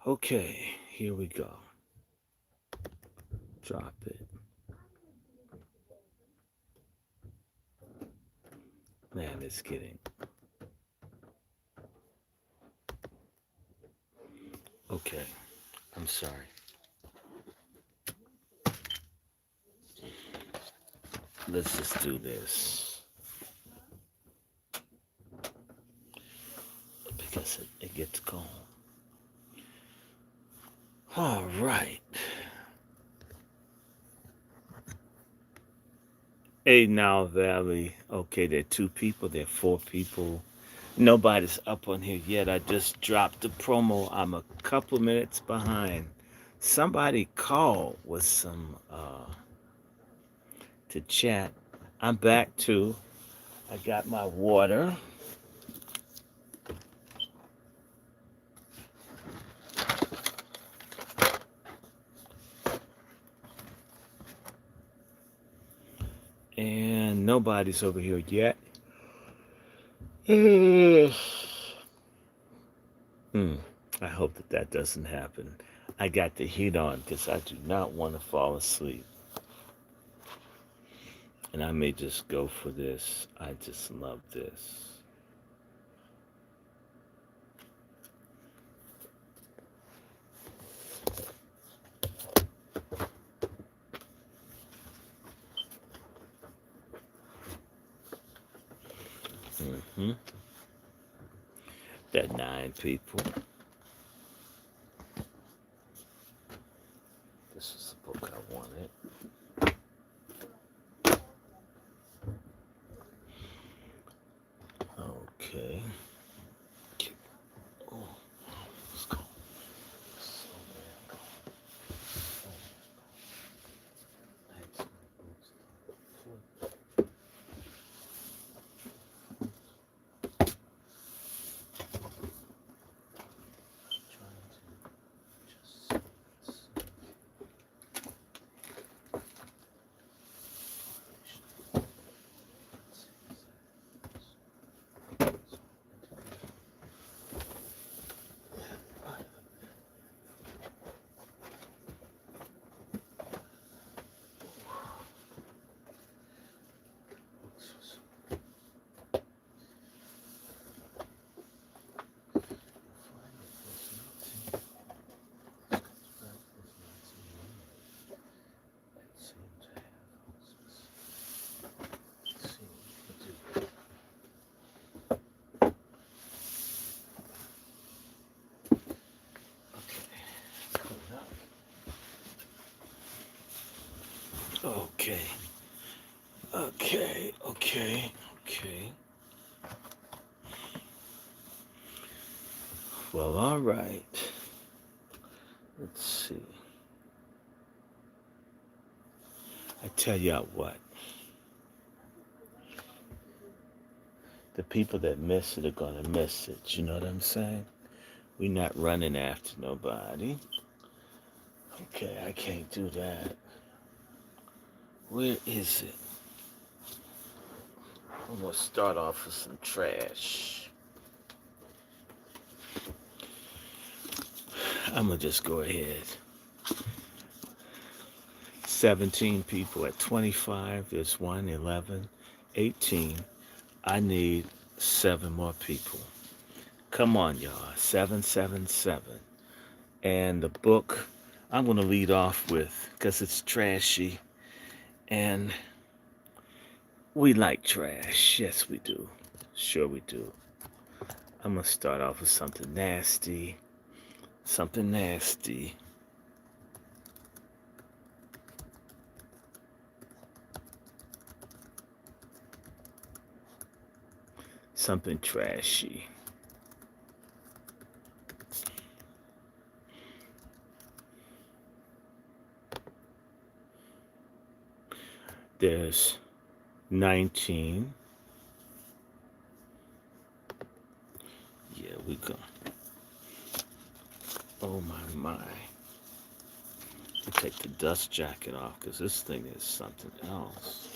Okay, here we go. Drop it. Man, it's getting. Okay, I'm sorry. Let's just do this. Because it gets going. All right. A now Valley. Okay, there are two people, there are four people. Nobody's up on here yet. I just dropped the promo. I'm a couple minutes behind. Somebody called with some to chat. I'm back too. I got my water. And nobody's over here yet. Hmm. I hope that doesn't happen. I got the heat on because I do not want to fall asleep. And I may just go for this. I just love this. Mm-hmm. There are 9 people. This is the book I wanted. Okay. Oh, let's go. So bad. Okay. Okay. Okay. Okay. Well, all right. Let's see. I tell you what. The people that miss it are gonna miss it. You know what I'm saying? We're not running after nobody. Okay, I can't do that. Where is it? I'm gonna start off with some trash. I'm gonna just go ahead. 17 people at 25. There's 1, 11, 18. I need 7 more people. Come on, y'all. 777. And the book I'm gonna lead off with, because it's trashy. And we like trash. Yes, we do. Sure, we do. I'm gonna start off with something nasty. Something nasty. Something trashy. There's 19. Yeah, we go. Oh my. Take the dust jacket off because this thing is something else.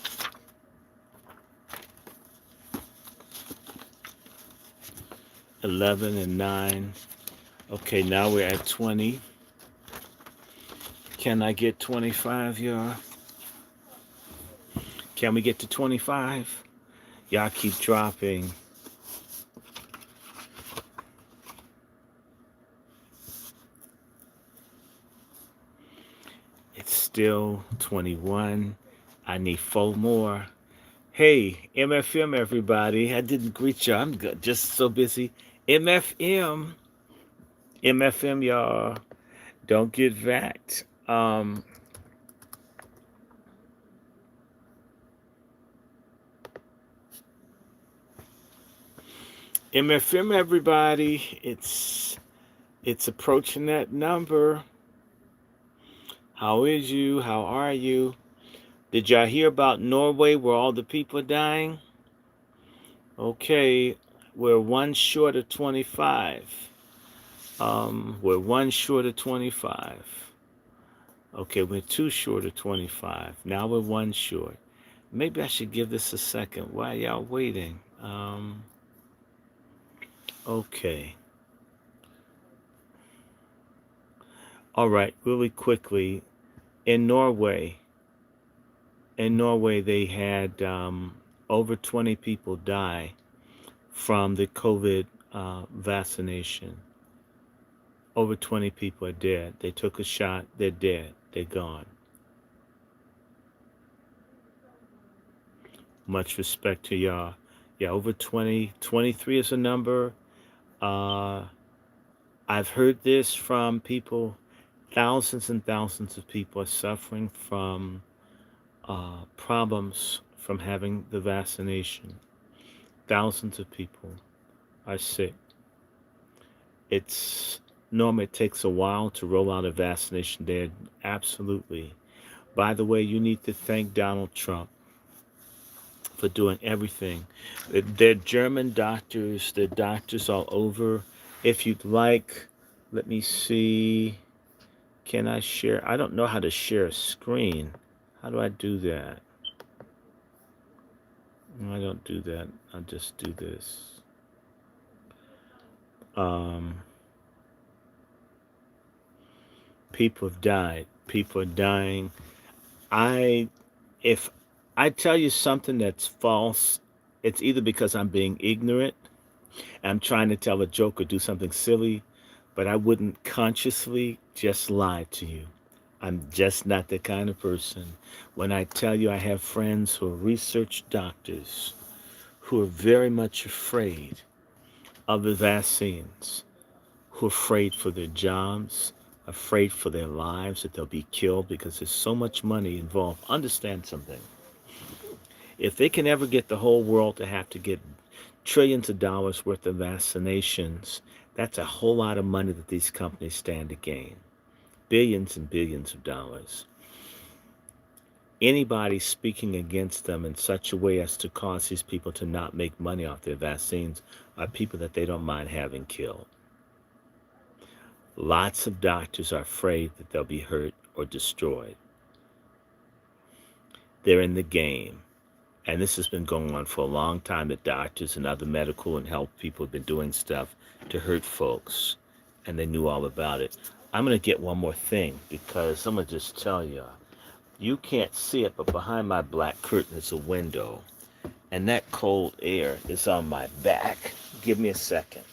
$11 and $9. Okay, now we're at 20. Can I get 25, y'all? Can we get to 25? Y'all keep dropping. It's still 21. I need 4 more. Hey, MFM, everybody. I didn't greet you. I'm just so busy. MFM. MFM, y'all. Don't get vaxxed. MFM, everybody. It's approaching that number. How is you? How are you? Did y'all hear about Norway where all the people are dying? Okay, we're one short of 25. We're one short of 25. Okay, we're 2 short of 25. Now we're 1 short. Maybe I should give this a second. Why y'all waiting? Okay. All right, really quickly. In Norway, they had over 20 people die from the COVID vaccination. Over 20 people are dead. They took a shot. They're dead. They're gone. Much respect to y'all. Yeah, over 20. 23 is a number. I've heard this from people. Thousands and thousands of people are suffering from problems from having the vaccination. Thousands of people are sick. It's normally it takes a while to roll out a vaccination there. Absolutely. By the way, you need to thank Donald Trump for doing everything. They're German doctors. They're doctors all over. If you'd like, let me see. Can I share? I don't know how to share a screen. How do I do that? No, I don't do that. I'll just do this. People have died. People are dying. If I tell you something that's false, it's either because I'm being ignorant, I'm trying to tell a joke or do something silly, but I wouldn't consciously just lie to you. I'm just not the kind of person. When I tell you I have friends who are research doctors who are very much afraid of the vaccines, who are afraid for their jobs, afraid for their lives, that they'll be killed because there's so much money involved. Understand something. If they can ever get the whole world to have to get trillions of dollars worth of vaccinations, that's a whole lot of money that these companies stand to gain. Billions and billions of dollars. Anybody speaking against them in such a way as to cause these people to not make money off their vaccines are people that they don't mind having killed. Lots of doctors are afraid that they'll be hurt or destroyed. They're in the game. And this has been going on for a long time, that doctors and other medical and health people have been doing stuff to hurt folks. And they knew all about it. I'm going to get one more thing, because I'm going to just tell you, you can't see it, but behind my black curtain is a window. And that cold air is on my back. Give me a second.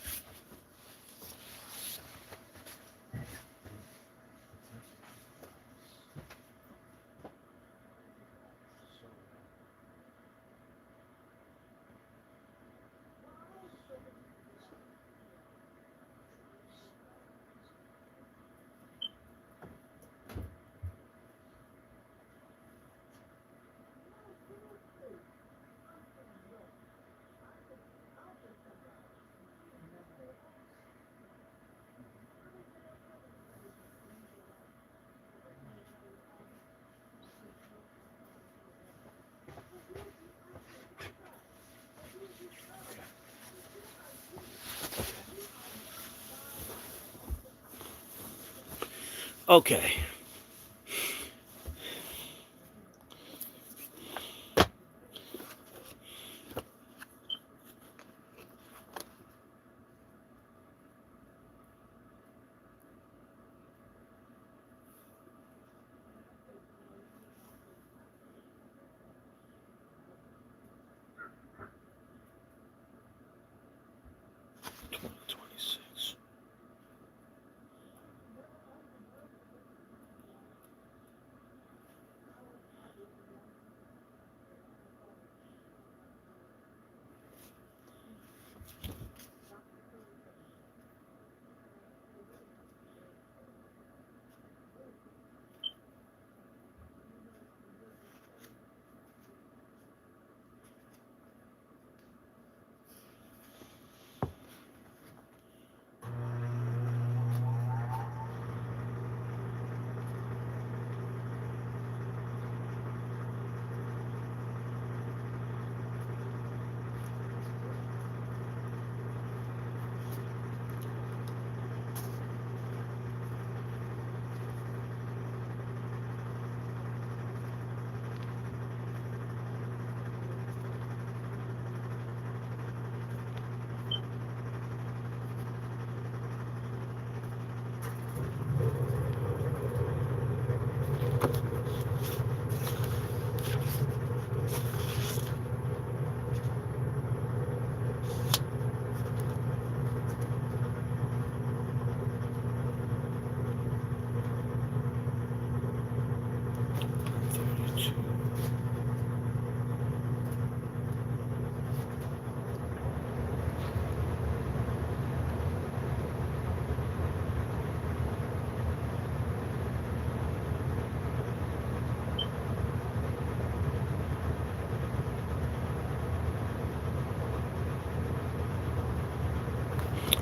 Okay.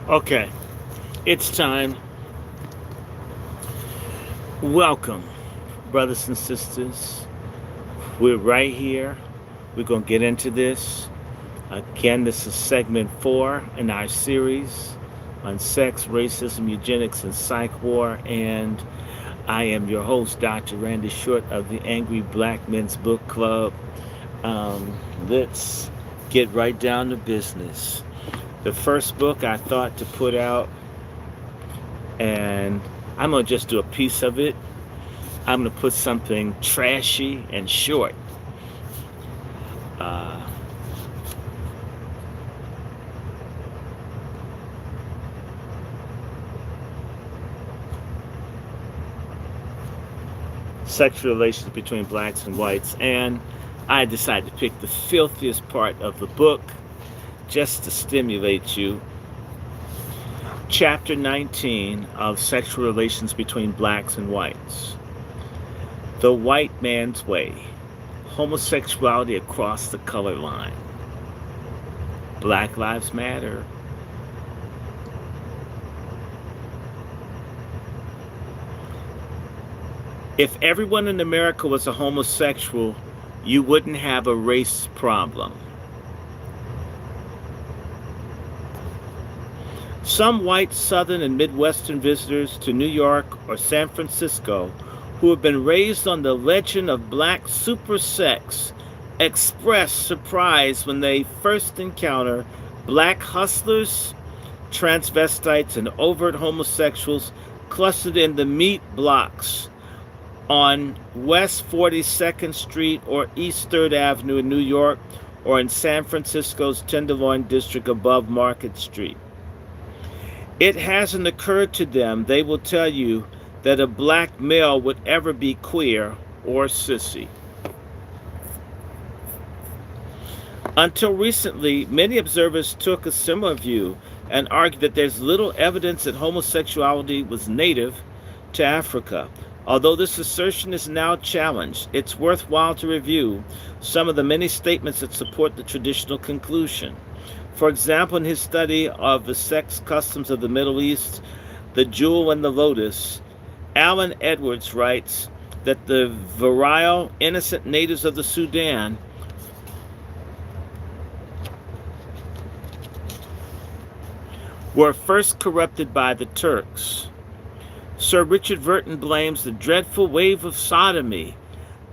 Okay, it's time. Welcome, brothers and sisters. We're right here. We're going to get into this. Again, this is segment 4 in our series on sex, racism, eugenics, and psych war. And I am your host, Dr. Randy Short of the Angry Black Men's Book Club. Let's get right down to business. The first book I thought to put out, and I'm going to just do a piece of it. I'm going to put something trashy and short. Uh, Sexual relations between blacks and whites, and I decided to pick the filthiest part of the book just to stimulate you. Chapter 19 of Sexual Relations Between Blacks and Whites. The White Man's Way. Homosexuality across the color line. Black Lives Matter. If everyone in America was a homosexual, you wouldn't have a race problem. Some white Southern and Midwestern visitors to New York or San Francisco who have been raised on the legend of black super sex express surprise when they first encounter black hustlers, transvestites, and overt homosexuals clustered in the meat blocks on West 42nd Street or East 3rd Avenue in New York, or in San Francisco's Tenderloin District above Market Street. It hasn't occurred to them, they will tell you, that a black male would ever be queer or sissy. Until recently, many observers took a similar view and argued that there's little evidence that homosexuality was native to Africa. Although this assertion is now challenged, it's worthwhile to review some of the many statements that support the traditional conclusion. For example, in his study of the sex customs of the Middle East, The Jewel and the Lotus, Alan Edwards writes that the virile, innocent natives of the Sudan were first corrupted by the Turks. Sir Richard Burton blames the dreadful wave of sodomy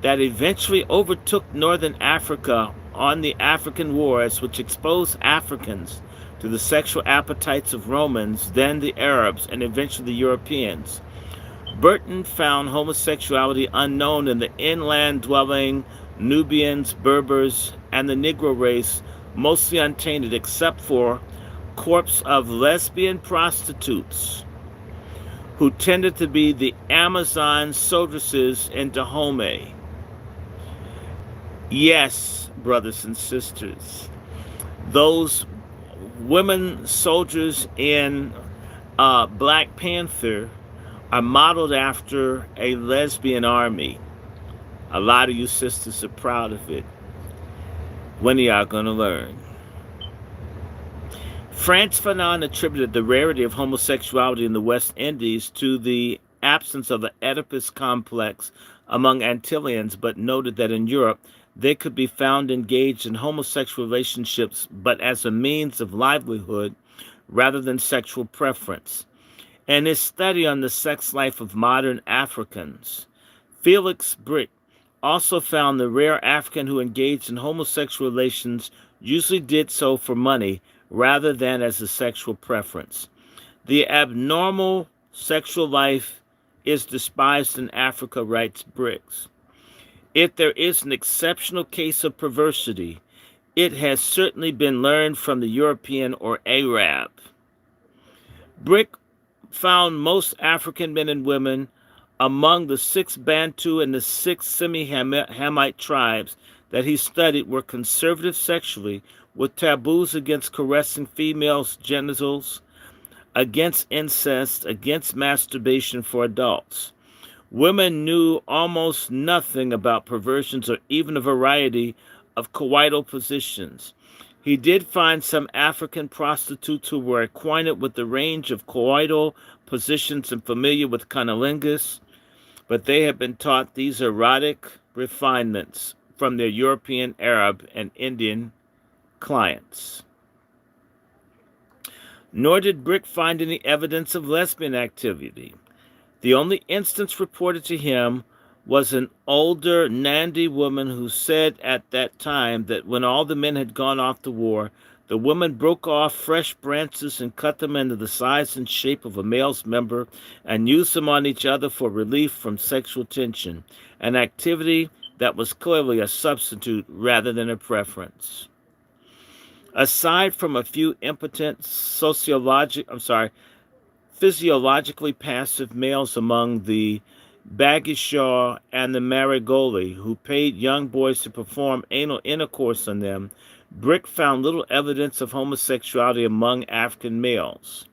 that eventually overtook northern Africa on the African Wars, which exposed Africans to the sexual appetites of Romans, then the Arabs, and eventually the Europeans. Burton found homosexuality unknown in the inland-dwelling Nubians, Berbers, and the Negro race, mostly untainted except for corpse of lesbian prostitutes who tended to be the Amazon soldiers in Dahomey. Yes, brothers and sisters, those women soldiers in Black Panther are modeled after a lesbian army. A lot of you sisters are proud of it. When are y'all going to learn? Frantz Fanon attributed the rarity of homosexuality in the West Indies to the absence of the Oedipus complex among Antillians, but noted that in Europe they could be found engaged in homosexual relationships, but as a means of livelihood rather than sexual preference. In his study on the sex life of modern Africans, Felix Brick also found the rare African who engaged in homosexual relations usually did so for money rather than as a sexual preference. The abnormal sexual life is despised in Africa, writes Briggs. If there is an exceptional case of perversity, it has certainly been learned from the European or Arab. Brick found most African men and women among the 6 Bantu and the 6 Semi-Hamite tribes that he studied were conservative sexually, with taboos against caressing females' genitals, against incest, against masturbation for adults. Women knew almost nothing about perversions or even a variety of coital positions. He did find some African prostitutes who were acquainted with the range of coital positions and familiar with cunnilingus, but they had been taught these erotic refinements from their European, Arab, and Indian clients. Nor did Brick find any evidence of lesbian activity. The only instance reported to him was an older Nandi woman who said at that time that when all the men had gone off to war, the women broke off fresh branches and cut them into the size and shape of a male's member and used them on each other for relief from sexual tension, an activity that was clearly a substitute rather than a preference. Aside from a few impotent physiologically passive males among the Bagishaw and the Marigoli, who paid young boys to perform anal intercourse on them, Brick found little evidence of homosexuality among African males.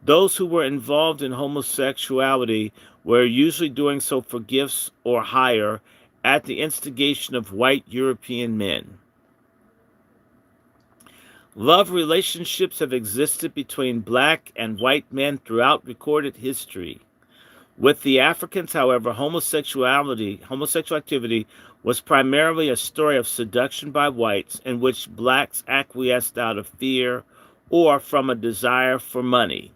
Those who were involved in homosexuality were usually doing so for gifts or hire at the instigation of white European men. Love relationships have existed between black and white men throughout recorded history. With the Africans, however, homosexual activity was primarily a story of seduction by whites in which blacks acquiesced out of fear or from a desire for money.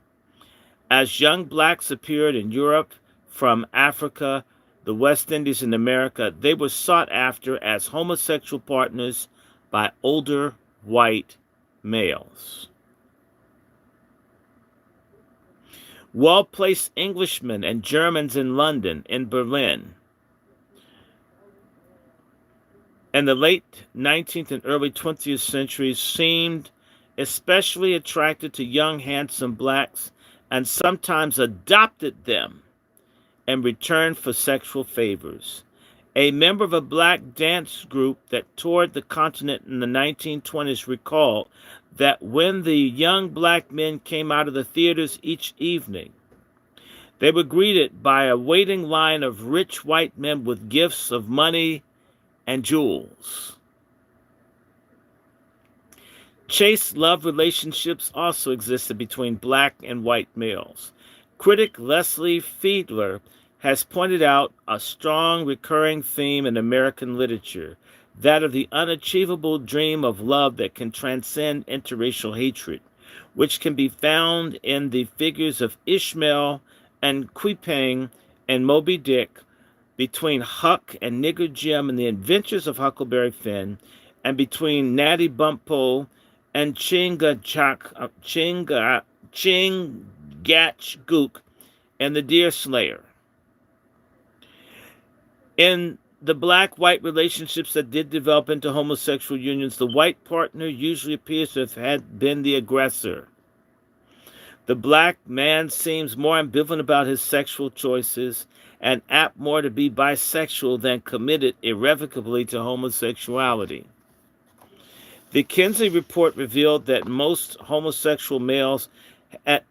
As young blacks appeared in Europe, from Africa, the West Indies, and America, they were sought after as homosexual partners by older white males. Well-placed Englishmen and Germans in London, in Berlin, in the late 19th and early 20th centuries seemed especially attracted to young, handsome blacks and sometimes adopted them in return for sexual favors. A member of a black dance group that toured the continent in the 1920s recalled that when the young black men came out of the theaters each evening, they were greeted by a waiting line of rich white men with gifts of money and jewels. Chaste love relationships also existed between black and white males. Critic Leslie Fiedler has pointed out a strong recurring theme in American literature, that of the unachievable dream of love that can transcend interracial hatred, which can be found in the figures of Ishmael and Quipang and Moby Dick, between Huck and Nigger Jim in The Adventures of Huckleberry Finn, and between Natty Bumppo and Chingachgook and the Deer Slayer. In the black-white relationships that did develop into homosexual unions, the white partner usually appears to have had been the aggressor. The black man seems more ambivalent about his sexual choices and apt more to be bisexual than committed irrevocably to homosexuality. The Kinsey report revealed that most homosexual males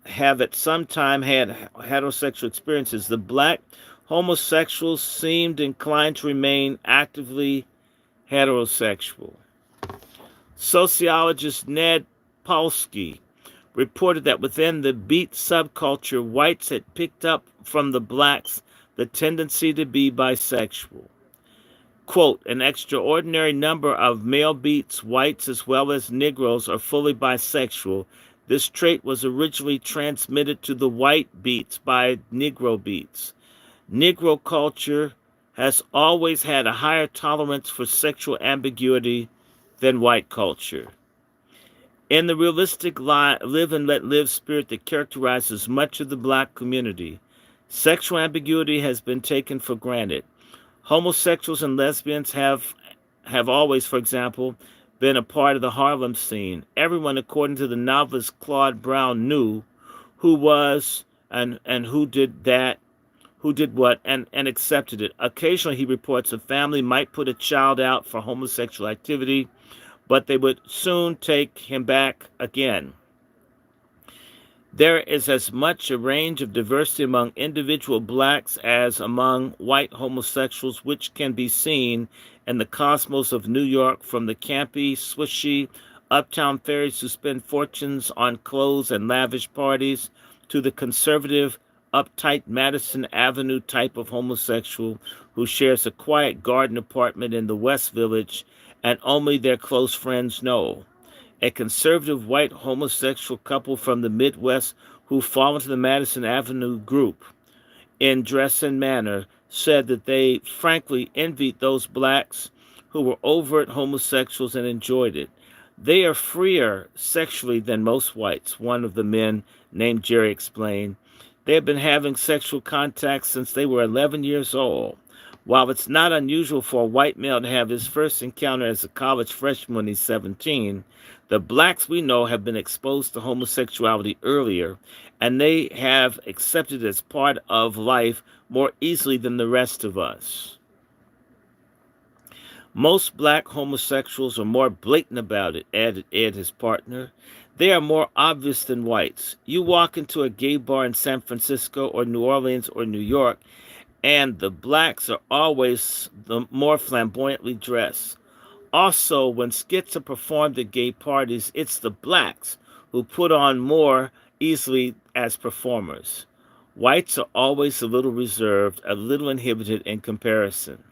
have at some time had heterosexual experiences. The black homosexuals seemed inclined to remain actively heterosexual. Sociologist Ned Polsky reported that within the beat subculture, whites had picked up from the blacks the tendency to be bisexual. Quote, an extraordinary number of male beats, whites as well as Negroes, are fully bisexual. This trait was originally transmitted to the white beats by Negro beats. Negro culture has always had a higher tolerance for sexual ambiguity than white culture. In the realistic live and let live spirit that characterizes much of the black community, sexual ambiguity has been taken for granted. Homosexuals and lesbians have always, for example, been a part of the Harlem scene. Everyone, according to the novelist Claude Brown, knew who was and who did that, who did what, and accepted it. Occasionally, he reports, a family might put a child out for homosexual activity, but they would soon take him back again. There is as much a range of diversity among individual blacks as among white homosexuals, which can be seen in the cosmos of New York, from the campy, swishy uptown fairies who spend fortunes on clothes and lavish parties, to the conservative, uptight Madison Avenue type of homosexual who shares a quiet garden apartment in the West Village and only their close friends know. A conservative white homosexual couple from the Midwest who fall into the Madison Avenue group in dress and manner said that they frankly envied those blacks who were overt homosexuals and enjoyed it. They are freer sexually than most whites, one of the men named Jerry explained. They have been having sexual contact since they were 11 years old. While it's not unusual for a white male to have his first encounter as a college freshman when he's 17, the blacks we know have been exposed to homosexuality earlier, and they have accepted it as part of life more easily than the rest of us. Most black homosexuals are more blatant about it, added Ed, his partner. They are more obvious than whites. You walk into a gay bar in San Francisco or New Orleans or New York, and the blacks are always the more flamboyantly dressed. Also, when skits are performed at gay parties, it's the blacks who put on more easily as performers. Whites are always a little reserved, a little inhibited in comparison.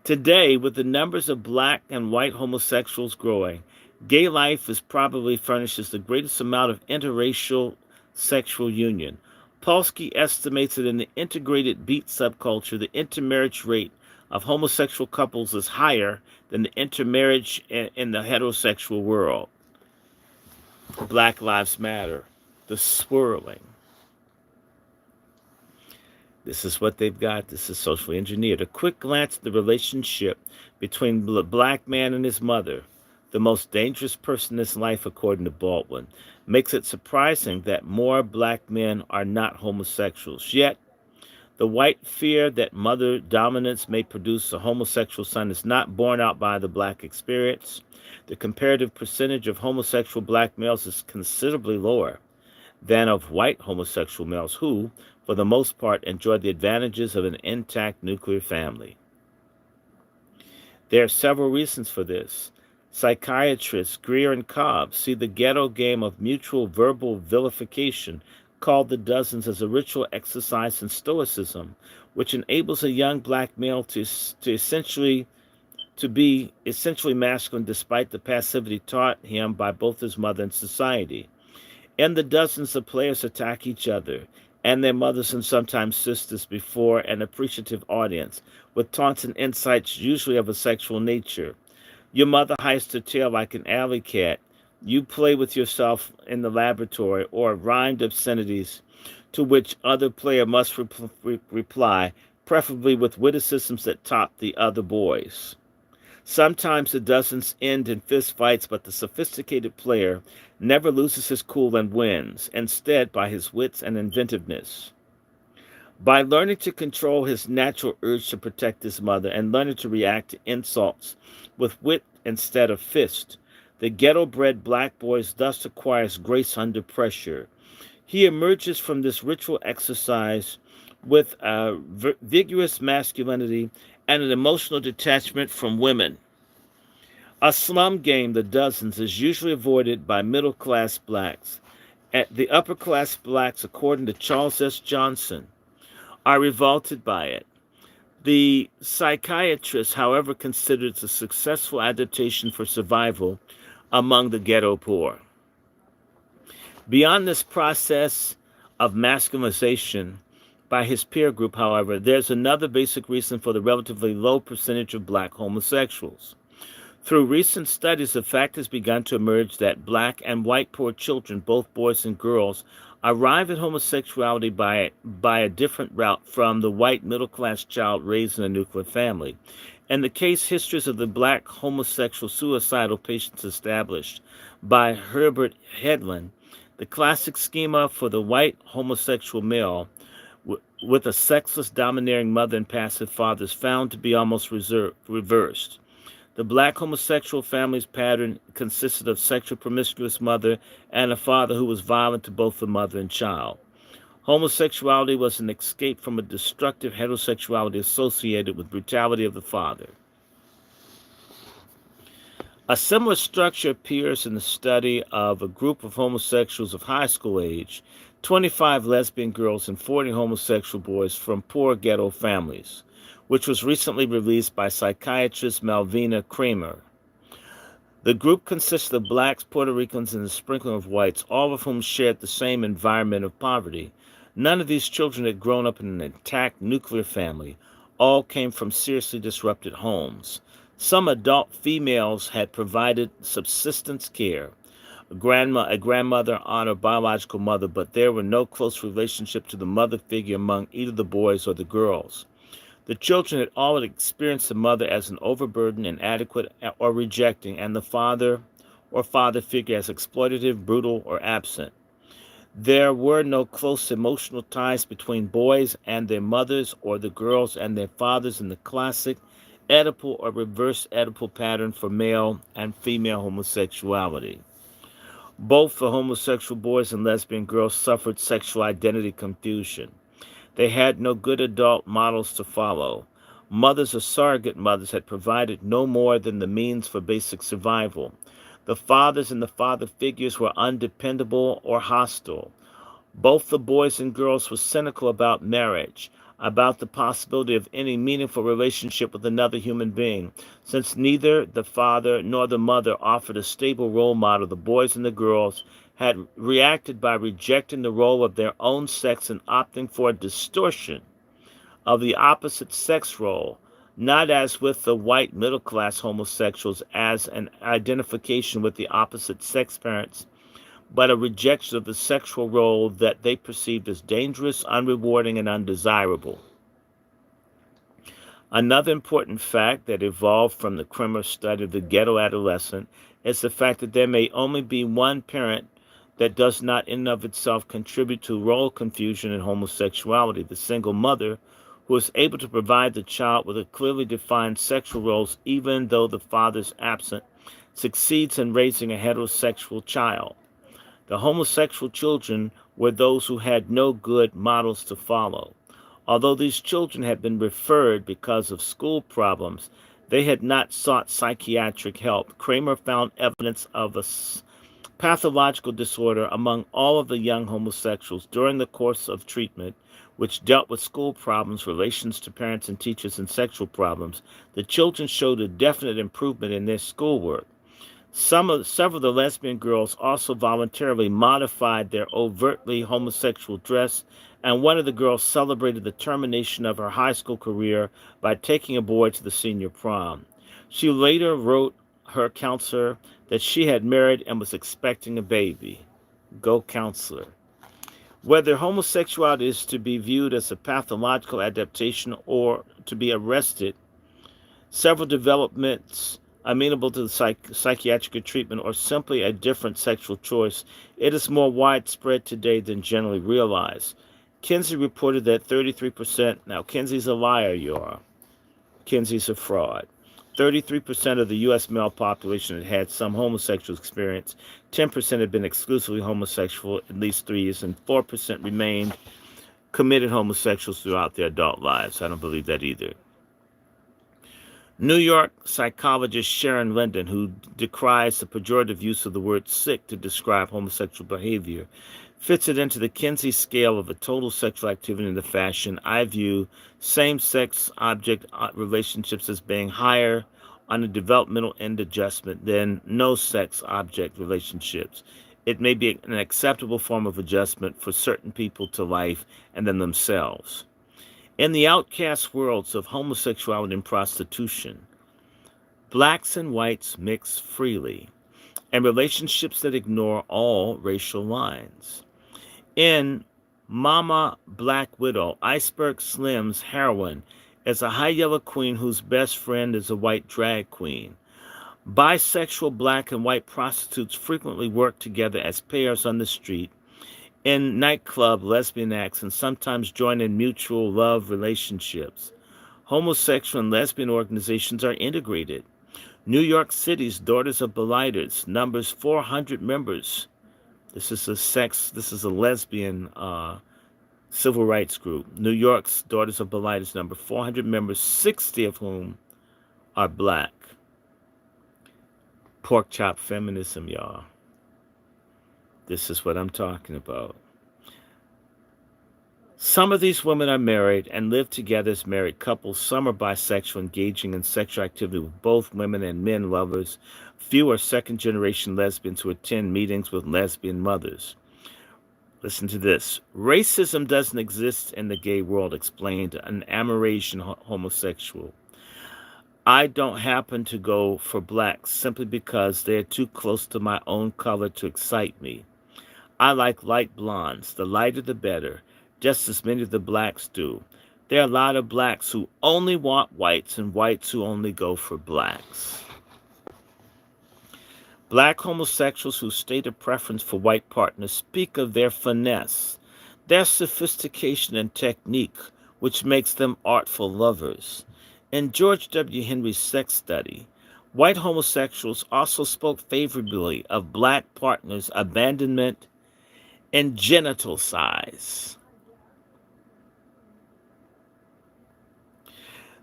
Today, with the numbers of black and white homosexuals growing, gay life is probably furnishes the greatest amount of interracial sexual union. Polsky estimates that in the integrated beat subculture, the intermarriage rate of homosexual couples is higher than the intermarriage in the heterosexual world. Black Lives Matter, the swirling. This is what they've got. This is socially engineered. A quick glance at the relationship between the black man and his mother, the most dangerous person in his life, according to Baldwin, makes it surprising that more black men are not homosexuals. Yet, the white fear that mother dominance may produce a homosexual son is not borne out by the black experience. The comparative percentage of homosexual black males is considerably lower than of white homosexual males who, for the most part, enjoy the advantages of an intact nuclear family. There are several reasons for this. Psychiatrists Greer and Cobb see the ghetto game of mutual verbal vilification called the dozens as a ritual exercise in stoicism, which enables a young black male to be essentially masculine despite the passivity taught him by both his mother and society. In the dozens, the players attack each other and their mothers and sometimes sisters before an appreciative audience, with taunts and insults usually of a sexual nature. Your mother hides her tail like an alley cat. You play with yourself in the laboratory, or rhymed obscenities to which other player must reply, preferably with witticisms that top the other boys. Sometimes the dozens end in fistfights, but the sophisticated player never loses his cool and wins, instead by his wits and inventiveness. By learning to control his natural urge to protect his mother and learning to react to insults with wit instead of fist, the ghetto-bred black boy thus acquires grace under pressure. He emerges from this ritual exercise with a vigorous masculinity and an emotional detachment from women. A slum game, the dozens, is usually avoided by middle-class blacks. The upper-class blacks, according to Charles S. Johnson, are revolted by it. The psychiatrist, however, considers a successful adaptation for survival among the ghetto poor. Beyond this process of masculinization by his peer group, however, there's another basic reason for the relatively low percentage of black homosexuals. Through recent studies, the fact has begun to emerge that black and white poor children, both boys and girls, arrive at homosexuality by a different route from the white middle-class child raised in a nuclear family. In the case histories of the black homosexual suicidal patients established by Herbert Hedlund, the classic schema for the white homosexual male with a sexless, domineering mother and passive father is found to be almost reversed. The black homosexual family's pattern consisted of sexual promiscuous mother and a father who was violent to both the mother and child. Homosexuality was an escape from a destructive heterosexuality associated with brutality of the father. A similar structure appears in the study of a group of homosexuals of high school age, 25 lesbian girls and 40 homosexual boys from poor ghetto families, which was recently released by psychiatrist Malvina Kramer. The group consisted of blacks, Puerto Ricans, and a sprinkling of whites, all of whom shared the same environment of poverty. None of these children had grown up in an intact nuclear family. All came from seriously disrupted homes. Some adult females had provided subsistence care, a grandmother, aunt, or biological mother, but there were no close relationship to the mother figure among either the boys or the girls. The children had all experienced the mother as an overburdened, inadequate, or rejecting, and the father or father figure as exploitative, brutal, or absent. There were no close emotional ties between boys and their mothers or the girls and their fathers in the classic Oedipal or reverse Oedipal pattern for male and female homosexuality. Both the homosexual boys and lesbian girls suffered sexual identity confusion. They had no good adult models to follow. Mothers or surrogate mothers had provided no more than the means for basic survival. The fathers and the father figures were undependable or hostile. Both the boys and girls were cynical about marriage, about the possibility of any meaningful relationship with another human being. Since neither the father nor the mother offered a stable role model, the boys and the girls had reacted by rejecting the role of their own sex and opting for a distortion of the opposite sex role, not as with the white middle class homosexuals as an identification with the opposite sex parents, but a rejection of the sexual role that they perceived as dangerous, unrewarding, and undesirable. Another important fact that evolved from the Kramer study of the ghetto adolescent is the fact that there may only be one parent that does not in and of itself contribute to role confusion in homosexuality, the single mother who is able to provide the child with a clearly defined sexual roles even though the father is absent, succeeds in raising a heterosexual child. The homosexual children were those who had no good models to follow. Although these children had been referred because of school problems, they had not sought psychiatric help. Kramer found evidence of a pathological disorder among all of the young homosexuals during the course of treatment, which dealt with school problems, relations to parents and teachers, and sexual problems. The children showed a definite improvement in their schoolwork. Several of the lesbian girls also voluntarily modified their overtly homosexual dress, and one of the girls celebrated the termination of her high school career by taking a boy to the senior prom. She later wrote her counselor that she had married and was expecting a baby. Go counselor. Whether homosexuality is to be viewed as a pathological adaptation or to be arrested, several developments amenable to the psychiatric treatment or simply a different sexual choice, it is more widespread today than generally realized. Kinsey reported that 33%, now Kinsey's a liar, y'all. Kinsey's a fraud. 33% of the U.S. male population had had some homosexual experience. 10% had been exclusively homosexual at least 3 years, and 4% remained committed homosexuals throughout their adult lives. I don't believe that either. New York psychologist Sharon Linden, who decries the pejorative use of the word sick to describe homosexual behavior, fits it into the Kinsey scale of a total sexual activity in the fashion I view same-sex object relationships as being higher on the developmental end adjustment than no-sex object relationships. It may be an acceptable form of adjustment for certain people to life and then themselves. In the outcast worlds of homosexuality and prostitution, blacks and whites mix freely, and relationships that ignore all racial lines. In Mama Black Widow, Iceberg Slim's heroine is a high yellow queen whose best friend is a white drag queen. Bisexual black and white prostitutes frequently work together as pairs on the street, in nightclub lesbian acts, and sometimes join in mutual love relationships. Homosexual and lesbian organizations are integrated. New York City's Daughters of Belighters numbers 400 members. This is a lesbian civil rights group. New York's Daughters of Belighters number 400 members, 60 of whom are black. Pork chop feminism, y'all. This is what I'm talking about. Some of these women are married and live together as married couples. Some are bisexual, engaging in sexual activity with both women and men lovers. Few are second generation lesbians who attend meetings with lesbian mothers. Listen to this. Racism doesn't exist in the gay world, explained an Amerasian homosexual. I don't happen to go for blacks simply because they're too close to my own color to excite me. I like light blondes. The lighter the better, just as many of the blacks do. There are a lot of blacks who only want whites and whites who only go for blacks. Black homosexuals who state a preference for white partners speak of their finesse, their sophistication and technique, which makes them artful lovers. In George W. Henry's sex study, white homosexuals also spoke favorably of black partners' abandonment and genital size.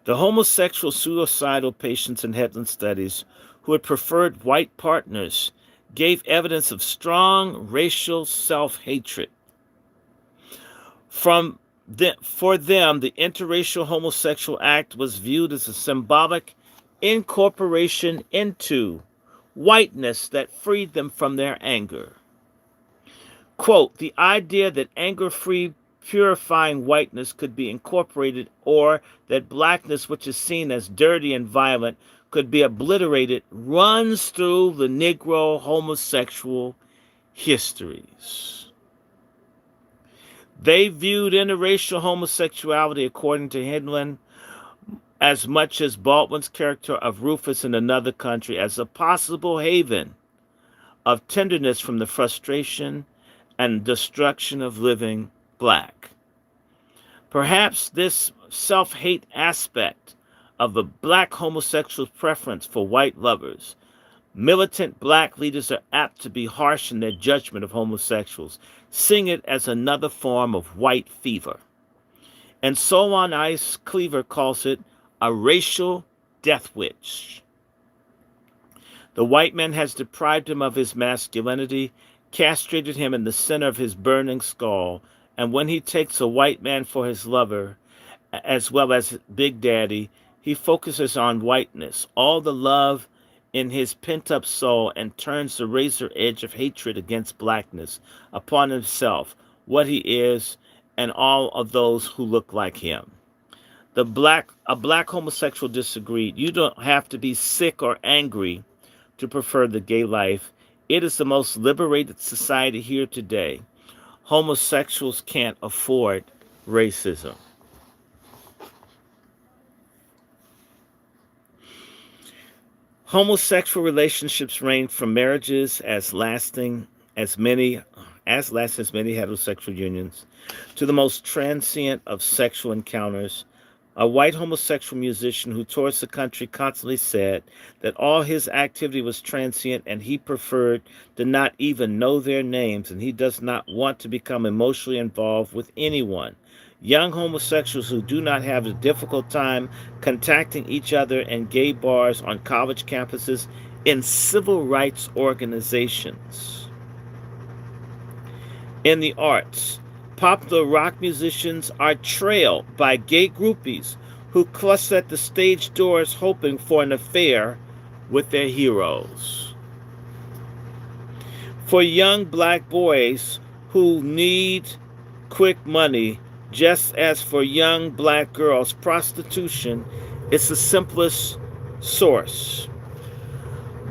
The homosexual suicidal patients in Headland studies who had preferred white partners gave evidence of strong racial self-hatred. For them, the interracial homosexual act was viewed as a symbolic incorporation into whiteness that freed them from their anger. Quote, the idea that anger-free, purifying whiteness could be incorporated, or that blackness, which is seen as dirty and violent, could be obliterated, runs through the Negro homosexual histories. They viewed interracial homosexuality, according to Headland, as much as Baldwin's character of Rufus in Another Country, as a possible haven of tenderness from the frustration and destruction of living black. Perhaps this self-hate aspect of the black homosexual's preference for white lovers, militant black leaders are apt to be harsh in their judgment of homosexuals, seeing it as another form of white fever. And so on Ice Cleaver calls it a racial death wish. The white man has deprived him of his masculinity, castrated him in the center of his burning skull, and when he takes a white man for his lover, as well as Big Daddy, he focuses on whiteness, all the love in his pent-up soul, and turns the razor edge of hatred against blackness upon himself, what he is, and all of those who look like him. A black homosexual disagreed. You don't have to be sick or angry to prefer the gay life. It is the most liberated society here today. Homosexuals can't afford racism. Homosexual relationships range from marriages as lasting as many heterosexual unions to the most transient of sexual encounters. A white homosexual musician who tours the country constantly said that all his activity was transient and he preferred to not even know their names, and he does not want to become emotionally involved with anyone. Young homosexuals who do not have a difficult time contacting each other in gay bars, on college campuses, in civil rights organizations. In the arts, popular rock musicians are trailed by gay groupies who cluster at the stage doors hoping for an affair with their heroes. For young black boys who need quick money, just as for young black girls, prostitution is the simplest source.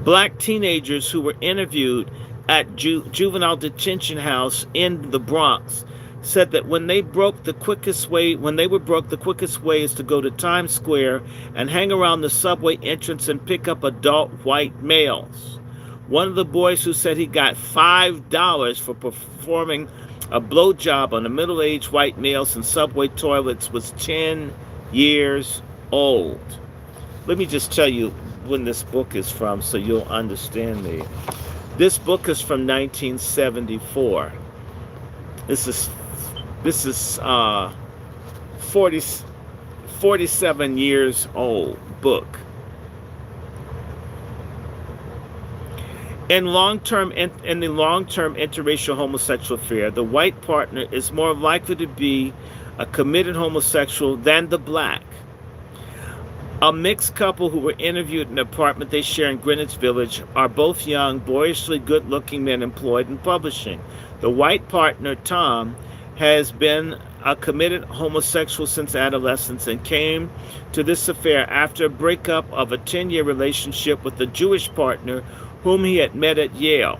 Black teenagers who were interviewed at juvenile detention house in the Bronx said that when they were broke, the quickest way is to go to Times Square and hang around the subway entrance and pick up adult white males. One of the boys who said he got $5 for performing a blowjob on a middle-aged white males in subway toilets was 10 years old. Let me just tell you when this book is from so you'll understand me. This book is from 1974. This is 47 years old book. In the long-term interracial homosexual affair, the white partner is more likely to be a committed homosexual than the black. A mixed couple who were interviewed in an apartment they share in Greenwich Village are both young, boyishly good-looking men employed in publishing. The white partner, Tom, has been a committed homosexual since adolescence and came to this affair after a breakup of a 10-year relationship with a Jewish partner whom he had met at Yale.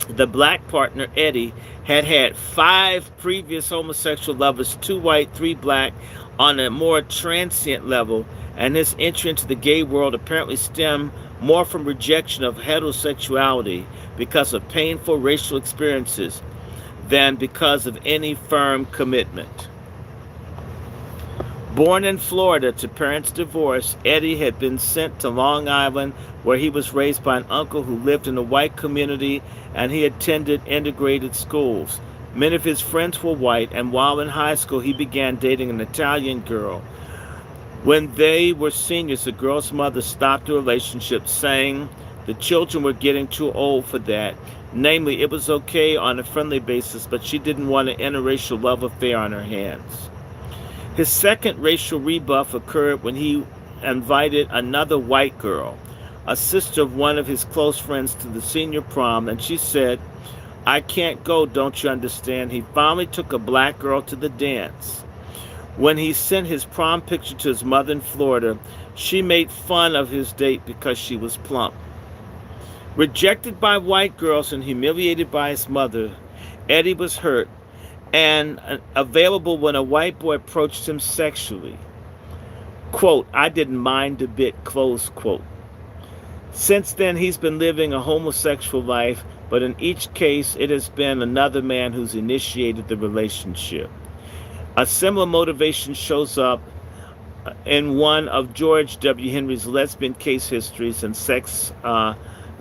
The black partner, Eddie, had had 5 previous homosexual lovers, 2 white, 3 black, on a more transient level, and his entry into the gay world apparently stemmed more from rejection of heterosexuality because of painful racial experiences than because of any firm commitment. Born in Florida to parents divorced, Eddie had been sent to Long Island, where he was raised by an uncle who lived in a white community, and he attended integrated schools. Many of his friends were white, and while in high school, he began dating an Italian girl. When they were seniors, the girl's mother stopped the relationship, saying the children were getting too old for that. Namely, it was okay on a friendly basis, but she didn't want an interracial love affair on her hands. His second racial rebuff occurred when he invited another white girl, a sister of one of his close friends, to the senior prom, and she said, "I can't go, don't you understand?" He finally took a black girl to the dance. When he sent his prom picture to his mother in Florida, she made fun of his date because she was plump. Rejected by white girls and humiliated by his mother, Eddie was hurt and available when a white boy approached him sexually. Quote, "I didn't mind a bit," close quote. Since then, he's been living a homosexual life, but in each case, it has been another man who's initiated the relationship. A similar motivation shows up in one of George W. Henry's lesbian case histories and sex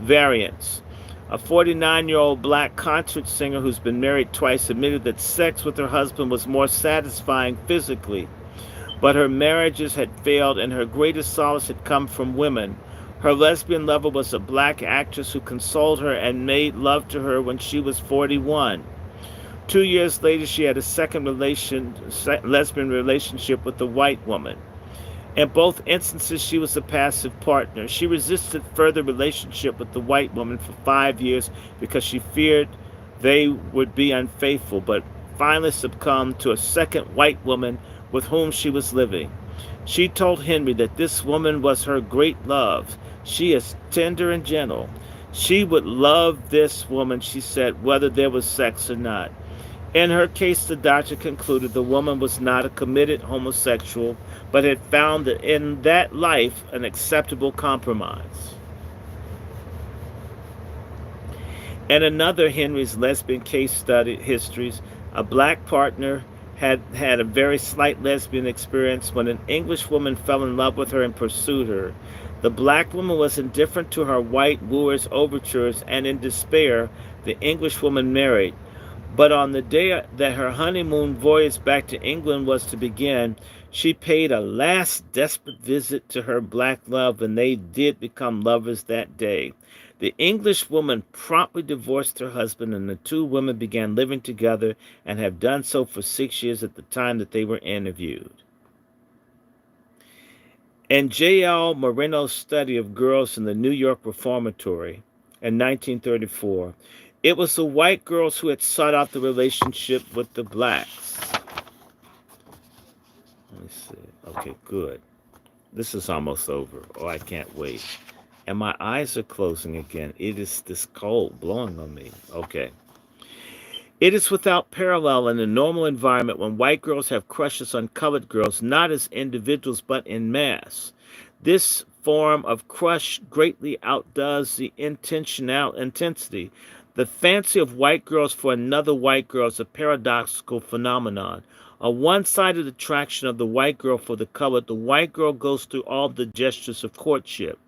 variants. A 49-year-old black concert singer who's been married twice admitted that sex with her husband was more satisfying physically, but her marriages had failed and her greatest solace had come from women. Her lesbian lover was a black actress who consoled her and made love to her when she was 41. 2 years later, she had a second lesbian relationship with a white woman. In both instances, she was a passive partner. She resisted further relationship with the white woman for 5 years because she feared they would be unfaithful, but finally succumbed to a second white woman with whom she was living. She told Henry that this woman was her great love. She is tender and gentle. She would love this woman, she said, whether there was sex or not. In her case, the doctor concluded the woman was not a committed homosexual, but had found that in that life an acceptable compromise. In another Henry's lesbian case study histories, a black partner had had a very slight lesbian experience when an English woman fell in love with her and pursued her. The black woman was indifferent to her white wooer's overtures, and in despair, the English woman married. But on the day that her honeymoon voyage back to England was to begin, she paid a last desperate visit to her black love, and they did become lovers that day. The English woman promptly divorced her husband, and the two women began living together and have done so for 6 years at the time that they were interviewed. In J.L. Moreno's study of girls in the New York Reformatory in 1934, it was the white girls who had sought out the relationship with the blacks. Let me see. Okay, good. This is almost over. Oh, I can't wait. And my eyes are closing again. It is this cold blowing on me. Okay. It is without parallel in the normal environment when white girls have crushes on colored girls, not as individuals, but in mass. This form of crush greatly outdoes the intensity. The fancy of white girls for another white girl is a paradoxical phenomenon. A one-sided attraction of the white girl for the colored, the white girl goes through all the gestures of courtship.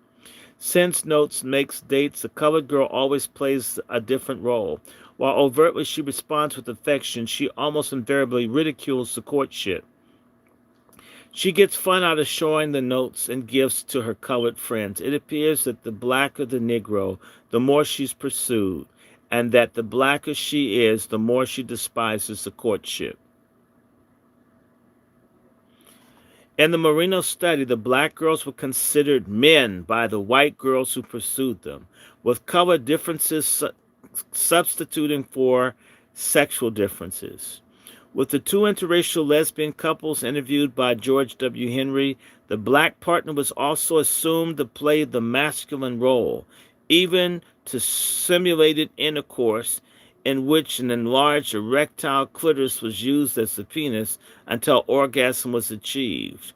Sense notes, makes dates, the colored girl always plays a different role. While overtly she responds with affection, she almost invariably ridicules the courtship. She gets fun out of showing the notes and gifts to her colored friends. It appears that the blacker the Negro, the more she's pursued, and that the blacker she is, the more she despises the courtship. In the Merino study, the black girls were considered men by the white girls who pursued them, with color differences substituting for sexual differences. With the two interracial lesbian couples interviewed by George W. Henry, the black partner was also assumed to play the masculine role, even to simulated intercourse in which an enlarged erectile clitoris was used as the penis until orgasm was achieved.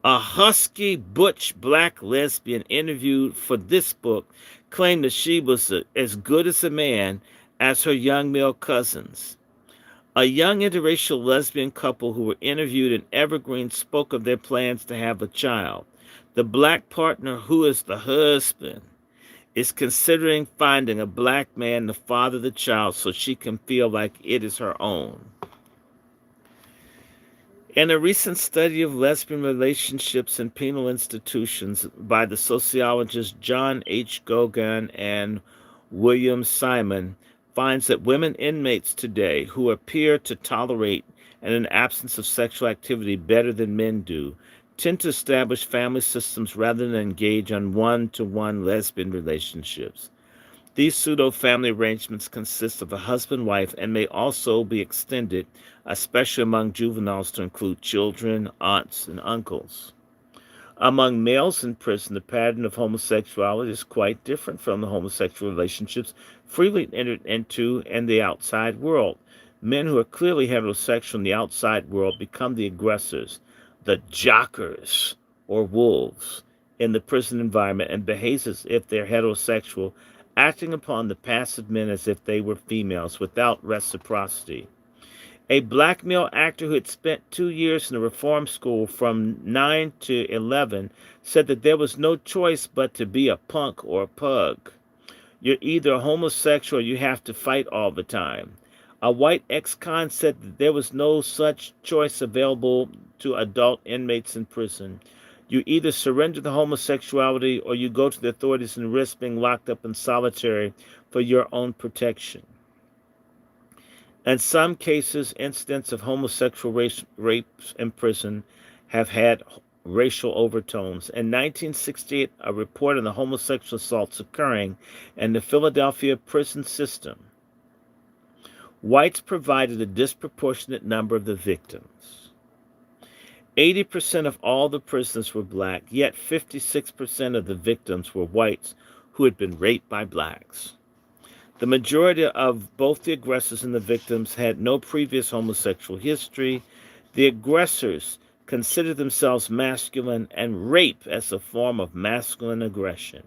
A husky, butch black lesbian interviewed for this book claimed that she was as good as a man as her young male cousins. A young interracial lesbian couple who were interviewed in Evergreen spoke of their plans to have a child. The black partner, who is the husband, is considering finding a black man to father the child so she can feel like it is her own. In a recent study of lesbian relationships in penal institutions by the sociologists John H. Gogan and William Simon, finds that women inmates today who appear to tolerate an absence of sexual activity better than men do tend to establish family systems rather than engage on one-to-one lesbian relationships. These pseudo-family arrangements consist of a husband-wife and may also be extended, especially among juveniles, to include children, aunts, and uncles. Among males in prison, the pattern of homosexuality is quite different from the homosexual relationships freely entered into in the outside world. Men who are clearly heterosexual in the outside world become the aggressors, the jockers, or wolves, in the prison environment and behave as if they're heterosexual, acting upon the passive men as if they were females without reciprocity. A black male actor who had spent 2 years in a reform school from 9 to 11 said that there was no choice but to be a punk or a pug. You're either a homosexual or you have to fight all the time. A white ex-con said that there was no such choice available to adult inmates in prison. You either surrender to homosexuality or you go to the authorities and risk being locked up in solitary for your own protection. In some cases, incidents of homosexual rapes in prison have had racial overtones. In 1968, a report on the homosexual assaults occurring in the Philadelphia prison system. Whites provided a disproportionate number of the victims. 80% of all the prisoners were black, yet 56% of the victims were whites who had been raped by blacks. The majority of both the aggressors and the victims had no previous homosexual history. The aggressors considered themselves masculine and rape as a form of masculine aggression.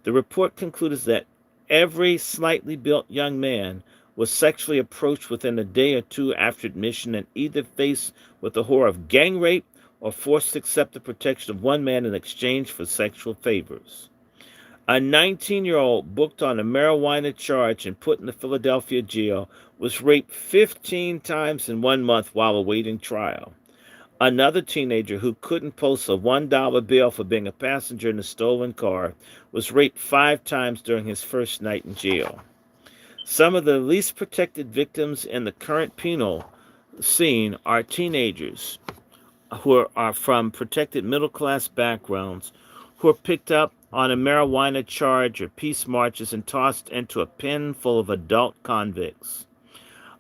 The report concluded that every slightly built young man was sexually approached within a day or two after admission and either faced with the horror of gang rape or forced to accept the protection of one man in exchange for sexual favors. A 19-year-old booked on a marijuana charge and put in the Philadelphia jail was raped 15 times in 1 month while awaiting trial. Another teenager who couldn't post a $1 bill for being a passenger in a stolen car was raped 5 times during his first night in jail. Some of the least protected victims in the current penal scene are teenagers who are from protected middle-class backgrounds who are picked up on a marijuana charge or peace marches and tossed into a pen full of adult convicts.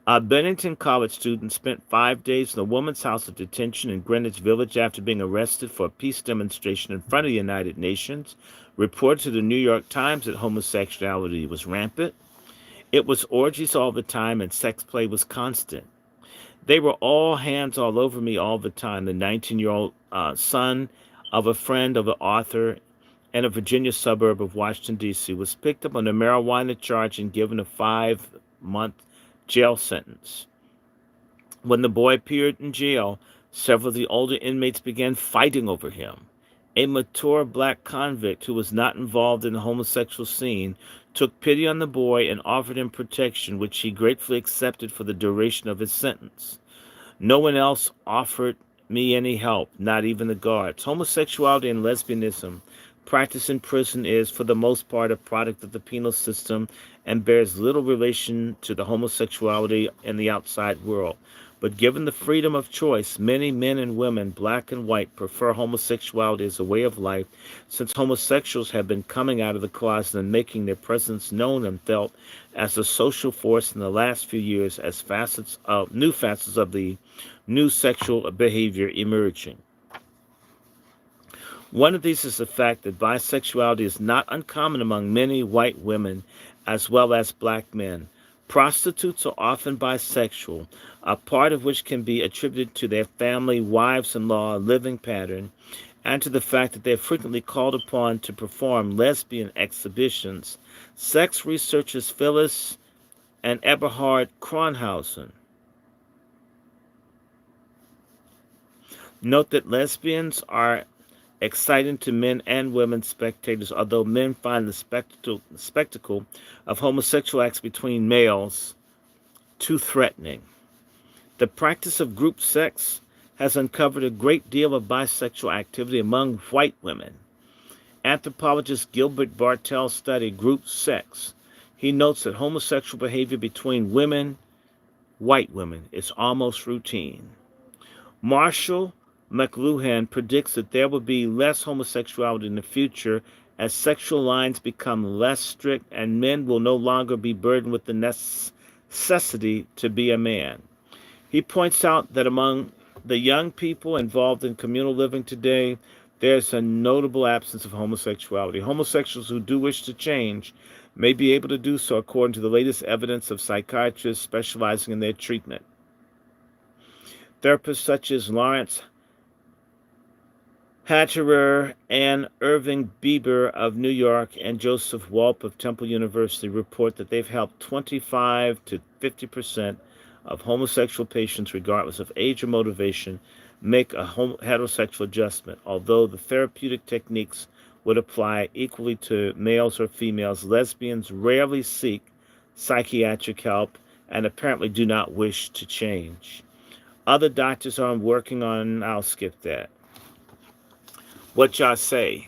A Bennington College student spent 5 days in a woman's house of detention in Greenwich Village after being arrested for a peace demonstration in front of the United Nations, reported to the New York Times that homosexuality was rampant. It was orgies all the time and sex play was constant. They were all hands all over me all the time. The 19-year-old son of a friend of the author in a Virginia suburb of Washington, D.C., was picked up on a marijuana charge and given a 5-month jail sentence. When the boy appeared in jail, several of the older inmates began fighting over him. A mature black convict who was not involved in the homosexual scene took pity on the boy and offered him protection, which he gratefully accepted for the duration of his sentence. No one else offered me any help, not even the guards. Homosexuality and lesbianism practiced in prison is, for the most part, a product of the penal system and bears little relation to the homosexuality in the outside world. But given the freedom of choice, many men and women, black and white, prefer homosexuality as a way of life, since homosexuals have been coming out of the closet and making their presence known and felt as a social force in the last few years as new facets of the new sexual behavior emerging. One of these is the fact that bisexuality is not uncommon among many white women as well as black men. Prostitutes are often bisexual, a part of which can be attributed to their family, wives-in-law living pattern, and to the fact that they are frequently called upon to perform lesbian exhibitions. Sex researchers Phyllis and Eberhard Kronhausen note that lesbians are exciting to men and women spectators, although men find the spectacle of homosexual acts between males too threatening. The practice of group sex has uncovered a great deal of bisexual activity among white women. Anthropologist Gilbert Bartell studied group sex. He notes that homosexual behavior between white women, is almost routine. Marshall McLuhan predicts that there will be less homosexuality in the future as sexual lines become less strict and men will no longer be burdened with the necessity to be a man. He points out that among the young people involved in communal living today, there's a notable absence of homosexuality. Homosexuals who do wish to change may be able to do so according to the latest evidence of psychiatrists specializing in their treatment. Therapists such as Lawrence Hatterer and Irving Bieber of New York and Joseph Walp of Temple University report that they've helped 25 to 50% of homosexual patients, regardless of age or motivation, make a heterosexual adjustment. Although the therapeutic techniques would apply equally to males or females, lesbians rarely seek psychiatric help and apparently do not wish to change. Other doctors are working on, I'll skip that. What y'all say?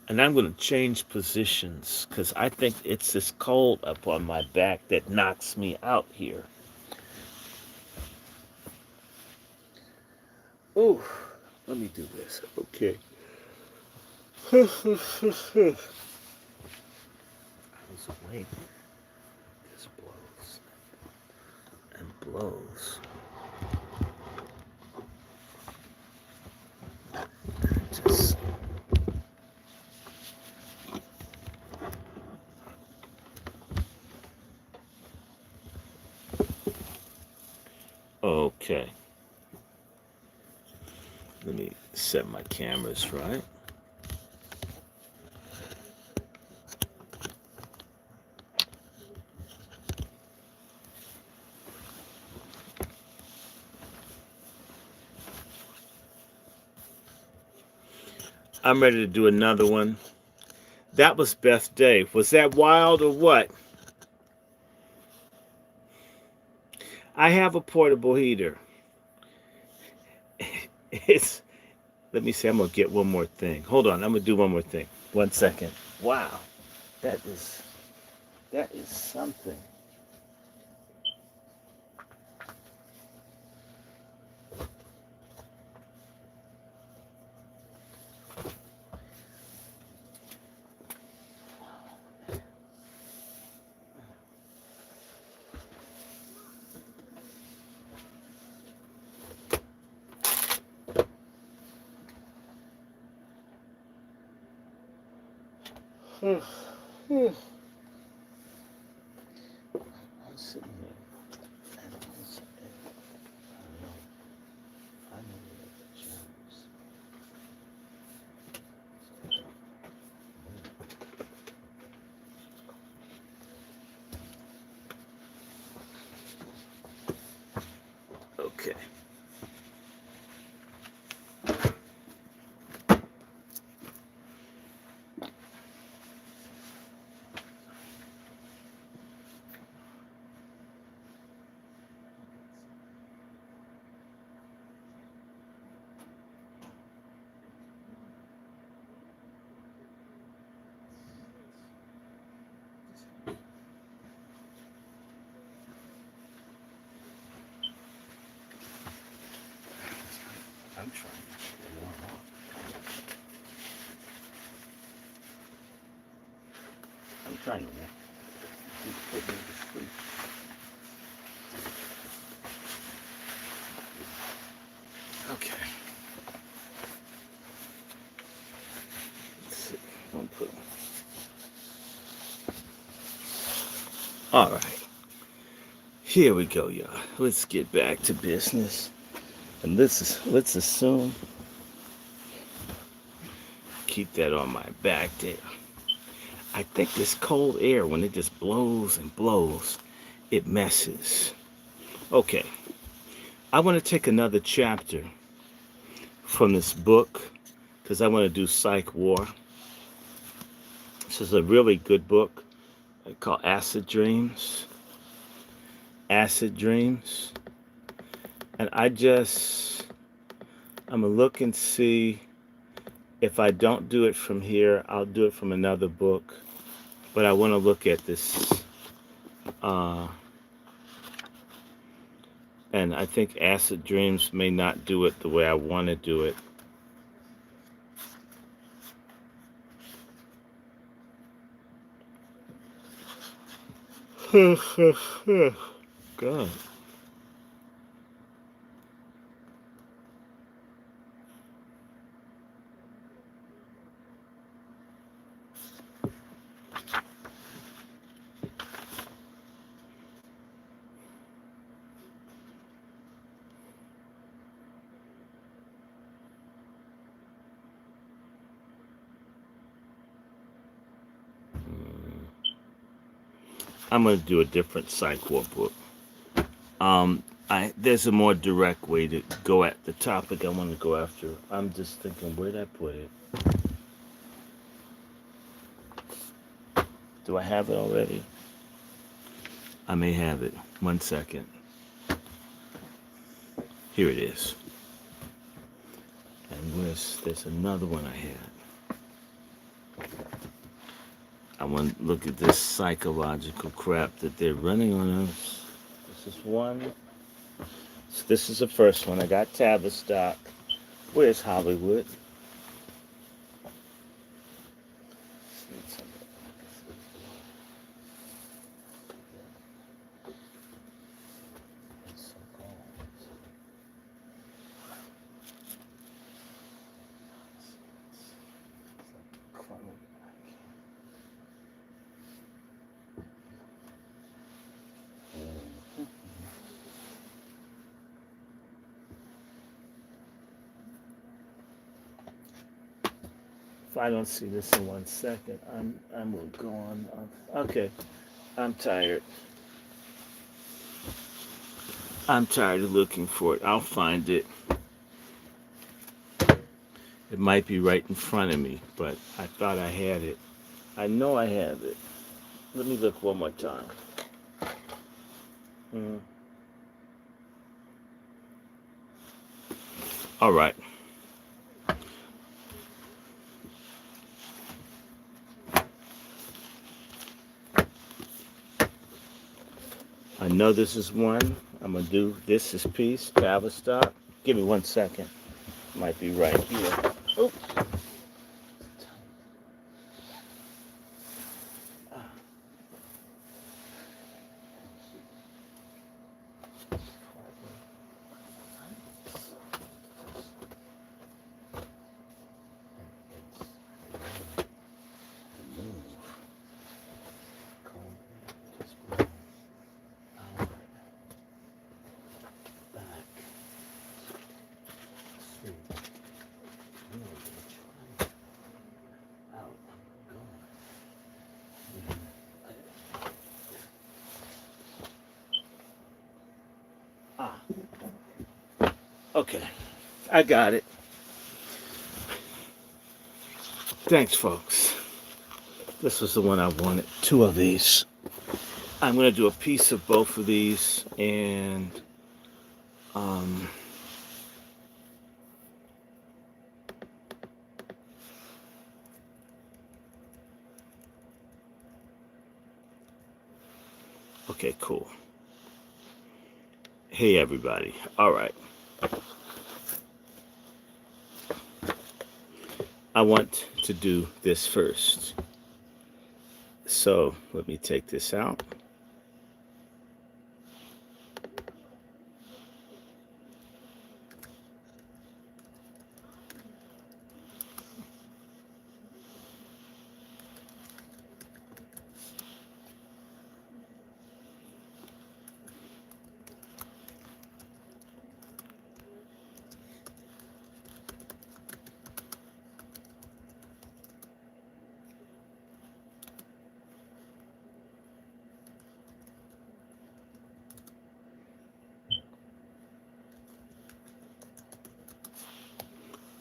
And I'm going to change positions because I think it's this cold up on my back that knocks me out here. Oh, let me do this. Okay. I was awake. This blows and blows. Just okay. Let me set my cameras right. I'm ready to do another one. That was Beth Day. Was that wild or what? I have a portable heater. Let me see, I'm going to get one more thing. Hold on, I'm going to do one more thing. 1 second. Wow. That is something. I'm sitting there. I know the germs. Okay. trying to put me to sleep. Okay. Let's see. Don't put. All right. Here we go, y'all. Let's get back to business. And let's assume, keep that on my back there. I think this cold air, when it just blows and blows, it messes. Okay. I want to take another chapter from this book because I want to do Psych War. This is a really good book called Acid Dreams. Acid Dreams. And I'm going to look and see if I don't do it from here, I'll do it from another book. But I want to look at this. And I think Acid Dreams may not do it the way I want to do it. God. I'm going to do a different Psych War book. There's a more direct way to go at the topic I want to go after. I'm just thinking, where'd I put it? Do I have it already? I may have it. 1 second. Here it is. And there's another one I had. I want to look at this psychological crap that they're running on us. This is one. So this is the first one. I got Tavistock. Where's Hollywood? If I don't see this in 1 second, I will go on. Okay, I'm tired. I'm tired of looking for it. I'll find it. It might be right in front of me, but I thought I had it. I know I have it. Let me look one more time. All right. I know this is one. I'm going to do this is piece, Tavistock. Give me 1 second. Might be right here. Oops. Okay, I got it. Thanks, folks. This was the one I wanted. 2 of these. I'm going to do a piece of both of these, and okay, cool. Hey, everybody. All right. I want to do this first. So let me take this out.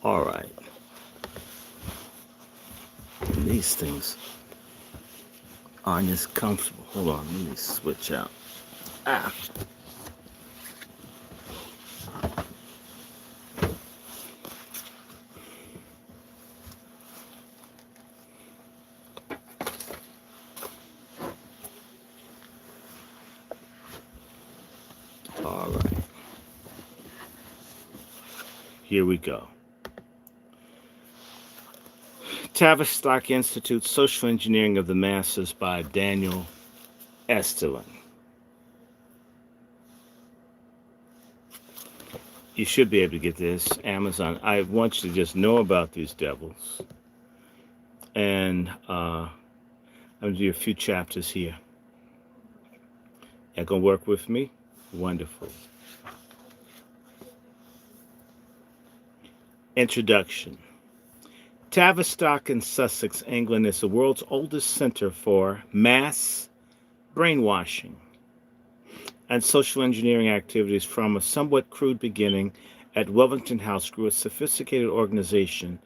All right. These things aren't as comfortable. Hold on, let me switch out. Ah. All right. Here we go. Tavistock Institute, Social Engineering of the Masses by Daniel Estelin. You should be able to get this. Amazon. I want you to just know about these devils. And I'm going to do a few chapters here. You're going to work with me? Wonderful. Introduction. Tavistock in Sussex, England is the world's oldest center for mass brainwashing and social engineering activities. From a somewhat crude beginning at Wellington House grew a sophisticated organization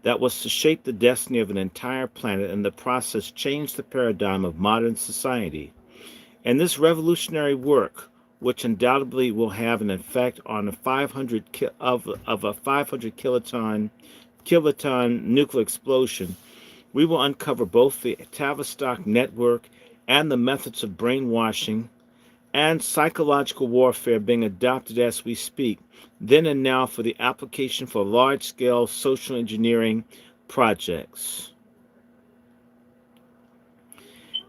that was to shape the destiny of an entire planet and in the process change the paradigm of modern society. And this revolutionary work, which undoubtedly will have an effect on a 500 kiloton nuclear explosion, we will uncover both the Tavistock network and the methods of brainwashing and psychological warfare being adopted as we speak, then and now, for the application for large-scale social engineering projects.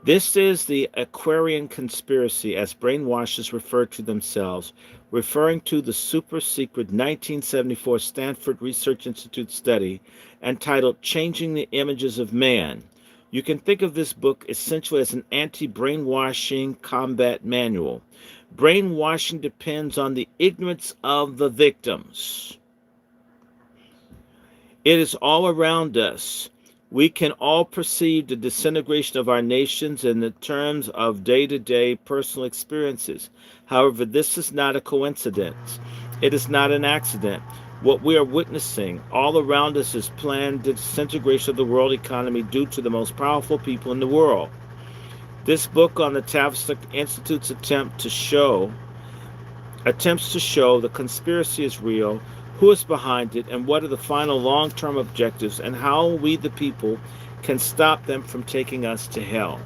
This is the Aquarian conspiracy, as brainwashers refer to themselves, referring to the super-secret 1974 Stanford Research Institute study entitled Changing the Images of Man. You can think of this book essentially as an anti-brainwashing combat manual. Brainwashing depends on the ignorance of the victims. It is all around us. We can all perceive the disintegration of our nations in the terms of day-to-day personal experiences. However, this is not a coincidence. It is not an accident. What we are witnessing all around us is planned disintegration of the world economy due to the most powerful people in the world. This book on the Tavistock Institute's attempts to show the conspiracy is real, who is behind it, and what are the final long-term objectives, and how we, the people, can stop them from taking us to hell.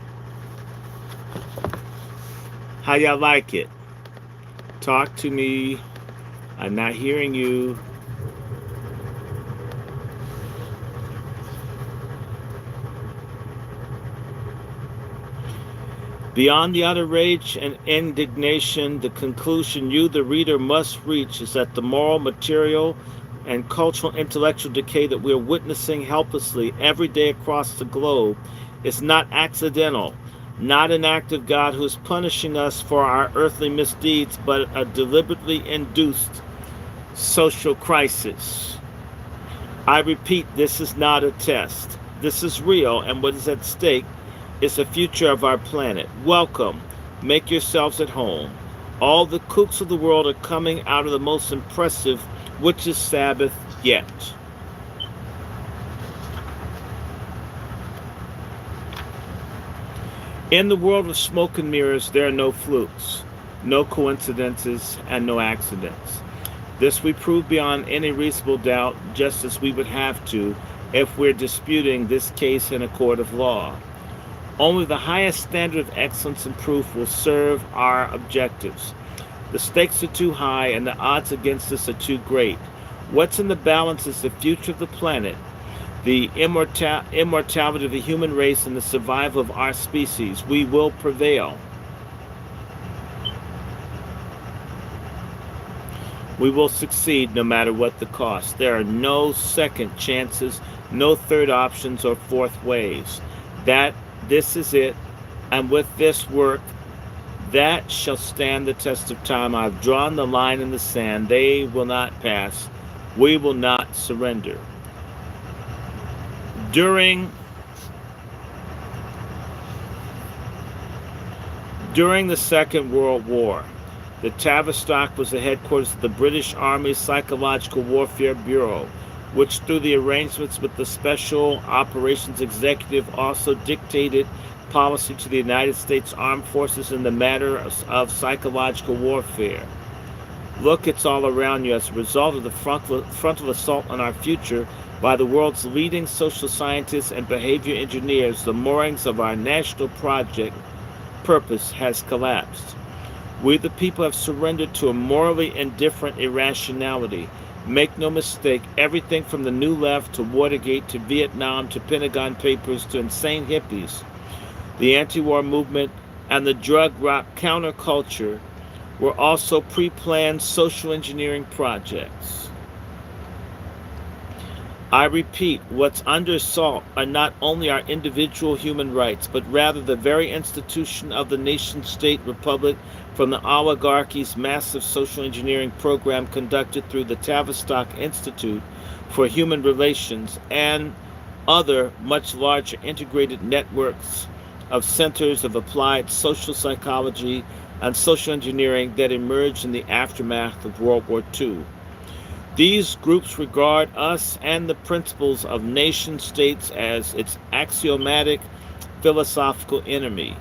How y'all like it? Talk to me. I'm not hearing you. Beyond the utter rage and indignation, the conclusion you, the reader, must reach is that the moral, material, and cultural intellectual decay that we are witnessing helplessly every day across the globe is not accidental, not an act of God who is punishing us for our earthly misdeeds, but a deliberately induced social crisis. I repeat, this is not a test. This is real, and what is at stake is the future of our planet. Welcome. Make yourselves at home. All the kooks of the world are coming out of the most impressive Witches' Sabbath yet. In the world of smoke and mirrors, there are no flukes, no coincidences, and no accidents. This we prove beyond any reasonable doubt, just as we would have to if we're disputing this case in a court of law. Only the highest standard of excellence and proof will serve our objectives. The stakes are too high and the odds against us are too great. What's in the balance is the future of the planet, the immortality of the human race and the survival of our species. We will prevail. We will succeed no matter what the cost. There are no second chances, no third options or fourth ways. This is it. And with this work, that shall stand the test of time. I've drawn the line in the sand. They will not pass. We will not surrender. During the Second World War, the Tavistock was the headquarters of the British Army's Psychological Warfare Bureau, which through the arrangements with the Special Operations Executive also dictated policy to the United States Armed Forces in the matter of psychological warfare. Look, it's all around you. As a result of the frontal assault on our future by the world's leading social scientists and behavior engineers, the moorings of our national project purpose has collapsed. We the people have surrendered to a morally indifferent irrationality. Make no mistake, everything from the New Left to Watergate to Vietnam to Pentagon Papers to insane hippies, the anti-war movement, and the drug rock counterculture were also pre-planned social engineering projects. I repeat, what's under assault are not only our individual human rights, but rather the very institution of the nation-state republic from the oligarchy's massive social engineering program conducted through the Tavistock Institute for Human Relations and other much larger integrated networks of centers of applied social psychology and social engineering that emerged in the aftermath of World War II. These groups regard us and the principles of nation-states as its axiomatic philosophical enemy.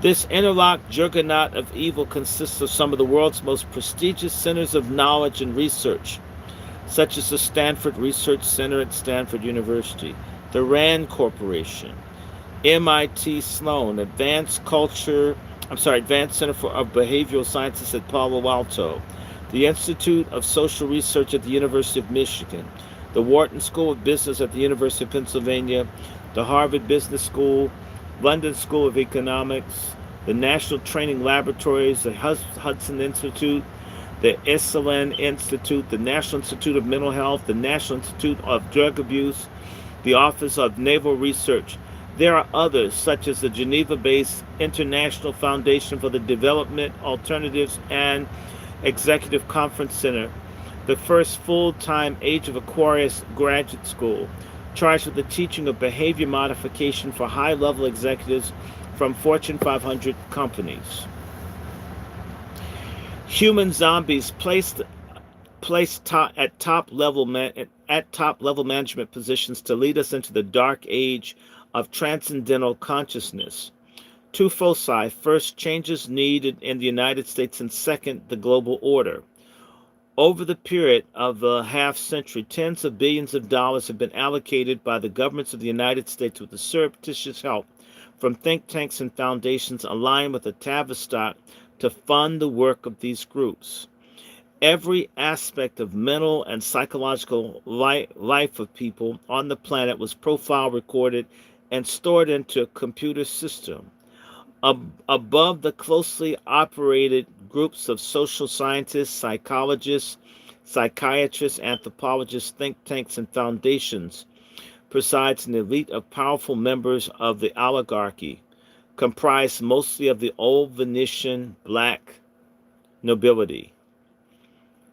This interlocked juggernaut of evil consists of some of the world's most prestigious centers of knowledge and research, such as the Stanford Research Center at Stanford University, the RAND Corporation, MIT Sloan, Advanced Center of Behavioral Sciences at Palo Alto, the Institute of Social Research at the University of Michigan, the Wharton School of Business at the University of Pennsylvania, the Harvard Business School, London School of Economics, the National Training Laboratories, the Hudson Institute, the Esalen Institute, the National Institute of Mental Health, the National Institute of Drug Abuse, the Office of Naval Research. There are others, such as the Geneva-based International Foundation for the Development, Alternatives, and Executive Conference Center, the first full-time Age of Aquarius graduate school, charged with the teaching of behavior modification for high-level executives from Fortune 500 companies. Human zombies placed at top-level management positions to lead us into the dark age of transcendental consciousness. Two foci: first, changes needed in the United States, and second, the global order. Over the period of the half-century, tens of billions of dollars have been allocated by the governments of the United States with the surreptitious help from think tanks and foundations aligned with the Tavistock to fund the work of these groups. Every aspect of mental and psychological life of people on the planet was profiled, recorded, and stored into a computer system. Above the closely operated groups of social scientists, psychologists, psychiatrists, anthropologists, think tanks, and foundations presides an elite of powerful members of the oligarchy, comprised mostly of the old Venetian black nobility.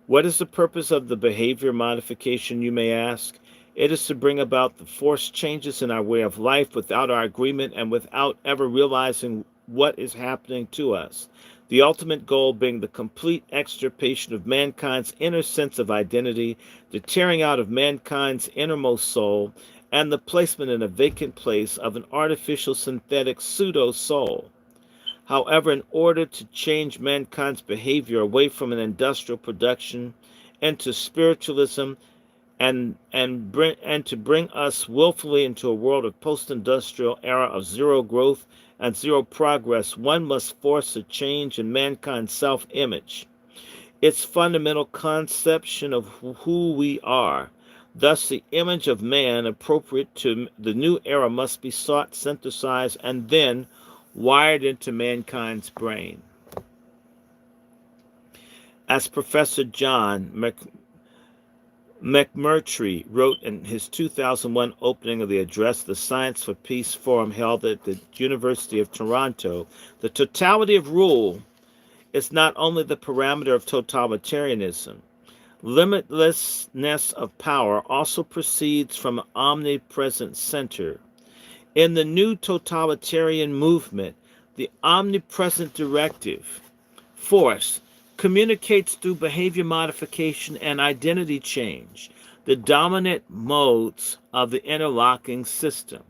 What is the purpose of the behavior modification, you may ask? It is to bring about the forced changes in our way of life without our agreement and without ever realizing what is happening to us. The ultimate goal being the complete extirpation of mankind's inner sense of identity, the tearing out of mankind's innermost soul, and the placement in a vacant place of an artificial synthetic pseudo-soul. However, in order to change mankind's behavior away from an industrial production into spiritualism and to bring us willfully into a world of post-industrial era of zero growth and zero progress, one must force a change in mankind's self-image, its fundamental conception of who we are, Thus, the image of man appropriate to the new era must be sought, synthesized, and then wired into mankind's brain. As Professor John McMurtry wrote in his 2001 opening of the address, the Science for Peace Forum held at the University of Toronto, the totality of rule is not only the parameter of totalitarianism. Limitlessness of power also proceeds from an omnipresent center. In the new totalitarian movement, the omnipresent directive force communicates through behavior modification and identity change, the dominant modes of the interlocking system.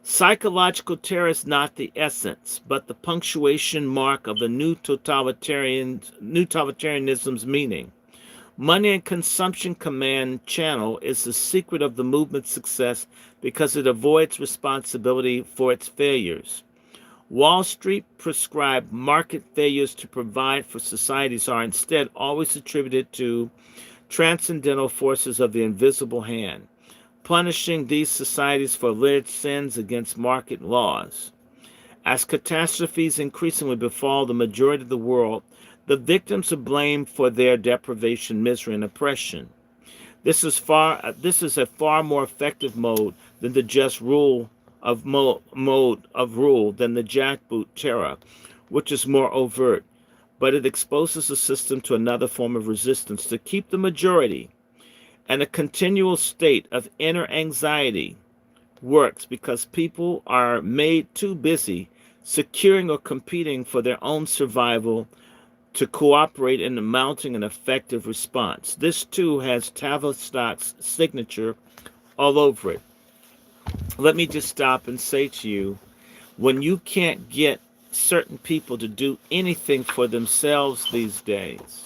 Psychological terror is not the essence, but the punctuation mark of the new totalitarianism's meaning. Money and consumption command channel is the secret of the movement's success because it avoids responsibility for its failures. Wall Street prescribed market failures to provide for societies are instead always attributed to transcendental forces of the invisible hand, punishing these societies for alleged sins against market laws. As catastrophes increasingly befall the majority of the world, the victims are blamed for their deprivation, misery, and oppression. This is a far more effective mode than the just rule of mode of rule than the jackboot terror, which is more overt, but it exposes the system to another form of resistance to keep the majority, and a continual state of inner anxiety works because people are made too busy securing or competing for their own survival to cooperate in mounting an effective response. This too has Tavistock's signature all over it. Let me just stop and say to you, when you can't get certain people to do anything for themselves these days,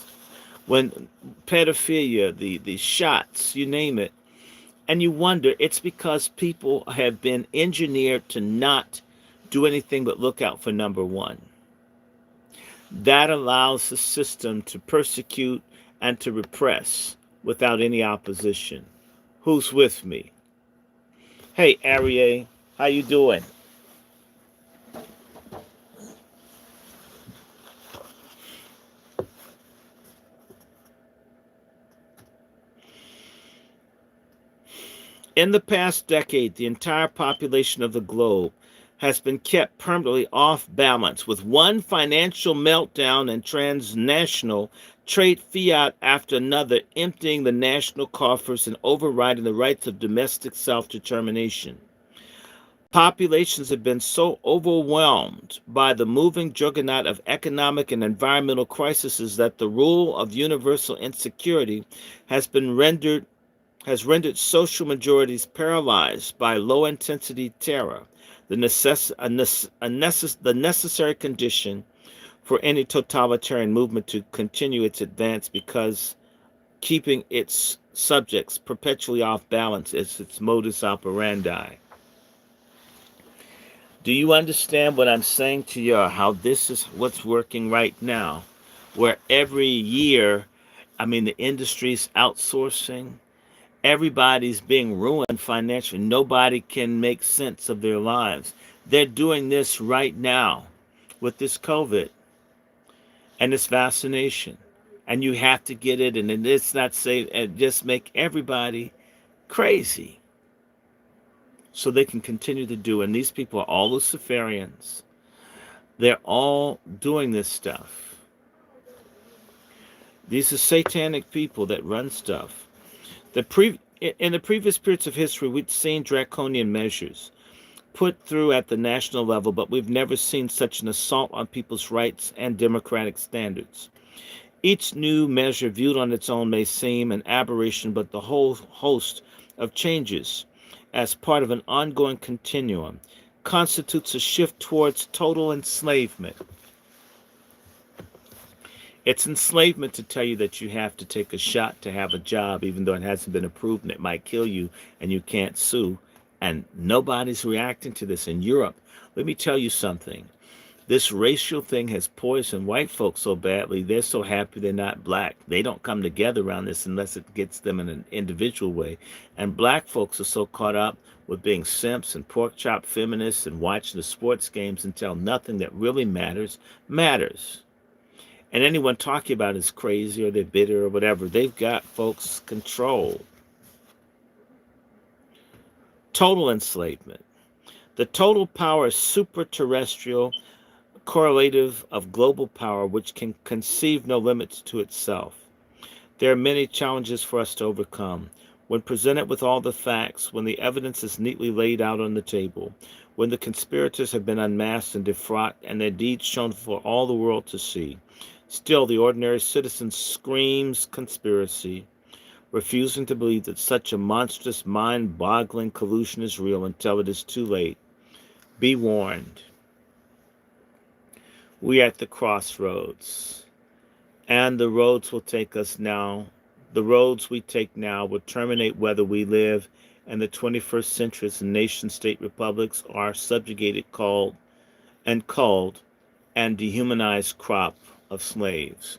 when pedophilia, the shots, you name it, and you wonder, it's because people have been engineered to not do anything but look out for number one. That allows the system to persecute and to repress without any opposition. Who's with me? Hey, Ariel, how you doing? In the past decade, the entire population of the globe has been kept permanently off balance with one financial meltdown and transnational trade fiat after another emptying the national coffers and overriding the rights of domestic self-determination. Populations have been so overwhelmed by the moving juggernaut of economic and environmental crises that the rule of universal insecurity has rendered social majorities paralyzed by low-intensity terror, the necessary condition for any totalitarian movement to continue its advance, because keeping its subjects perpetually off balance is its modus operandi. Do you understand what I'm saying to you? How this is what's working right now, where every year, the industry's outsourcing. Everybody's being ruined financially. Nobody can make sense of their lives. They're doing this right now with this COVID and this vaccination. And you have to get it, and it's not safe, and just make everybody crazy so they can continue to do it. And these people are all Luciferians. They're all doing this stuff. These are satanic people that run stuff. In the previous periods of history, we'd seen draconian measures put through at the national level, but we've never seen such an assault on people's rights and democratic standards. Each new measure viewed on its own may seem an aberration, but the whole host of changes as part of an ongoing continuum constitutes a shift towards total enslavement. It's enslavement to tell you that you have to take a shot to have a job, even though it hasn't been approved and it might kill you and you can't sue. And nobody's reacting to this in Europe. Let me tell you something. This racial thing has poisoned white folks so badly, they're so happy they're not black. They don't come together around this unless it gets them in an individual way. And black folks are so caught up with being simps and pork chop feminists and watching the sports games until nothing that really matters matters. And anyone talking about is crazy or they're bitter or whatever. They've got folks controlled. Total enslavement. The total power is superterrestrial, correlative of global power, which can conceive no limits to itself. There are many challenges for us to overcome. When presented with all the facts, when the evidence is neatly laid out on the table, when the conspirators have been unmasked and defrocked and their deeds shown for all the world to see, still the ordinary citizen screams conspiracy, refusing to believe that such a monstrous, mind-boggling collusion is real until it is too late. Be warned. We are at the crossroads, and the roads will take us now. The roads we take now will terminate whether we live in the 21st century as nation-state republics or subjugated, culled and dehumanized crop of slaves.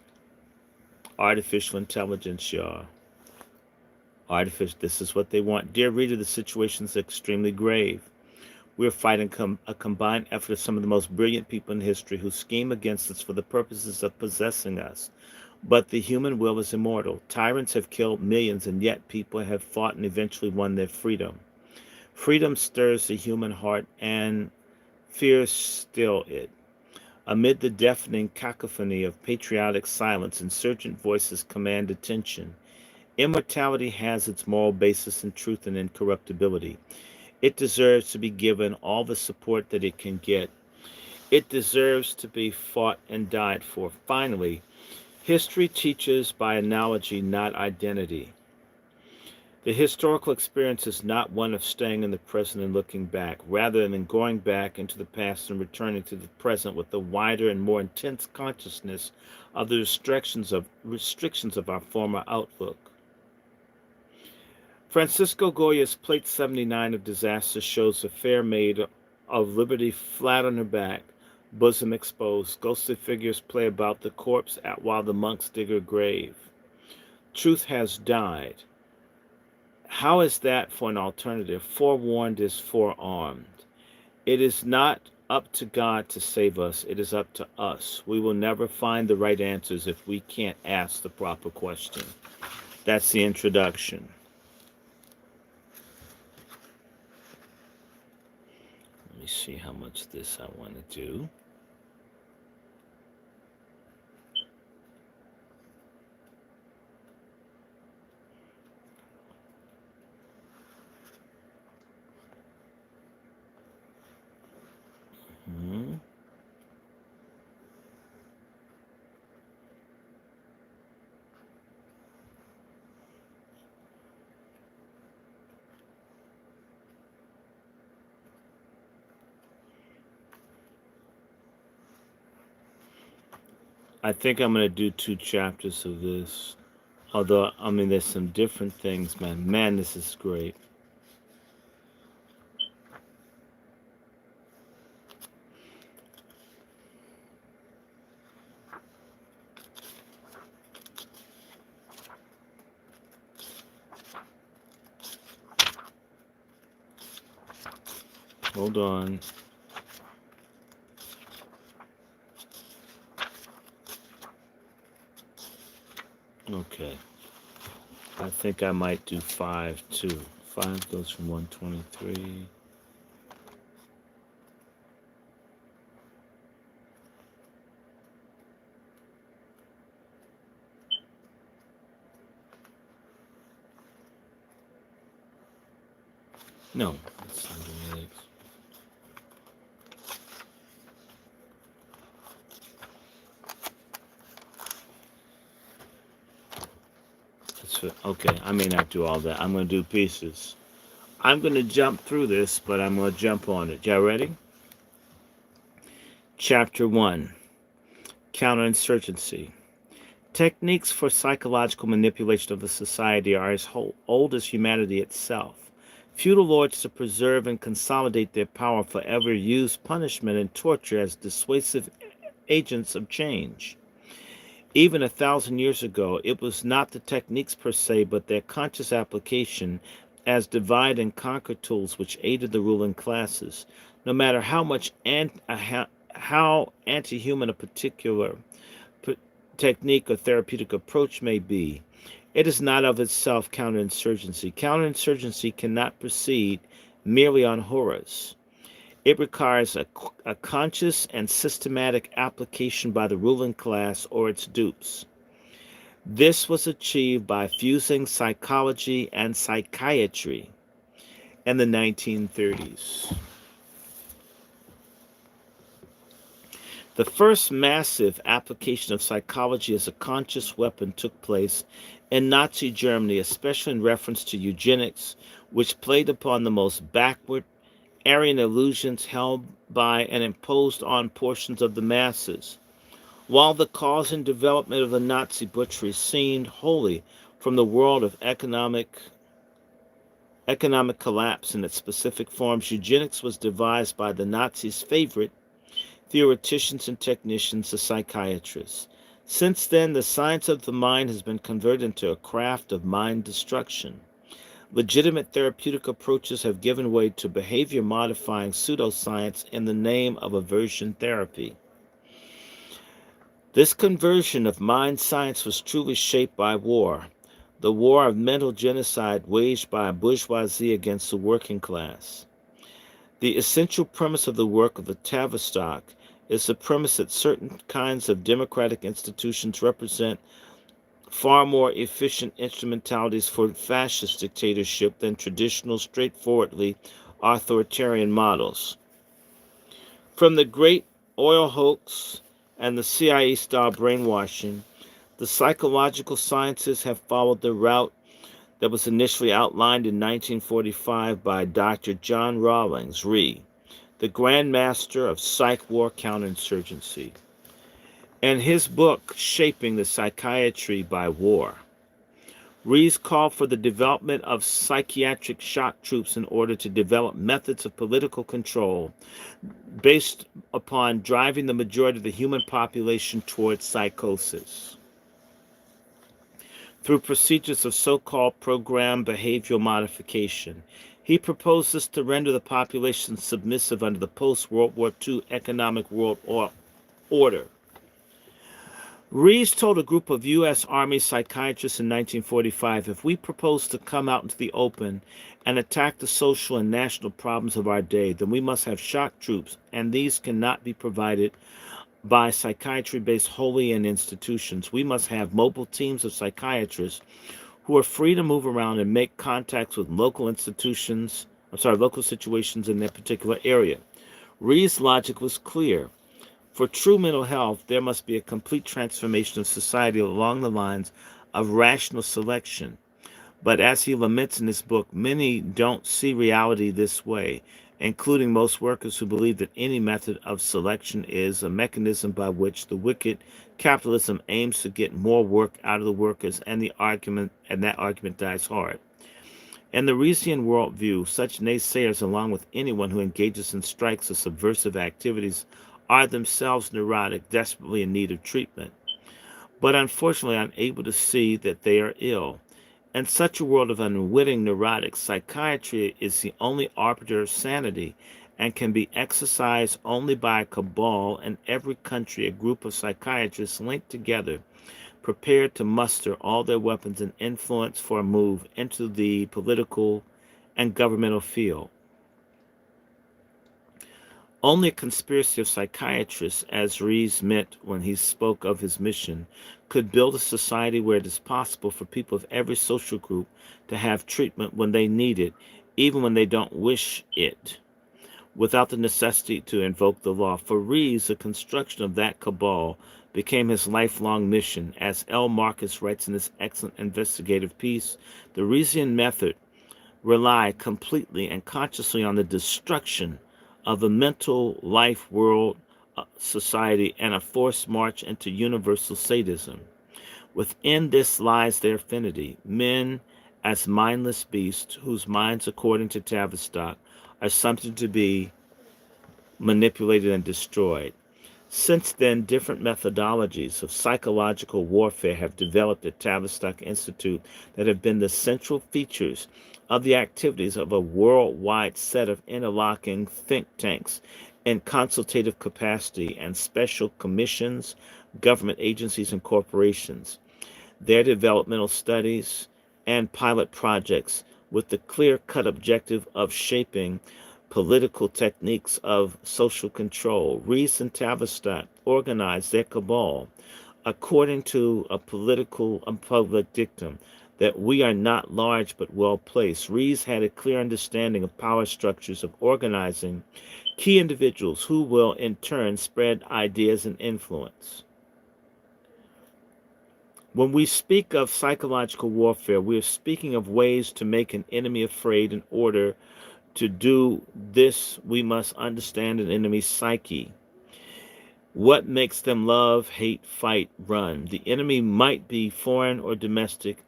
Artificial intelligence, y'all. This is what they want. Dear reader, the situation is extremely grave. We are fighting a combined effort of some of the most brilliant people in history who scheme against us for the purposes of possessing us. But the human will is immortal. Tyrants have killed millions, and yet people have fought and eventually won their freedom. Freedom stirs the human heart, and fear still it. Amid the deafening cacophony of patriotic silence, insurgent voices command attention. Immortality has its moral basis in truth and incorruptibility. It deserves to be given all the support that it can get. It deserves to be fought and died for. Finally, history teaches by analogy, not identity. The historical experience is not one of staying in the present and looking back, rather than going back into the past and returning to the present with a wider and more intense consciousness of the restrictions of our former outlook. Francisco Goya's Plate 79 of Disaster shows a fair maid of liberty flat on her back, bosom exposed. Ghostly figures play about the corpse while the monks dig her grave. Truth has died. How is that for an alternative? Forewarned is forearmed. It is not up to God to save us. It is up to us. We will never find the right answers if we can't ask the proper question. That's the introduction. Let me see how much this I want to do. I think I'm going to do 2 chapters of this. Although, there's some different things, man. Man, this is great. Hold on. Okay. I think I might do 5 too. 5 goes from 123. No, that's not the legs. Okay, I may not do all that. I'm going to do pieces. I'm going to jump through this, but I'm going to jump on it. Y'all ready? Chapter 1, Counterinsurgency. Techniques for psychological manipulation of the society are as old as humanity itself. Feudal lords, to preserve and consolidate their power, forever used punishment and torture as dissuasive agents of change. Even 1,000 years ago, it was not the techniques per se, but their conscious application as divide and conquer tools which aided the ruling classes. No matter how anti-human a particular technique or therapeutic approach may be, it is not of itself counterinsurgency. Counterinsurgency cannot proceed merely on horrors. It requires a conscious and systematic application by the ruling class or its dupes. This was achieved by fusing psychology and psychiatry in the 1930s. The first massive application of psychology as a conscious weapon took place in Nazi Germany, especially in reference to eugenics, which played upon the most backward Aryan illusions held by and imposed on portions of the masses. While the cause and development of the Nazi butchery seemed wholly from the world of economic collapse in its specific forms, eugenics was devised by the Nazis' favorite theoreticians and technicians, the psychiatrists. Since then, the science of the mind has been converted into a craft of mind destruction. Legitimate therapeutic approaches have given way to behavior-modifying pseudoscience in the name of aversion therapy. This conversion of mind science was truly shaped by war, the war of mental genocide waged by a bourgeoisie against the working class. The essential premise of the work of the Tavistock is the premise that certain kinds of democratic institutions represent far more efficient instrumentalities for fascist dictatorship than traditional, straightforwardly authoritarian models. From the great oil hoax and the CIA-style brainwashing, the psychological sciences have followed the route that was initially outlined in 1945 by Dr. John Rawlings, the Grand Master of Psych War Counterinsurgency. In his book, Shaping the Psychiatry by War, Rees called for the development of psychiatric shock troops in order to develop methods of political control based upon driving the majority of the human population towards psychosis. Through procedures of so-called programmed behavioral modification, he proposes to render the population submissive under the post-World War II economic world order. Rees told a group of U.S. Army psychiatrists in 1945, if we propose to come out into the open and attack the social and national problems of our day, then we must have shock troops, and these cannot be provided by psychiatry-based wholly in institutions. We must have mobile teams of psychiatrists who are free to move around and make contacts with local situations in their particular area. Rees' logic was clear. For true mental health, there must be a complete transformation of society along the lines of rational selection. But as he laments in his book, many don't see reality this way, including most workers who believe that any method of selection is a mechanism by which the wicked capitalism aims to get more work out of the workers, and that argument dies hard. In the Reesian worldview, such naysayers, along with anyone who engages in strikes or subversive activities, are themselves neurotic, desperately in need of treatment, but unfortunately unable to see that they are ill. In such a world of unwitting neurotics, psychiatry is the only arbiter of sanity and can be exercised only by a cabal in every country, a group of psychiatrists linked together, prepared to muster all their weapons and influence for a move into the political and governmental field. Only a conspiracy of psychiatrists, as Rees meant when he spoke of his mission, could build a society where it is possible for people of every social group to have treatment when they need it, even when they don't wish it, without the necessity to invoke the law. For Rees, the construction of that cabal became his lifelong mission. As L. Marcus writes in his excellent investigative piece, the Reesian method relied completely and consciously on the destruction of the mental life world society and a forced march into universal sadism. Within this lies their affinity. Men as mindless beasts whose minds, according to Tavistock, are something to be manipulated and destroyed. Since then, different methodologies of psychological warfare have developed at Tavistock Institute that have been the central features of the activities of a worldwide set of interlocking think tanks in consultative capacity and special commissions, government agencies, and corporations. Their developmental studies and pilot projects with the clear-cut objective of shaping political techniques of social control. Rees and Tavistock organized their cabal according to a public dictum that we are not large but well placed. Rees had a clear understanding of power structures of organizing key individuals who will in turn spread ideas and influence. When we speak of psychological warfare, we are speaking of ways to make an enemy afraid. In order to do this, we must understand an enemy's psyche. What makes them love, hate, fight, run? The enemy might be foreign or domestic,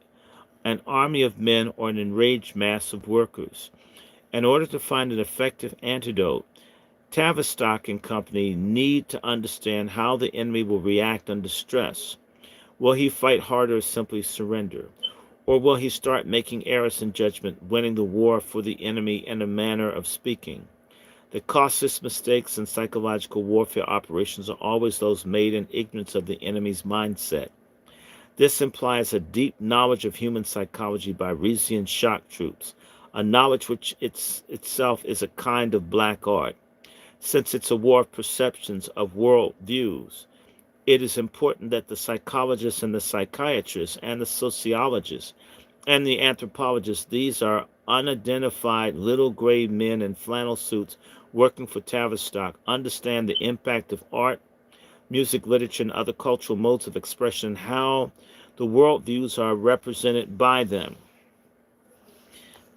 an army of men, or an enraged mass of workers. In order to find an effective antidote, Tavistock and company need to understand how the enemy will react under stress. Will he fight harder or simply surrender? Or will he start making errors in judgment, winning the war for the enemy in a manner of speaking? The costliest mistakes in psychological warfare operations are always those made in ignorance of the enemy's mindset. This implies a deep knowledge of human psychology by Reesian shock troops, a knowledge which itself is a kind of black art. Since it's a war of perceptions, of world views, it is important that the psychologists and the psychiatrists and the sociologists and the anthropologists, these are unidentified little gray men in flannel suits working for Tavistock, understand the impact of art, music, literature, and other cultural modes of expression, and how the worldviews are represented by them.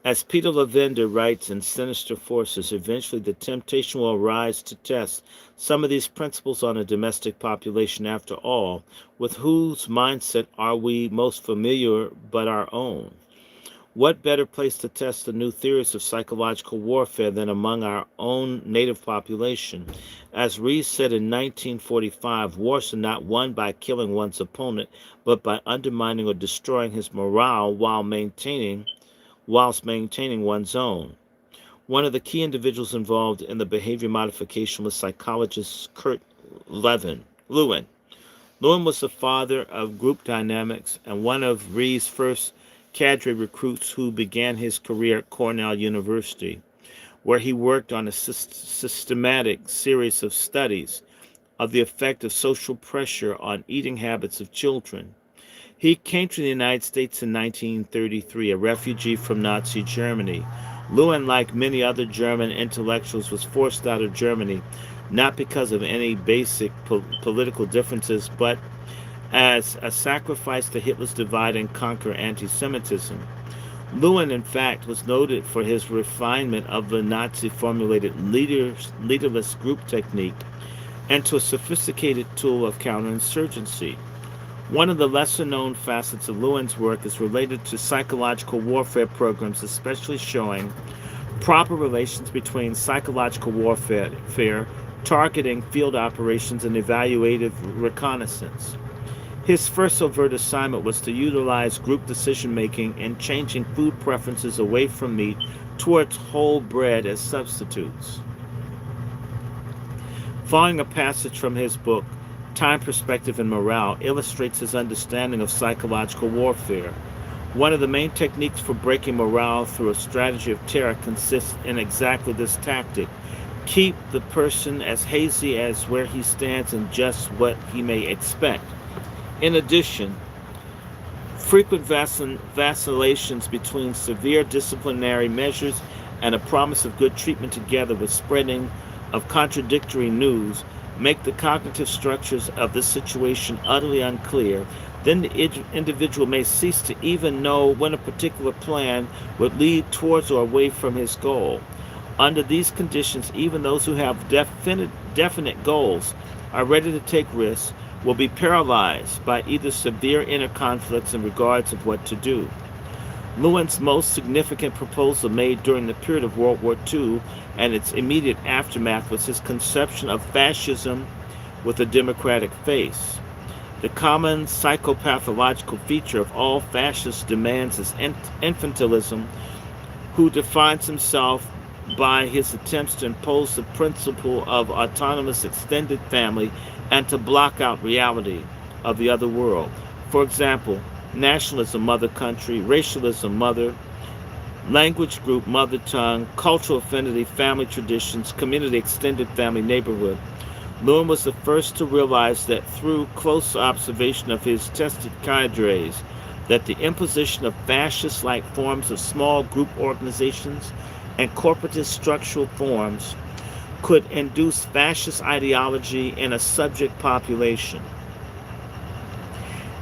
As Peter Lavender writes in Sinister Forces, eventually the temptation will arise to test some of these principles on a domestic population. After all, with whose mindset are we most familiar but our own? What better place to test the new theories of psychological warfare than among our own native population? As Rees said in 1945, wars are not won by killing one's opponent, but by undermining or destroying his morale whilst maintaining one's own. One of the key individuals involved in the behavior modification was psychologist Kurt Lewin. Lewin was the father of group dynamics and one of Rees' first cadre recruits who began his career at Cornell University, where he worked on a systematic series of studies of the effect of social pressure on eating habits of children. He came to the United States in 1933, a refugee from Nazi Germany. Lewin, like many other German intellectuals, was forced out of Germany, not because of any basic political differences, but as a sacrifice to Hitler's divide and conquer anti-Semitism. Lewin, in fact, was noted for his refinement of the Nazi-formulated leaderless group technique and to a sophisticated tool of counterinsurgency. One of the lesser-known facets of Lewin's work is related to psychological warfare programs, especially showing proper relations between psychological warfare, targeting, field operations, and evaluative reconnaissance. His first overt assignment was to utilize group decision-making in changing food preferences away from meat towards whole bread as substitutes. Following a passage from his book, Time, Perspective, and Morale, illustrates his understanding of psychological warfare. One of the main techniques for breaking morale through a strategy of terror consists in exactly this tactic. Keep the person as hazy as where he stands and just what he may expect. In addition, frequent vacillations between severe disciplinary measures and a promise of good treatment together with spreading of contradictory news make the cognitive structures of the situation utterly unclear. Then the individual may cease to even know when a particular plan would lead towards or away from his goal. Under these conditions, even those who have definite goals are ready to take risks will be paralyzed by either severe inner conflicts in regards of what to do. Lewin's most significant proposal made during the period of World War II and its immediate aftermath was his conception of fascism with a democratic face. The common psychopathological feature of all fascist demands is infantilism, who defines himself by his attempts to impose the principle of autonomous extended family and to block out reality of the other world. For example, nationalism, mother country; racialism, mother; language group, mother tongue; cultural affinity, family traditions; community, extended family, neighborhood. Lewin was the first to realize that through close observation of his tested cadres, that the imposition of fascist-like forms of small group organizations and corporatist structural forms could induce fascist ideology in a subject population.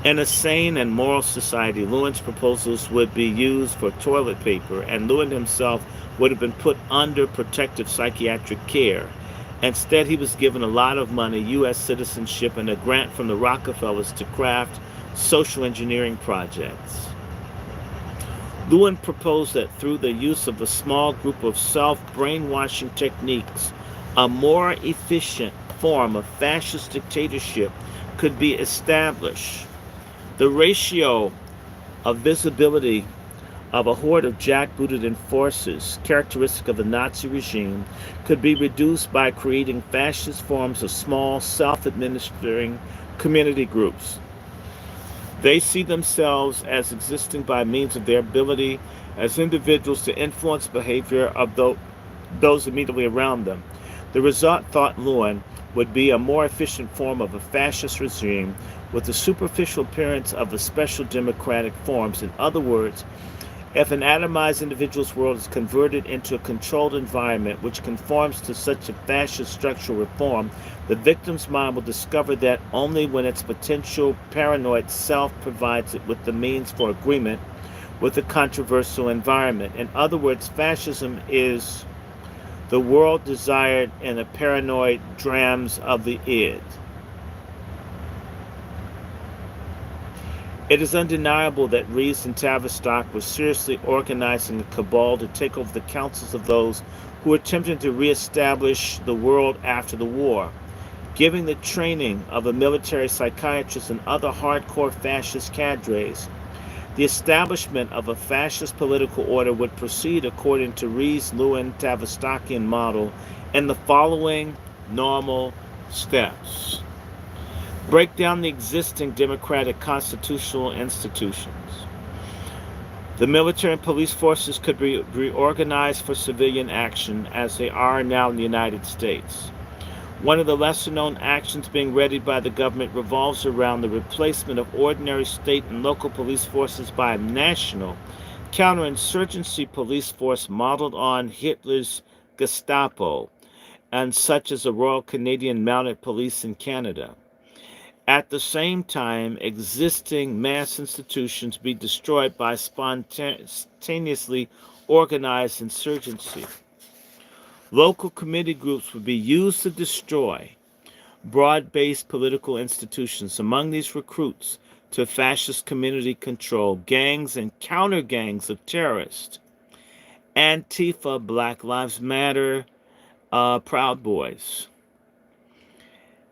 In a sane and moral society, Lewin's proposals would be used for toilet paper, and Lewin himself would have been put under protective psychiatric care. Instead, he was given a lot of money, U.S. citizenship, and a grant from the Rockefellers to craft social engineering projects. Lewin proposed that through the use of a small group of self-brainwashing techniques, a more efficient form of fascist dictatorship could be established. The ratio of visibility of a horde of jackbooted enforcers, characteristic of the Nazi regime, could be reduced by creating fascist forms of small, self-administering community groups. They see themselves as existing by means of their ability as individuals to influence behavior of those immediately around them. The result, thought Lewin, would be a more efficient form of a fascist regime with the superficial appearance of the special democratic forms. In other words, if an atomized individual's world is converted into a controlled environment which conforms to such a fascist structural reform, the victim's mind will discover that only when its potential paranoid self provides it with the means for agreement with the controversial environment. In other words, fascism is the world desired in the paranoid drams of the id. It is undeniable that Rees and Tavistock were seriously organizing a cabal to take over the councils of those who were attempting to reestablish the world after the war, giving the training of a military psychiatrist and other hardcore fascist cadres. The establishment of a fascist political order would proceed according to Rees, Lewin, Tavistockian model in the following normal steps. Break down the existing democratic constitutional institutions. The military and police forces could be reorganized for civilian action as they are now in the United States. One of the lesser-known actions being readied by the government revolves around the replacement of ordinary state and local police forces by a national counterinsurgency police force modeled on Hitler's Gestapo, and such as the Royal Canadian Mounted Police in Canada. At the same time, existing mass institutions be destroyed by spontaneously organized insurgency. Local committee groups would be used to destroy broad-based political institutions. Among these recruits to fascist community control, gangs and counter-gangs of terrorists, Antifa, Black Lives Matter, Proud Boys.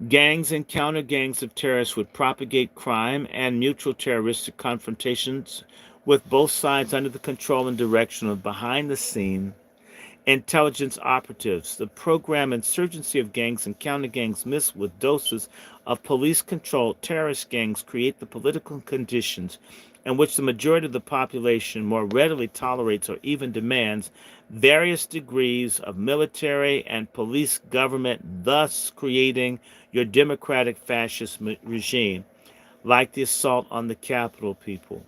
Gangs and counter-gangs of terrorists would propagate crime and mutual terroristic confrontations with both sides under the control and direction of behind-the-scene intelligence operatives. The program insurgency of gangs and counter-gangs mixed with doses of police-controlled terrorist gangs create the political conditions in which the majority of the population more readily tolerates or even demands various degrees of military and police government, thus creating your democratic fascist regime, like the assault on the Capitol, people.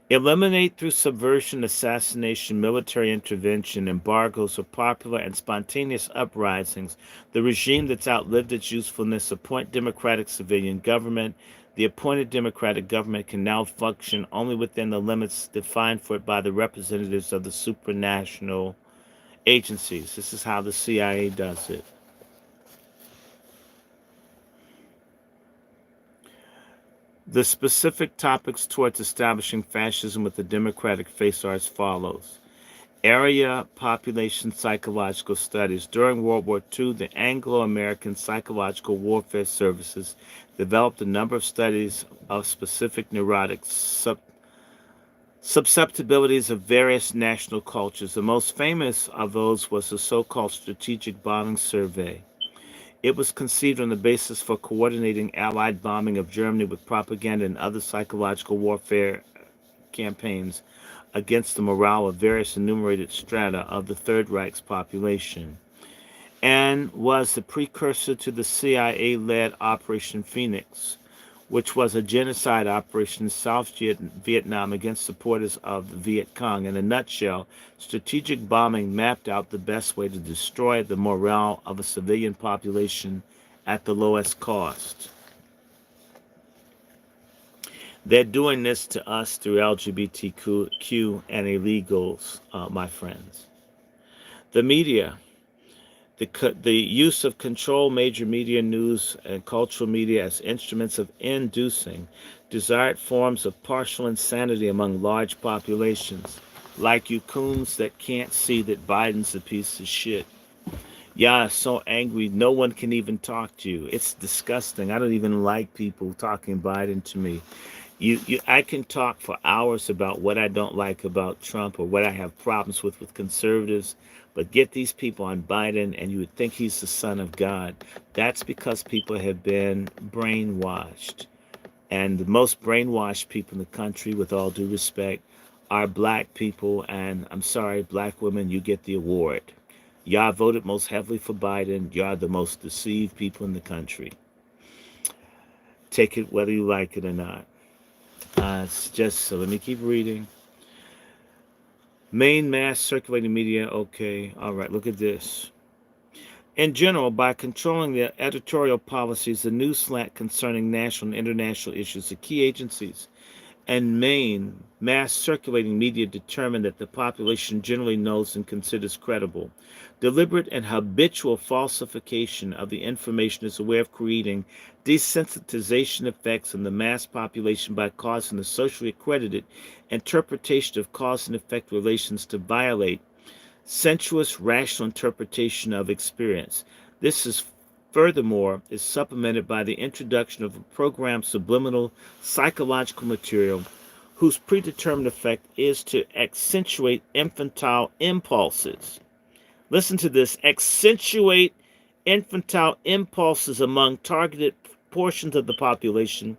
Eliminate through subversion, assassination, military intervention, embargoes, or popular and spontaneous uprisings the regime that's outlived its usefulness. Appoint democratic civilian government. The appointed democratic government can now function only within the limits defined for it by the representatives of the supranational agencies. This is how the CIA does it. The specific topics towards establishing fascism with a democratic face are as follows. Area Population Psychological Studies. During World War II, the Anglo-American Psychological Warfare Services developed a number of studies of specific neurotic susceptibilities of various national cultures. The most famous of those was the so-called Strategic Bombing Survey. It was conceived on the basis for coordinating Allied bombing of Germany with propaganda and other psychological warfare campaigns against the morale of various enumerated strata of the Third Reich's population, and was the precursor to the CIA-led Operation Phoenix, which was a genocide operation in South Vietnam against supporters of the Viet Cong. In a nutshell, strategic bombing mapped out the best way to destroy the morale of a civilian population at the lowest cost. They're doing this to us through LGBTQ and illegals, my friends. The media. The use of control major media, news, and cultural media as instruments of inducing desired forms of partial insanity among large populations, like you coons that can't see that Biden's a piece of shit. Yeah, so angry, no one can even talk to you. It's disgusting. I don't even like people talking Biden to me. I can talk for hours about what I don't like about Trump or what I have problems with conservatives, but get these people on Biden and you would think he's the son of God. That's because people have been brainwashed. And the most brainwashed people in the country, with all due respect, are black people. And I'm sorry, black women, you get the award. Y'all voted most heavily for Biden. Y'all are the most deceived people in the country. Take it whether you like it or not. It's just, so let me keep reading. Main mass circulating media, okay. All right, look at this. In general, by controlling the editorial policies, the news slant concerning national and international issues, the key agencies and main mass circulating media determine that the population generally knows and considers credible. Deliberate and habitual falsification of the information is a way of creating desensitization effects in the mass population by causing the socially accredited interpretation of cause and effect relations to violate sensuous rational interpretation of experience. This is furthermore is supplemented by the introduction of a programmed subliminal psychological material whose predetermined effect is to accentuate infantile impulses. Listen to this: accentuate infantile impulses among targeted portions of the population,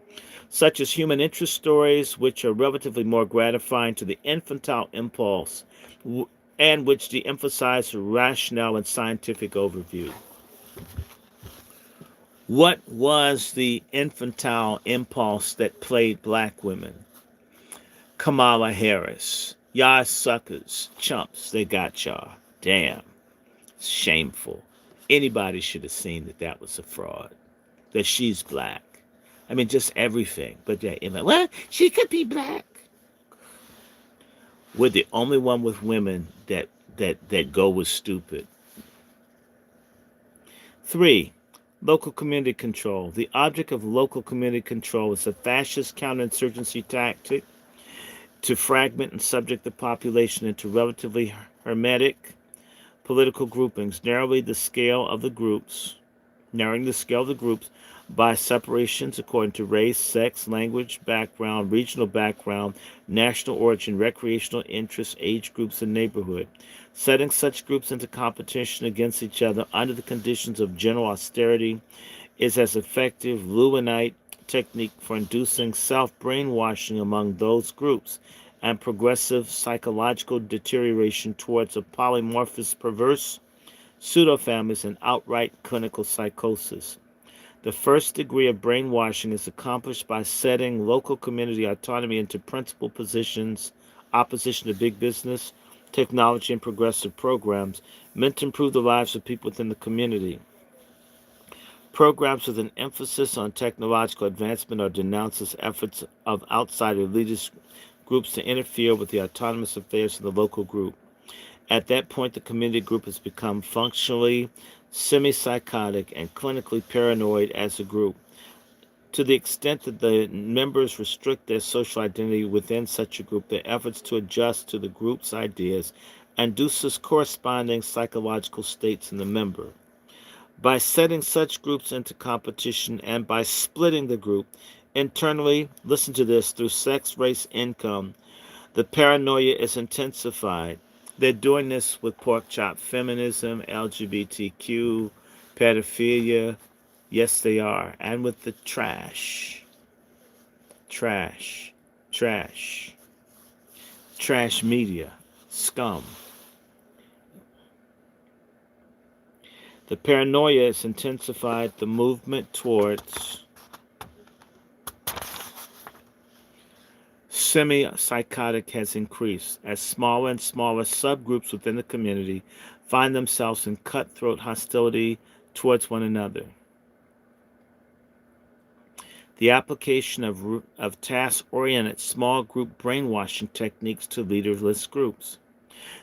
such as human interest stories, which are relatively more gratifying to the infantile impulse and which de-emphasize rationale and scientific overview. What was the infantile impulse that played black women? Kamala Harris. Y'all suckers, chumps, they got y'all. Damn. Shameful. Anybody should have seen that was a fraud. That she's black. I mean, just everything. But yeah, well, she could be black. We're the only one with women that go with stupid. 3. Local community control. The object of local community control is a fascist counterinsurgency tactic to fragment and subject the population into relatively hermetic political groupings, narrowing the scale of the groups by separations according to race, sex, language, background, regional background, national origin, recreational interests, age groups, and neighborhood. Setting such groups into competition against each other under the conditions of general austerity is as effective Lewinite technique for inducing self-brainwashing among those groups and progressive psychological deterioration towards a polymorphous perverse pseudo-families and outright clinical psychosis. The first degree of brainwashing is accomplished by setting local community autonomy into principal positions, opposition to big business, technology, and progressive programs meant to improve the lives of people within the community. Programs with an emphasis on technological advancement are denounced as efforts of outside elitist groups to interfere with the autonomous affairs of the local group. At that point, the community group has become functionally semi-psychotic and clinically paranoid as a group. To the extent that the members restrict their social identity within such a group, their efforts to adjust to the group's ideas induces corresponding psychological states in the member. By setting such groups into competition and by splitting the group internally, listen to this, through sex, race, income, the paranoia is intensified. They're doing this with pork chop feminism, LGBTQ, pedophilia. Yes, they are. And with the trash. Trash. Trash. Trash media. Scum. The paranoia has intensified the movement towards semi-psychotic has increased as smaller and smaller subgroups within the community find themselves in cutthroat hostility towards one another. The application of task-oriented small group brainwashing techniques to leaderless groups.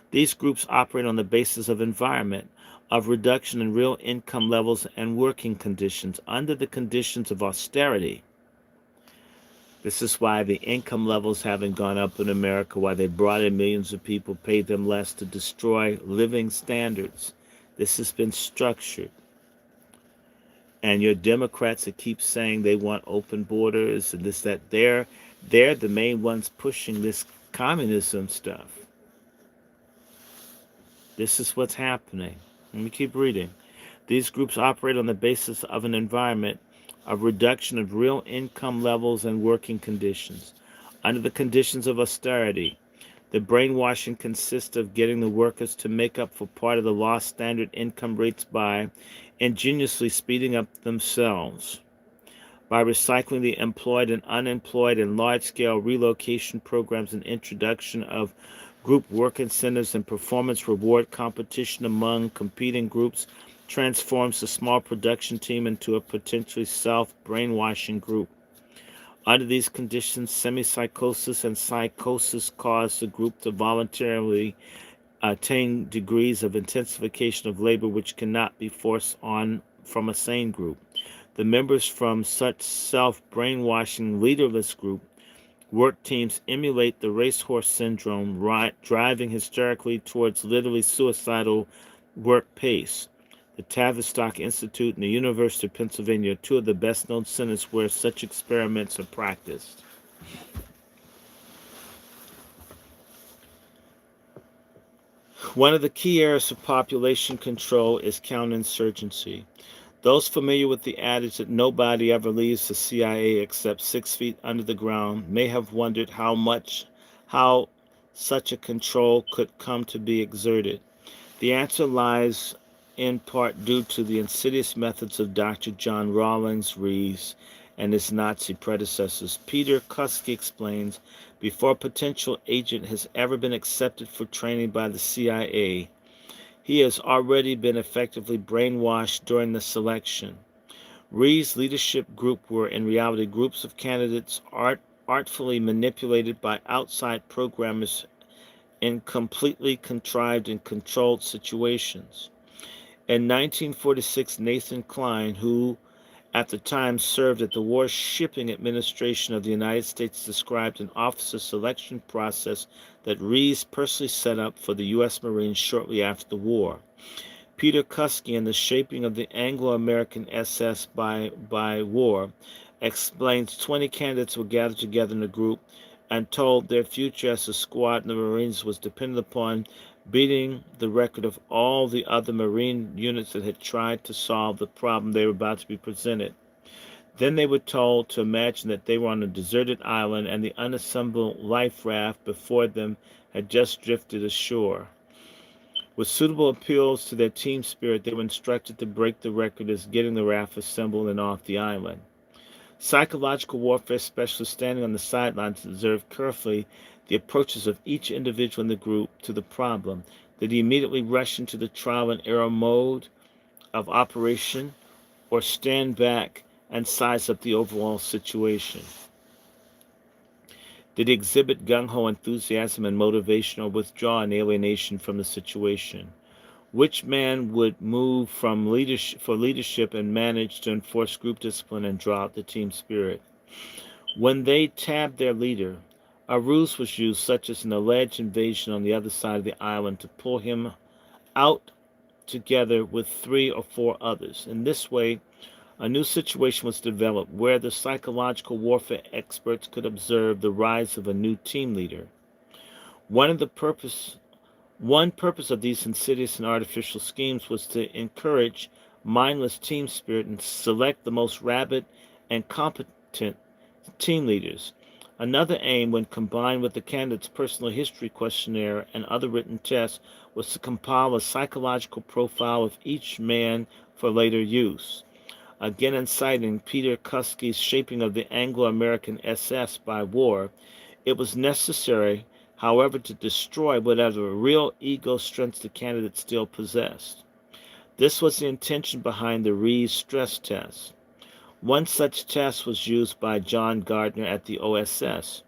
These groups operate on the basis of environment, of reduction in real income levels and working conditions under the conditions of austerity. This is why the income levels haven't gone up in America, why they brought in millions of people, paid them less to destroy living standards. This has been structured. And your Democrats that keep saying they want open borders and this, that, they're the main ones pushing this communism stuff. This is what's happening. Let me keep reading. These groups operate on the basis of an environment of reduction of real income levels and working conditions. Under the conditions of austerity, the brainwashing consists of getting the workers to make up for part of the lost standard income rates by ingeniously speeding up themselves, by recycling the employed and unemployed in large-scale relocation programs and introduction of group work incentives and performance reward competition among competing groups transforms the small production team into a potentially self-brainwashing group. Under these conditions, semi-psychosis and psychosis cause the group to voluntarily attain degrees of intensification of labor which cannot be forced on from a sane group. The members from such self-brainwashing leaderless group work teams emulate the racehorse syndrome, driving hysterically towards literally suicidal work pace. The Tavistock Institute and the University of Pennsylvania are two of the best-known centers where such experiments are practiced. One of the key areas of population control is counterinsurgency. Those familiar with the adage that nobody ever leaves the CIA except 6 feet under the ground may have wondered how such a control could come to be exerted. The answer lies in part due to the insidious methods of Dr. John Rawlings Rees and his Nazi predecessors. Peter Kuski explains, before a potential agent has ever been accepted for training by the CIA, he has already been effectively brainwashed during the selection. Rees' leadership group were in reality groups of candidates artfully manipulated by outside programmers in completely contrived and controlled situations. In 1946, Nathan Klein, who at the time served at the War Shipping Administration of the United States, described an officer selection process that Rees personally set up for the U.S. Marines shortly after the war. Peter Kuski, in The Shaping of the Anglo-American SS by War, explains 20 candidates were gathered together in a group and told their future as a squad in the Marines was dependent upon beating the record of all the other Marine units that had tried to solve the problem they were about to be presented. Then they were told to imagine that they were on a deserted island and the unassembled life raft before them had just drifted ashore. With suitable appeals to their team spirit, they were instructed to break the record as getting the raft assembled and off the island. Psychological warfare specialists standing on the sidelines observed carefully the approaches of each individual in the group to the problem. Did he immediately rush into the trial and error mode of operation or stand back and size up the overall situation? Did he exhibit gung-ho enthusiasm and motivation or withdraw in alienation from the situation? Which man would move from leadership and manage to enforce group discipline and draw out the team spirit? When they tabbed their leader, a ruse was used, such as an alleged invasion on the other side of the island, to pull him out together with 3 or 4 others. In this way, a new situation was developed where the psychological warfare experts could observe the rise of a new team leader. One of the purpose One purpose of these insidious and artificial schemes was to encourage mindless team spirit and select the most rabid and competent team leaders. Another aim, when combined with the candidate's personal history questionnaire and other written tests, was to compile a psychological profile of each man for later use. Again, in citing Peter Kuski's Shaping of the Anglo-American SS by War, it was necessary, however, to destroy whatever real ego strengths the candidate still possessed. This was the intention behind the Rees stress test. One such test was used by John Gardner at the OSS.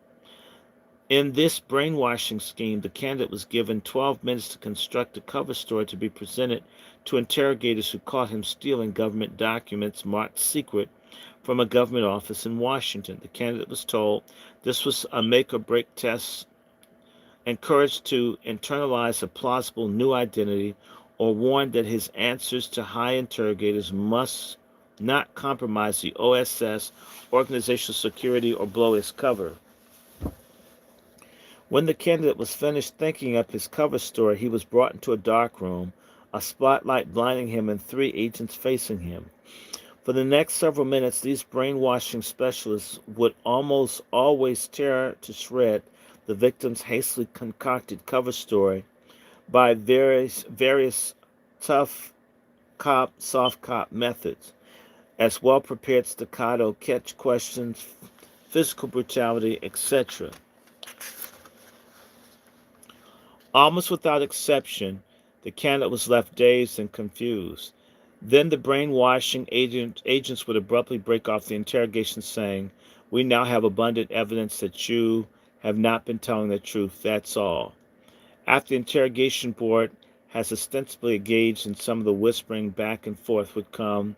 In this brainwashing scheme, the candidate was given 12 minutes to construct a cover story to be presented to interrogators who caught him stealing government documents marked secret from a government office in Washington. The candidate was told this was a make-or-break test, encouraged to internalize a plausible new identity, or warned that his answers to high interrogators must not compromise the OSS organizational security or blow his cover. When the candidate was finished thinking up his cover story, he was brought into a dark room, a spotlight blinding him and 3 agents facing him. For the next several minutes, these brainwashing specialists would almost always tear to shreds the victim's hastily concocted cover story by various tough cop, soft cop methods, as well-prepared staccato catch questions, physical brutality, etc. Almost without exception, the candidate was left dazed and confused. Then the brainwashing agents would abruptly break off the interrogation, saying, "We now have abundant evidence that you have not been telling the truth, that's all." After the interrogation board has ostensibly engaged in some of the whispering back and forth would come,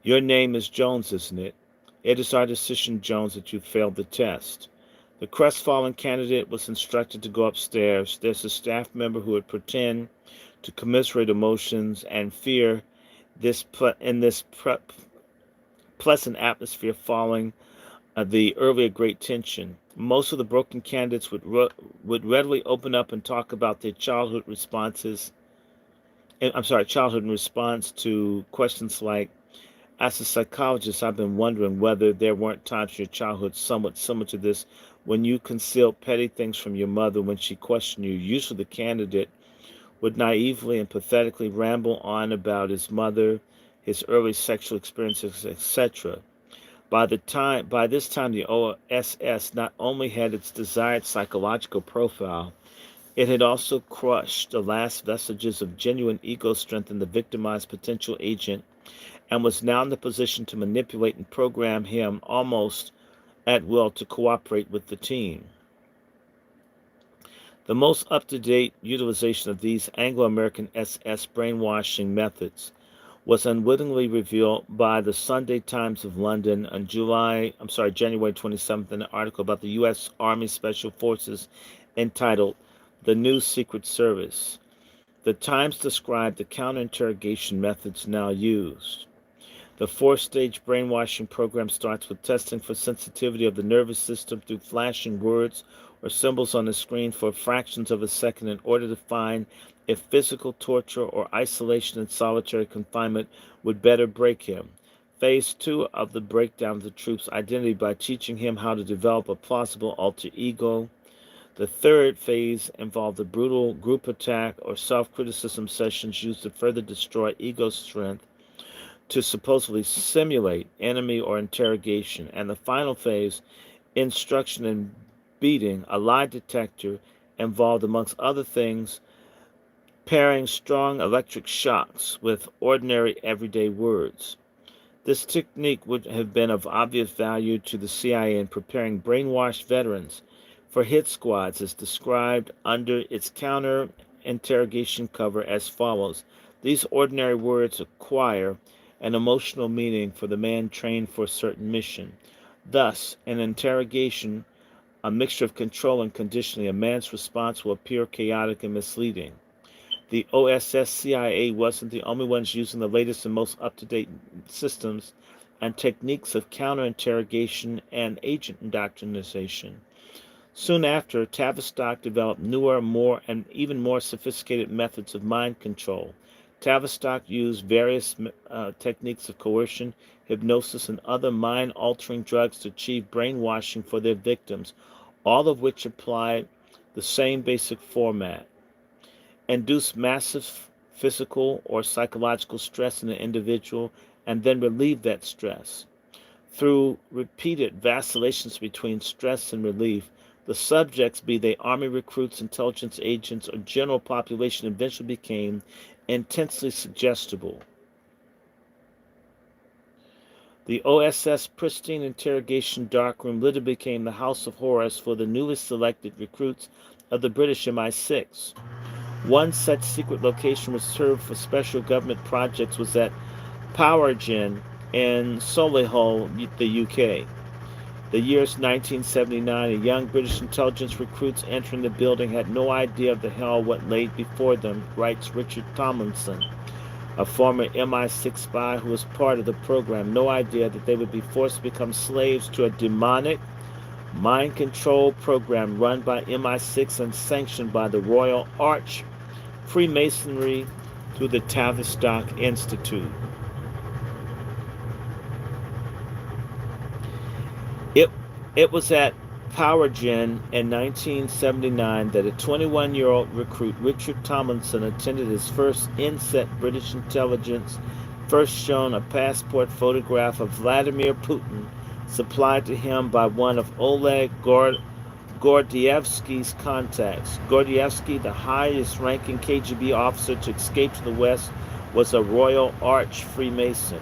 "Your name is Jones, isn't it? It is our decision, Jones, that you failed the test." The crestfallen candidate was instructed to go upstairs. There's a staff member who would pretend to commiserate emotions and fear in this pleasant atmosphere following the earlier great tension. Most of the broken candidates would readily open up and talk about their childhood childhood in response to questions like, "As a psychologist, I've been wondering whether there weren't times in your childhood somewhat similar to this when you concealed petty things from your mother when she questioned you." Usually the candidate would naively and pathetically ramble on about his mother, his early sexual experiences, etc. By this time, the OSS not only had its desired psychological profile, it had also crushed the last vestiges of genuine ego strength in the victimized potential agent, and was now in the position to manipulate and program him almost at will to cooperate with the team. The most up-to-date utilization of these Anglo-American SS brainwashing methods was unwittingly revealed by the Sunday Times of London on January 27th, in an article about the U.S. Army Special Forces entitled "The New Secret Service." The Times described the counter-interrogation methods now used. The 4-stage brainwashing program starts with testing for sensitivity of the nervous system through flashing words or symbols on the screen for fractions of a second in order to find if physical torture or isolation and solitary confinement would better break him. Phase 2 of the breakdown of the troop's identity by teaching him how to develop a plausible alter ego. The third phase involved a brutal group attack or self-criticism sessions used to further destroy ego strength to supposedly simulate enemy or interrogation. And the final phase, instruction in beating a lie detector, involved, amongst other things, pairing strong electric shocks with ordinary everyday words. This technique would have been of obvious value to the CIA in preparing brainwashed veterans for hit squads as described under its counter interrogation cover as follows. These ordinary words acquire an emotional meaning for the man trained for a certain mission. Thus, an interrogation, a mixture of control and conditioning, a man's response will appear chaotic and misleading. The OSS CIA wasn't the only ones using the latest and most up-to-date systems and techniques of counter-interrogation and agent indoctrination. Soon after, Tavistock developed newer, more and even more sophisticated methods of mind control. Tavistock used various techniques of coercion, hypnosis, and other mind-altering drugs to achieve brainwashing for their victims, all of which applied the same basic format. Induce massive physical or psychological stress in the individual and then relieve that stress. Through repeated vacillations between stress and relief, the subjects, be they army recruits, intelligence agents, or general population, eventually became intensely suggestible. The OSS pristine interrogation darkroom literally became the house of horrors for the newly selected recruits of the British MI6. One such secret location reserved for special government projects was at Powergen in Solihull, the UK. The year's 1979, a young British intelligence recruits entering the building had no idea of the hell what lay before them, writes Richard Tomlinson, a former MI6 spy who was part of the program. No idea that they would be forced to become slaves to a demonic mind control program run by MI6 and sanctioned by the Royal Arch Freemasonry through the Tavistock Institute. It was at Powergen in 1979 that a 21-year-old recruit, Richard Tomlinson, attended his first inset British intelligence, first shown a passport photograph of Vladimir Putin supplied to him by one of Oleg Gordievsky's contacts. Gordievsky, the highest-ranking KGB officer to escape to the West, was a Royal Arch Freemason.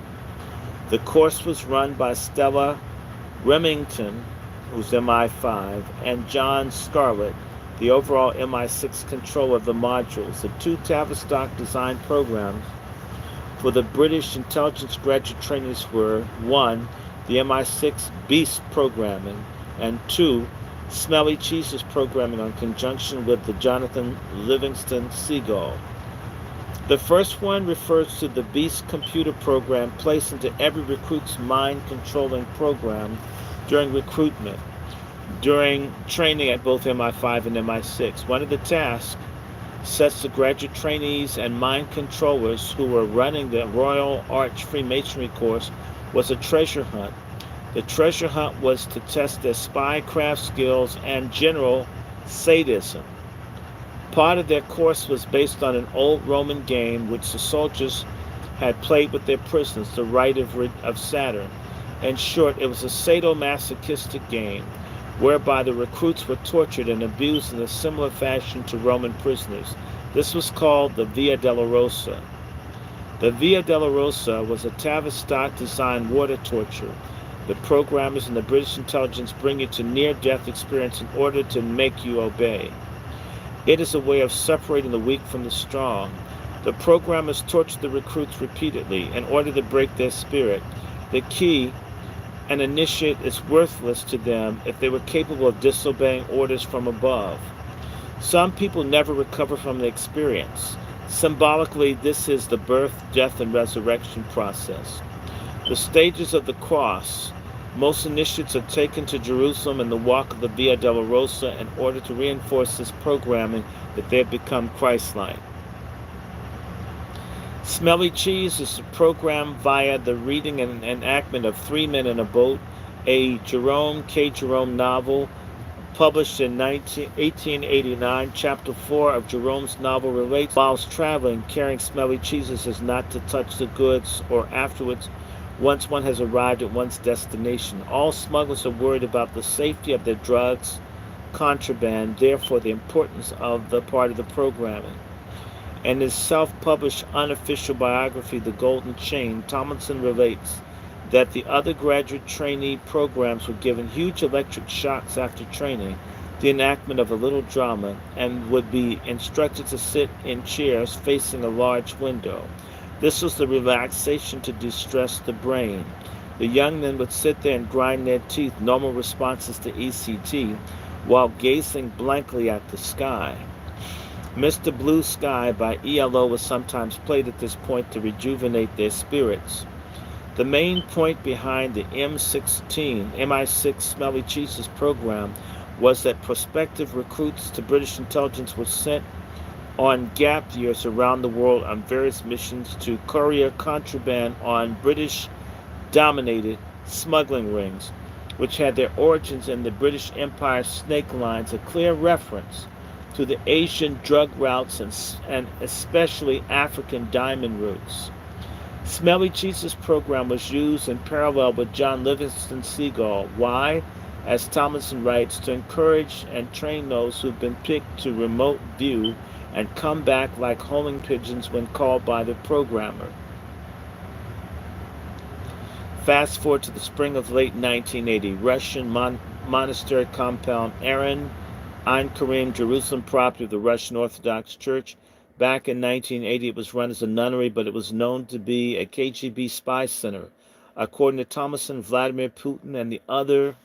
The course was run by Stella Remington, who's MI5, and John Scarlett, the overall MI6 controller of the modules. The two Tavistock design programs for the British intelligence graduate trainees were 1. The MI6 Beast programming, and 2. Smelly Cheeses programming in conjunction with the Jonathan Livingston Seagull. The first one refers to the Beast computer program placed into every recruit's mind-controlling program during recruitment, during training at both MI5 and MI6. One of the tasks sets the graduate trainees and mind controllers who were running the Royal Arch Freemasonry course was a treasure hunt. The treasure hunt was to test their spycraft skills and general sadism. Part of their course was based on an old Roman game which the soldiers had played with their prisoners, the Rite of Saturn. In short, it was a sadomasochistic game whereby the recruits were tortured and abused in a similar fashion to Roman prisoners. This was called the Via Dolorosa. The Via Dolorosa was a Tavistock-designed water torture. The programmers and the British intelligence bring you to near-death experience in order to make you obey. It is a way of separating the weak from the strong. The programmers torture the recruits repeatedly in order to break their spirit. The key, an initiate, is worthless to them if they were capable of disobeying orders from above. Some people never recover from the experience. Symbolically, this is the birth, death, and resurrection process. The stages of the cross. Most initiates are taken to Jerusalem and the walk of the Via Dolorosa in order to reinforce this programming that they have become Christ-like. Smelly Cheese is programmed via the reading and enactment of Three Men in a Boat, a Jerome K. Jerome novel published in 1889. Chapter 4 of Jerome's novel relates, whilst traveling, carrying smelly cheeses is not to touch the goods or afterwards once one has arrived at one's destination. All smugglers are worried about the safety of their drugs, contraband, therefore the importance of the part of the programming. In his self-published unofficial biography, The Golden Chain, Tomlinson relates that the other graduate trainee programs were given huge electric shocks after training. the enactment of a little drama, and would be instructed to sit in chairs facing a large window. This was the relaxation to distress the brain. The young men would sit there and grind their teeth, normal responses to ECT, while gazing blankly at the sky. Mr. Blue Sky by ELO was sometimes played at this point to rejuvenate their spirits. The main point behind the MI6 Smelly Cheeses program was that prospective recruits to British intelligence were sent on gap years around the world on various missions to courier contraband on British-dominated smuggling rings, which had their origins in the British Empire's snake lines, a clear reference to the Asian drug routes and especially African diamond routes. Smelly Cheese's program was used in parallel with John Livingston Seagull. Why? As Tomlinson writes, to encourage and train those who've been picked to remote view and come back like homing pigeons when called by the programmer. Fast forward to the spring of late 1980, Russian monastery compound Aaron Ein Karim, Jerusalem, property of the Russian Orthodox Church. Back in 1980, it was run as a nunnery, but it was known to be a KGB spy center. According to Thomason, Vladimir Putin, and the other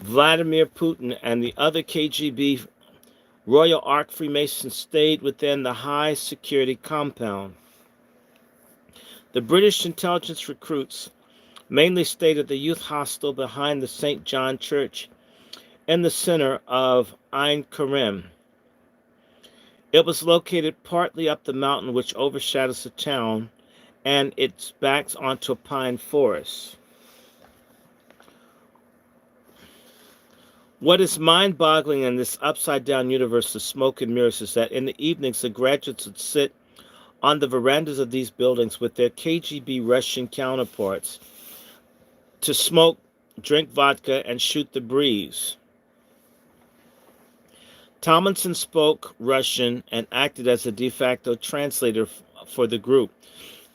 Vladimir Putin and the other KGB Royal Ark Freemasons stayed within the high-security compound. The British intelligence recruits mainly stayed at the youth hostel behind the St. John Church in the center of Ein Karim. It was located partly up the mountain which overshadows the town, and it backs onto a pine forest. What is mind-boggling in this upside-down universe of smoke and mirrors is that in the evenings the graduates would sit on the verandas of these buildings with their KGB Russian counterparts to smoke, drink vodka, and shoot the breeze. Tomlinson spoke Russian and acted as a de facto translator for the group.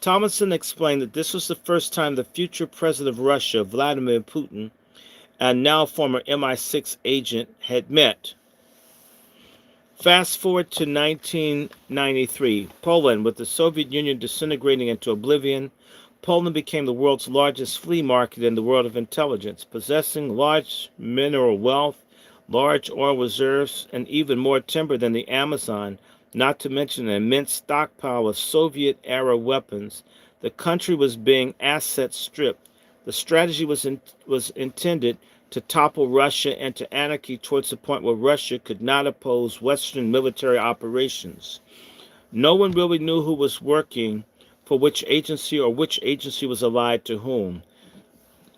Tomlinson explained that this was the first time the future president of Russia, Vladimir Putin, and now former MI6 agent, had met. Fast forward to 1993, Poland, with the Soviet Union disintegrating into oblivion, Poland became the world's largest flea market in the world of intelligence, possessing large mineral wealth, large oil reserves, and even more timber than the Amazon, not to mention an immense stockpile of Soviet-era weapons. The country was being asset stripped. The strategy was intended to topple Russia into anarchy towards the point where Russia could not oppose Western military operations. No one really knew who was working for which agency or which agency was allied to whom.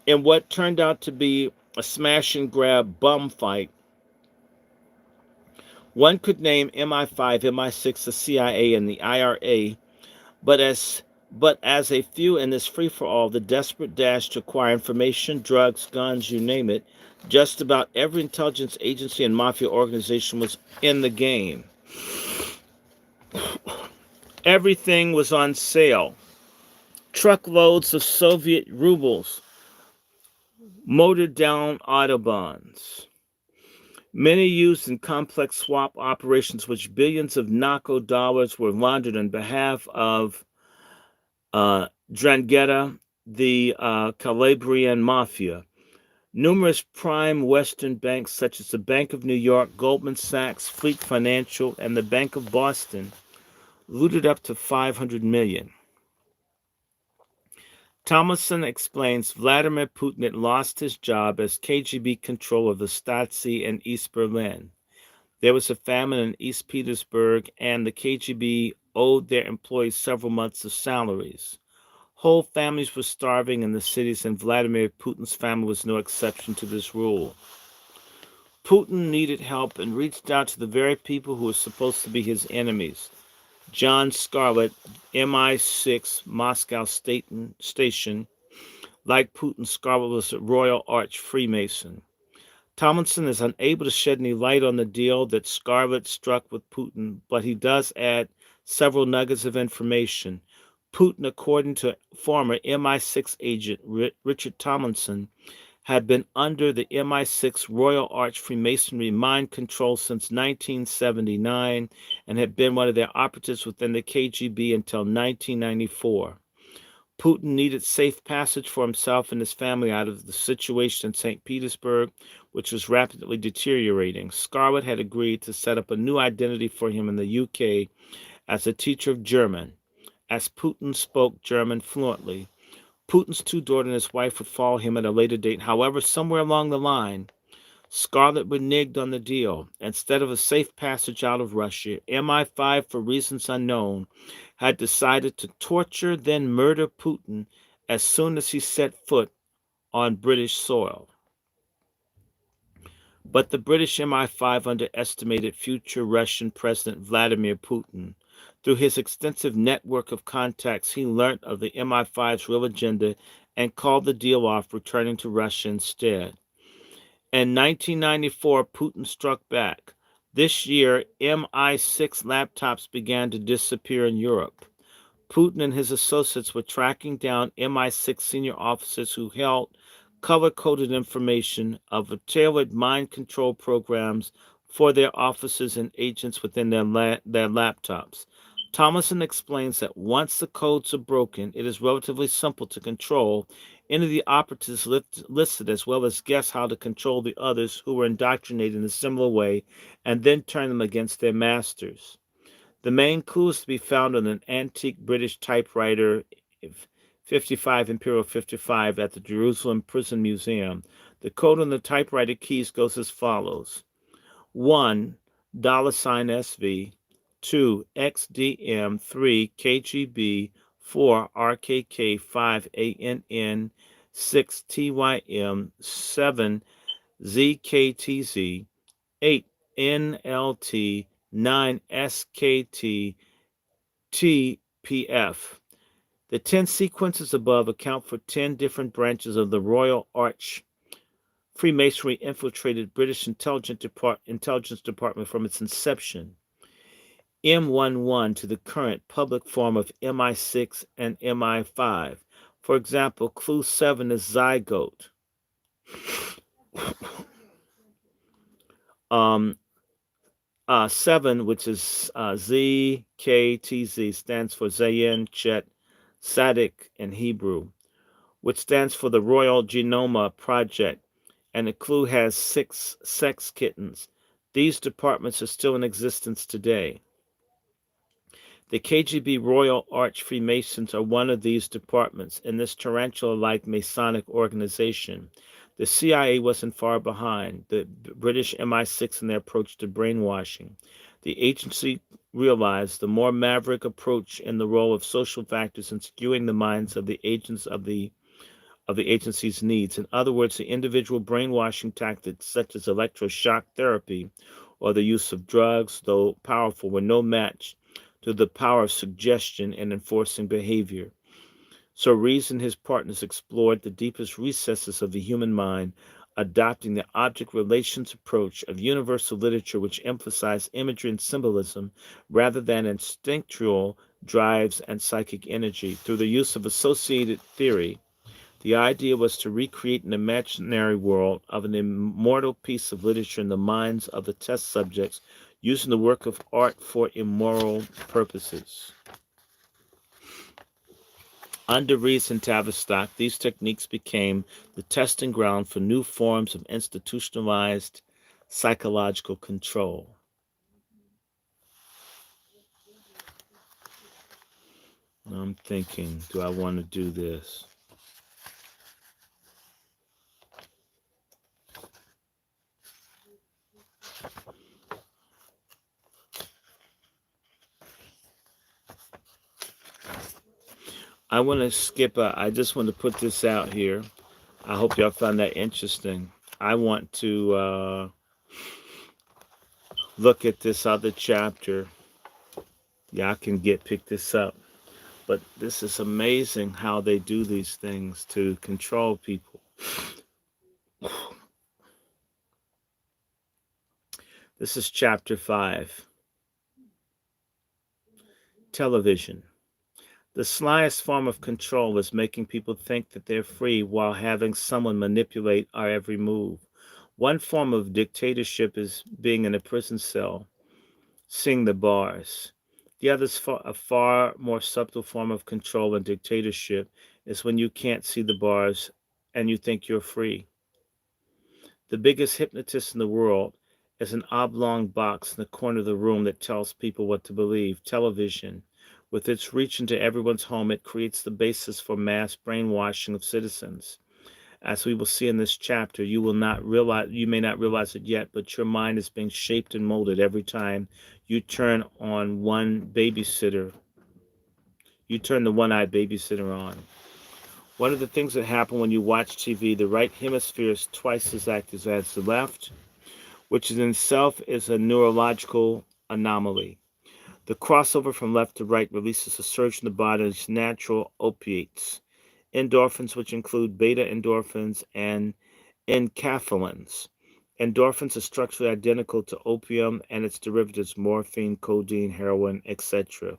In what turned out to be a smash-and-grab bum fight, one could name MI5, MI6, the CIA, and the IRA, but as a few in this free-for-all, the desperate dash to acquire information, drugs, guns, you name it, just about every intelligence agency and mafia organization was in the game. Everything was on sale. Truckloads of Soviet rubles motored down autobahns. Many used in complex swap operations, which billions of NACO dollars were laundered on behalf of Drangheta, the Calabrian Mafia. Numerous prime Western banks, such as the Bank of New York, Goldman Sachs, Fleet Financial, and the Bank of Boston, looted up to $500 million. Tomlinson explains Vladimir Putin had lost his job as KGB controller of the Stasi in East Berlin. There was a famine in East Petersburg, and the KGB owed their employees several months of salaries. Whole families were starving in the cities, and Vladimir Putin's family was no exception to this rule. Putin needed help and reached out to the very people who were supposed to be his enemies. John Scarlett, MI6, Moscow Station. Like Putin, Scarlett was a Royal Arch Freemason. Tomlinson is unable to shed any light on the deal that Scarlett struck with Putin, but he does add several nuggets of information. Putin, according to former MI6 agent Richard Tomlinson, had been under the MI6 Royal Arch Freemasonry mind control since 1979 and had been one of their operatives within the KGB until 1994. Putin needed safe passage for himself and his family out of the situation in St. Petersburg, which was rapidly deteriorating. Scarlett had agreed to set up a new identity for him in the UK as a teacher of German, as Putin spoke German fluently. Putin's two daughters and his wife would follow him at a later date. However, somewhere along the line, Scarlett reneged on the deal. Instead of a safe passage out of Russia, MI5, for reasons unknown, had decided to torture, then murder Putin as soon as he set foot on British soil. But the British MI5 underestimated future Russian President Vladimir Putin. Through his extensive network of contacts, he learned of the MI5's real agenda and called the deal off, returning to Russia instead. In 1994, Putin struck back. This year, MI6 laptops began to disappear in Europe. Putin and his associates were tracking down MI6 senior officers who held color-coded information of tailored mind control programs for their officers and agents within their laptops. Thomason explains that once the codes are broken, it is relatively simple to control any of the operatives listed, as well as guess how to control the others who were indoctrinated in a similar way and then turn them against their masters. The main clue is to be found on an antique British typewriter 55 Imperial 55 at the Jerusalem Prison Museum. The code on the typewriter keys goes as follows: 1 $SV, 2 XDM, 3 KGB, 4 RKK, 5 ANN, 6 TYM, 7 ZKTZ, 8 NLT, 9 SKT, TPF. The 10 sequences above account for 10 different branches of the Royal Arch Freemasonry infiltrated British intelligence department from its inception. M11 to the current public form of MI6 and MI5. For example, clue 7 is zygote. 7, which is ZKTZ, stands for Zayin, Chet, Sadik in Hebrew, which stands for the Royal Genoma Project, and the clue has 6 sex kittens. These departments are still in existence today. The KGB Royal Arch Freemasons are one of these departments in this tarantula-like Masonic organization. The CIA wasn't far behind the British MI6 in their approach to brainwashing. The agency realized the more maverick approach in the role of social factors in skewing the minds of the agents of the agency's needs. In other words, the individual brainwashing tactics such as electroshock therapy or the use of drugs, though powerful, were no match to the power of suggestion and enforcing behavior. So Rees and his partners explored the deepest recesses of the human mind, adopting the object relations approach of universal literature, which emphasized imagery and symbolism rather than instinctual drives and psychic energy. Through the use of associated theory, the idea was to recreate an imaginary world of an immortal piece of literature in the minds of the test subjects, using the work of art for immoral purposes. Under Rees and Tavistock, these techniques became the testing ground for new forms of institutionalized psychological control. I'm thinking, do I want to do this? I want to skip I just want to put this out here. I hope y'all found that interesting. I want to look at this other chapter. Y'all can pick this up. But this is amazing how they do these things to control people. This is chapter 5. Television. The slyest form of control is making people think that they're free while having someone manipulate our every move. One form of dictatorship is being in a prison cell, seeing the bars. The other, a far more subtle form of control and dictatorship, is when you can't see the bars and you think you're free. The biggest hypnotist in the world is an oblong box in the corner of the room that tells people what to believe. Television, with its reach into everyone's home, it creates the basis for mass brainwashing of citizens. As we will see in this chapter, you may not realize it yet, but your mind is being shaped and molded every time you turn on one babysitter. You turn the one-eyed babysitter on. One of the things that happen when you watch TV, the right hemisphere is twice as active as the left, which in itself is a neurological anomaly. The crossover from left to right releases a surge in the body's natural opiates, endorphins, which include beta endorphins and enkephalins. Endorphins are structurally identical to opium and its derivatives, morphine, codeine, heroin, etc.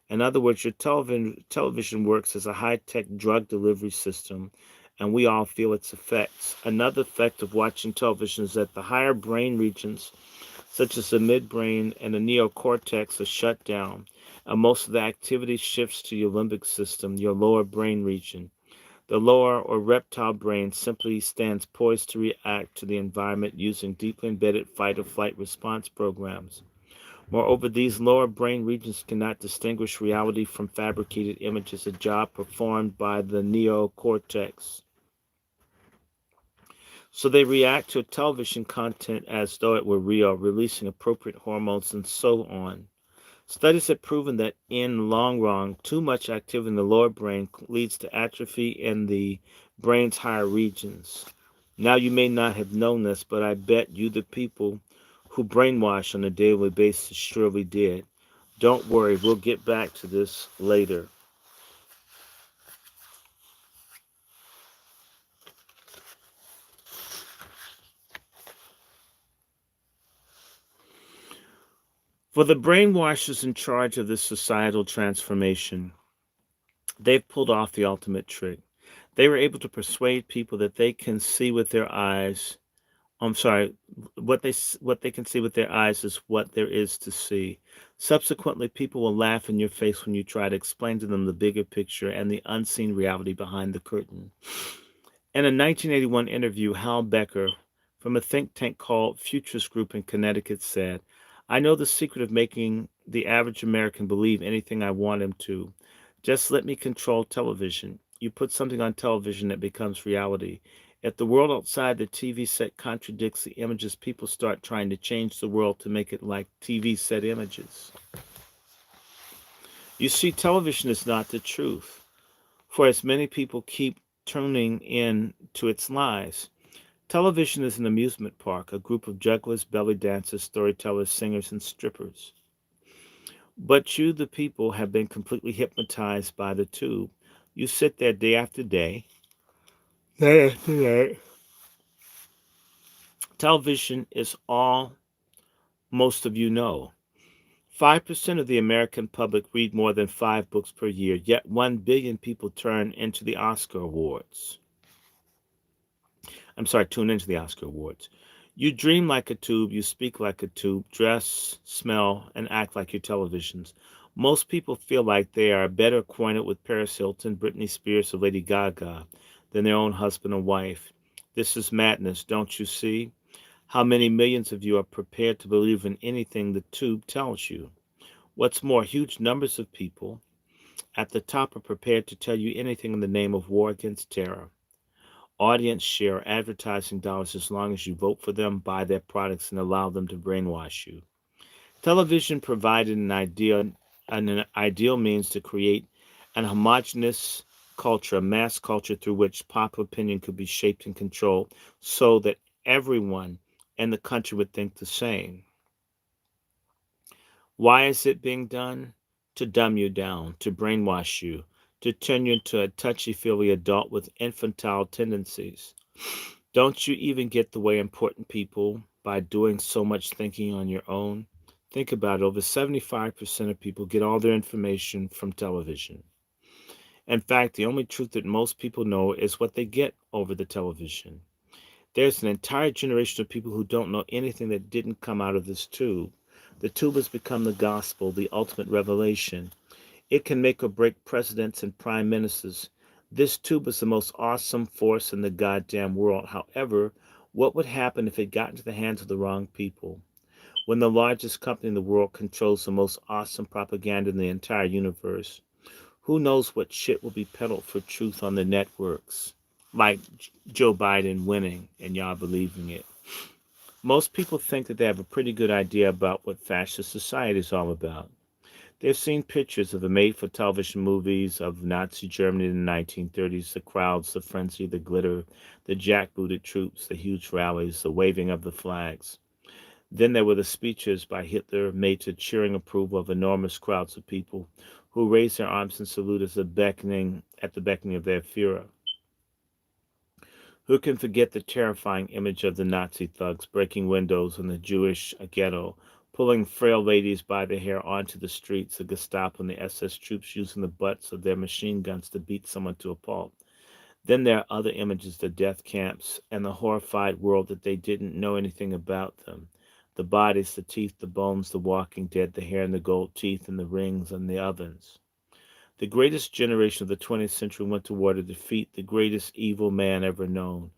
In other words, your television works as a high-tech drug delivery system, and we all feel its effects. Another effect of watching television is that the higher brain regions, such as the midbrain and the neocortex, are shut down, and most of the activity shifts to your limbic system, your lower brain region. The lower or reptile brain simply stands poised to react to the environment using deeply embedded fight or flight response programs. Moreover, these lower brain regions cannot distinguish reality from fabricated images, a job performed by the neocortex. So they react to television content as though it were real, releasing appropriate hormones and so on. Studies have proven that in long run, too much activity in the lower brain leads to atrophy in the brain's higher regions. Now, you may not have known this, but I bet you the people who brainwash on a daily basis surely did. Don't worry, we'll get back to this later. For the brainwashers in charge of this societal transformation, they've pulled off the ultimate trick. They were able to persuade people that they can see with their eyes. I'm sorry, what they can see with their eyes is what there is to see. Subsequently, people will laugh in your face when you try to explain to them the bigger picture and the unseen reality behind the curtain. In a 1981 interview, Hal Becker from a think tank called Futurist Group in Connecticut said, "I know the secret of making the average American believe anything I want him to. Just let me control television. You put something on television that becomes reality. If the world outside the TV set contradicts the images, people start trying to change the world to make it like TV set images." You see, television is not the truth, for as many people keep tuning in to its lies. Television is an amusement park, a group of jugglers, belly dancers, storytellers, singers, and strippers. But you, the people, have been completely hypnotized by the tube. You sit there day after day, day after day. Television is all most of you know. 5% of the American public read more than 5 books per year, yet 1 billion people tune into the Oscar Awards. You dream like a tube, you speak like a tube, dress, smell, and act like your televisions. Most people feel like they are better acquainted with Paris Hilton, Britney Spears, or Lady Gaga than their own husband or wife. This is madness, don't you see? How many millions of you are prepared to believe in anything the tube tells you? What's more, huge numbers of people at the top are prepared to tell you anything in the name of war against terror. Audience share advertising dollars as long as you vote for them, buy their products, and allow them to brainwash you. Television provided an ideal means to create an homogeneous culture, a mass culture through which popular opinion could be shaped and controlled so that everyone in the country would think the same. Why is it being done? To dumb you down, to brainwash you, to turn you into a touchy-feely adult with infantile tendencies. Don't you even get the way important people by doing so much thinking on your own? Think about it. Over 75% of people get all their information from television. In fact, the only truth that most people know is what they get over the television. There's an entire generation of people who don't know anything that didn't come out of this tube. The tube has become the gospel, the ultimate revelation. It can make or break presidents and prime ministers. This tube is the most awesome force in the goddamn world. However, what would happen if it got into the hands of the wrong people? When the largest company in the world controls the most awesome propaganda in the entire universe, who knows what shit will be peddled for truth on the networks? Like Joe Biden winning and y'all believing it. Most people think that they have a pretty good idea about what fascist society is all about. They've seen pictures of the made-for-television movies of Nazi Germany in the 1930s, the crowds, the frenzy, the glitter, the jackbooted troops, the huge rallies, the waving of the flags. Then there were the speeches by Hitler made to cheering approval of enormous crowds of people who raised their arms and salute at the beckoning of their Führer. Who can forget the terrifying image of the Nazi thugs breaking windows in the Jewish ghetto, pulling frail ladies by the hair onto the streets, the Gestapo and the SS troops using the butts of their machine guns to beat someone to a pulp? Then there are other images, the death camps, and the horrified world that they didn't know anything about them. The bodies, the teeth, the bones, the walking dead, the hair and the gold teeth, and the rings and the ovens. The greatest generation of the 20th century went to war to defeat the greatest evil man ever known.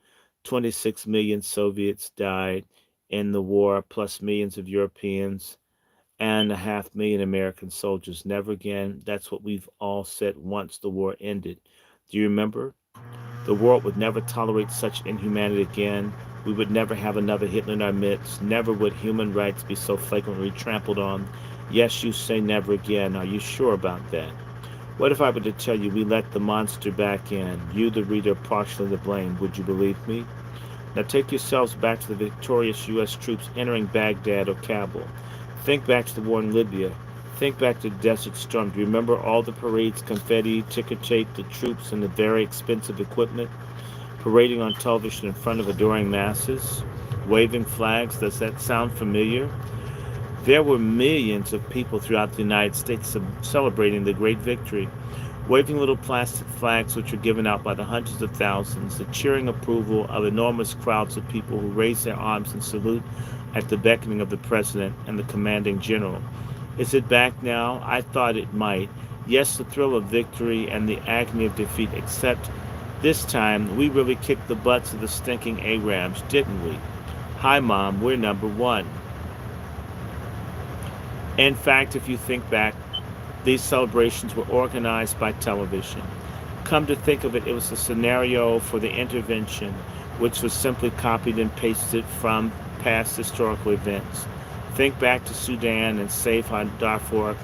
26 million Soviets died in the war, plus millions of Europeans and 500,000 American soldiers. Never again. That's what we've all said once the war ended. Do you remember? The world would never tolerate such inhumanity again. We would never have another Hitler in our midst. Never would human rights be so flagrantly trampled on. Yes, you say never again. Are you sure about that? What if I were to tell you we let the monster back in, you the reader partially to blame? Would you believe me? Now take yourselves back to the victorious U.S. troops entering Baghdad or Kabul. Think back to the war in Libya. Think back to the Desert Storm. Do you remember all the parades, confetti, ticker tape, the troops, and the very expensive equipment parading on television in front of adoring masses, waving flags? Does that sound familiar? There were millions of people throughout the United States celebrating the great victory, waving little plastic flags which were given out by the hundreds of thousands, the cheering approval of enormous crowds of people who raised their arms in salute at the beckoning of the president and the commanding general. Is it back now? I thought it might. Yes, the thrill of victory and the agony of defeat, except this time we really kicked the butts of the stinking Arabs, didn't we? Hi, Mom, we're number one. In fact, if you think back, these celebrations were organized by television. Come to think of it, it was a scenario for the intervention, which was simply copied and pasted from past historical events. Think back to Sudan and Save Darfur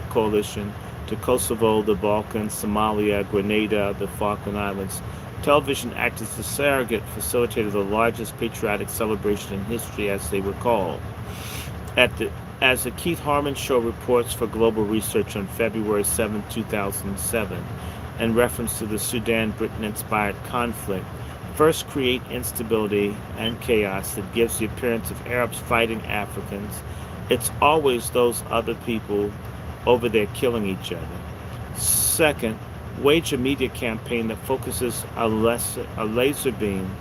Coalition, to Kosovo, the Balkans, Somalia, Grenada, the Falkland Islands. Television acted as a surrogate facilitator of the largest patriotic celebration in history, as they were called. As the Keith Harmon Show reports for Global Research on February 7, 2007, in reference to the Sudan Britain-inspired conflict, first create instability and chaos that gives the appearance of Arabs fighting Africans. It's always those other people over there killing each other. Second, wage a media campaign that focuses a laser beam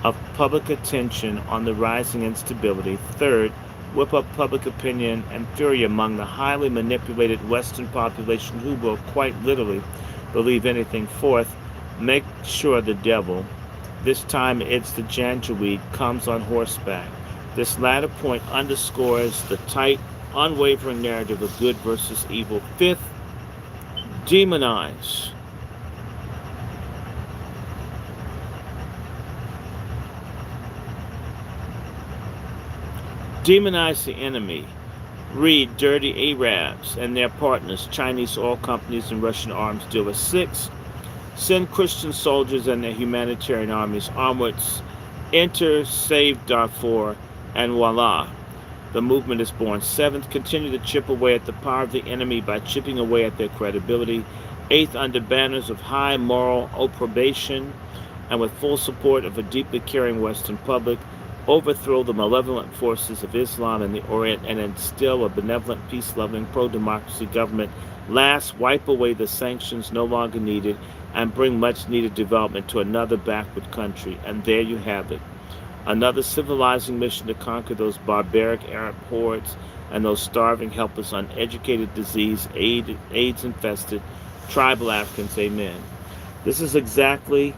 of public attention on the rising instability. Third, whip up public opinion and fury among the highly manipulated Western population who will quite literally believe anything. Fourth, make sure the devil, this time it's the Janjaweed, comes on horseback. This latter point underscores the tight, unwavering narrative of good versus evil. Fifth, demonize. Demonize the enemy. Read dirty Arabs and their partners, Chinese oil companies and Russian arms dealers. 6. Send Christian soldiers and their humanitarian armies onwards. Enter, save Darfur, and voila. The movement is born. Seventh, continue to chip away at the power of the enemy by chipping away at their credibility. Eighth, under banners of high moral approbation and with full support of a deeply caring Western public, overthrow the malevolent forces of Islam in the Orient and instill a benevolent, peace-loving, pro-democracy government. Last, wipe away the sanctions no longer needed and bring much-needed development to another backward country. And there you have it. Another civilizing mission to conquer those barbaric Arab hordes and those starving, helpless, uneducated, disease, AIDS infested tribal Africans. Amen. This is exactly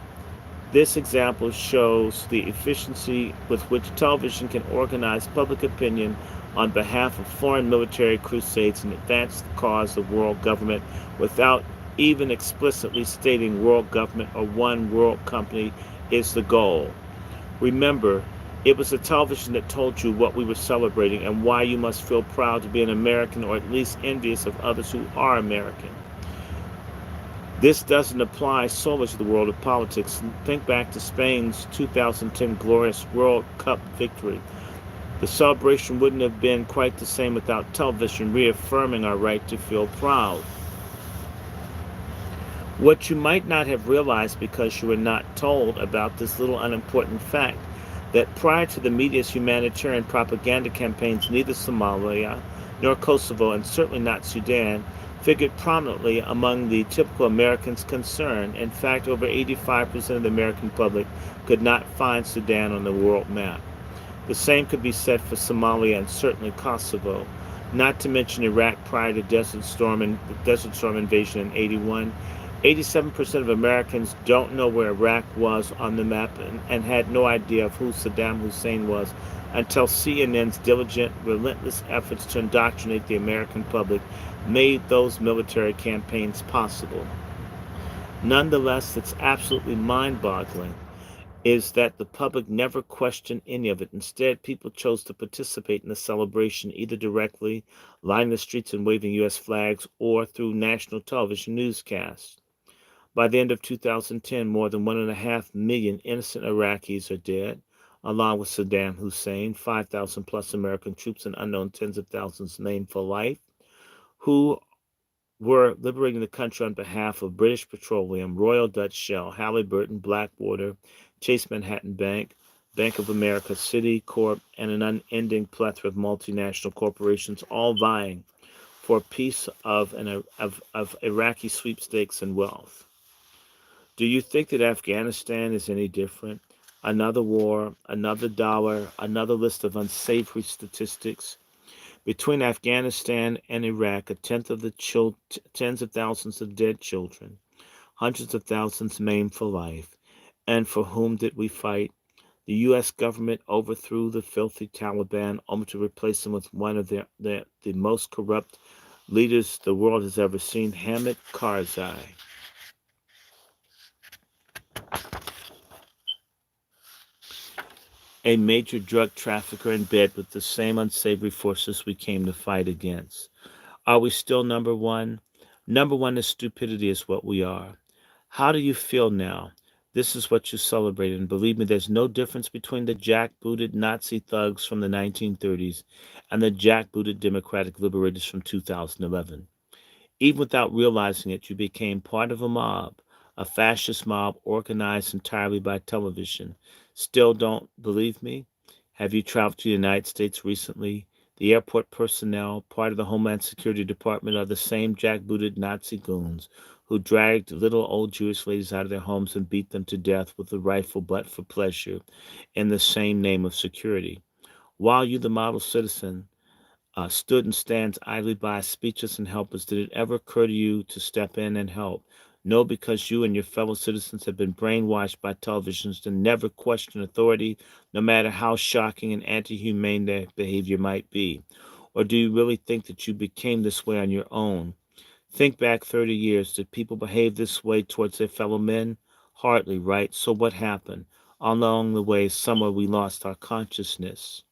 This example shows the efficiency with which television can organize public opinion on behalf of foreign military crusades and advance the cause of world government without even explicitly stating world government or one world company is the goal. Remember, it was the television that told you what we were celebrating and why you must feel proud to be an American or at least envious of others who are American. This doesn't apply solely to the world of politics. Think back to Spain's 2010 glorious World Cup victory. The celebration wouldn't have been quite the same without television reaffirming our right to feel proud. What you might not have realized because you were not told about this little unimportant fact that prior to the media's humanitarian propaganda campaigns, neither Somalia nor Kosovo, and certainly not Sudan, figured prominently among the typical Americans concerned. In fact, over 85% of the American public could not find Sudan on the world map. The same could be said for Somalia and certainly Kosovo, not to mention Iraq prior to Desert Storm invasion in 81. 87% of Americans don't know where Iraq was on the map and had no idea of who Saddam Hussein was until CNN's diligent, relentless efforts to indoctrinate the American public made those military campaigns possible. Nonetheless, it's absolutely mind-boggling is that the public never questioned any of it. Instead, people chose to participate in the celebration either directly, lining the streets and waving U.S. flags, or through national television newscasts. By the end of 2010, more than 1.5 million innocent Iraqis are dead, along with Saddam Hussein, 5,000 plus American troops, and unknown tens of thousands maimed for life, who were liberating the country on behalf of British Petroleum, Royal Dutch Shell, Halliburton, Blackwater, Chase Manhattan Bank, Bank of America, Citicorp, and an unending plethora of multinational corporations, all vying for a piece of Iraqi sweepstakes and wealth. Do you think that Afghanistan is any different? Another war, another dollar, another list of unsavory statistics. Between Afghanistan and Iraq, a tenth of the tens of thousands of dead children, hundreds of thousands maimed for life. And for whom did we fight? The U.S. government overthrew the filthy Taliban only to replace them with one of the most corrupt leaders the world has ever seen, Hamid Karzai. A major drug trafficker in bed with the same unsavory forces we came to fight against. Are we still number one? Number one is stupidity is what we are. How do you feel now? This is what you celebrate, and believe me, there's no difference between the jackbooted Nazi thugs from the 1930s and the jackbooted Democratic liberators from 2011. Even without realizing it, you became part of a fascist mob organized entirely by television. Still don't believe me? Have you traveled to the United States recently? The airport personnel, part of the Homeland Security Department, are the same jackbooted Nazi goons who dragged little old Jewish ladies out of their homes and beat them to death with a rifle butt for pleasure in the same name of security. While you, the model citizen, stood and stands idly by, speechless and helpless, did it ever occur to you to step in and help? No, because you and your fellow citizens have been brainwashed by televisions to never question authority, no matter how shocking and anti-humane their behavior might be. Or do you really think that you became this way on your own? Think back 30 years. Did people behave this way towards their fellow men? Hardly, right? So what happened? Along the way, somewhere we lost our consciousness.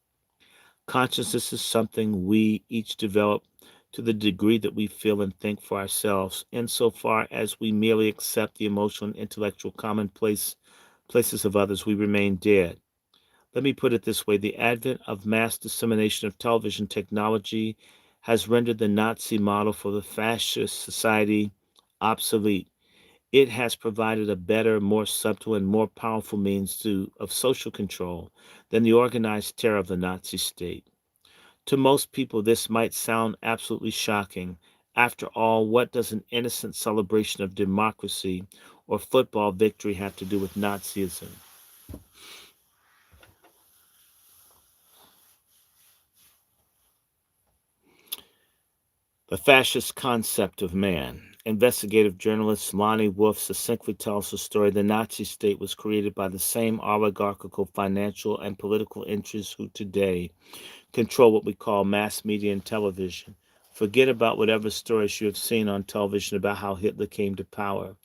Consciousness is something we each develop to the degree that we feel and think for ourselves, insofar as we merely accept the emotional and intellectual places of others, we remain dead. Let me put it this way: the advent of mass dissemination of television technology has rendered the Nazi model for the fascist society obsolete. It has provided a better, more subtle, and more powerful of social control than the organized terror of the Nazi state. To most people, this might sound absolutely shocking. After all, what does an innocent celebration of democracy or football victory have to do with Nazism? The fascist concept of man. Investigative journalist Lonnie Wolf succinctly tells the story the Nazi state was created by the same oligarchical financial and political interests who today control what we call mass media and television. Forget about whatever stories you have seen on television about how Hitler came to power.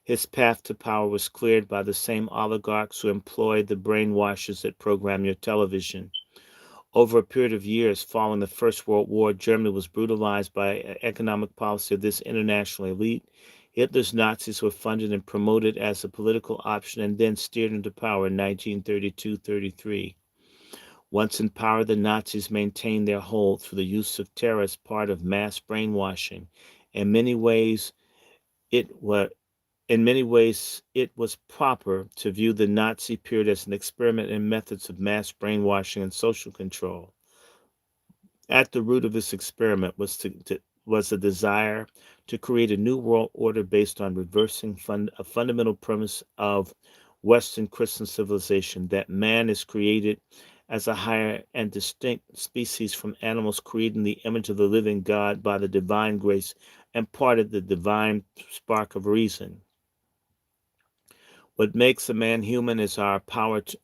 His path to power was cleared by the same oligarchs who employed the brainwashers that program your television. Over a period of years following the First World War, Germany was brutalized by economic policy of this international elite. Hitler's Nazis were funded and promoted as a political option and then steered into power in 1932-33. Once in power, the Nazis maintained their hold through the use of terror as part of mass brainwashing. In many ways, it was it was proper to view the Nazi period as an experiment in methods of mass brainwashing and social control. At the root of this experiment was a desire to create a new world order based on reversing a fundamental premise of Western Christian civilization that man is created as a higher and distinct species from animals created in the image of the living God by the divine grace and part of the divine spark of reason. What makes a man human is our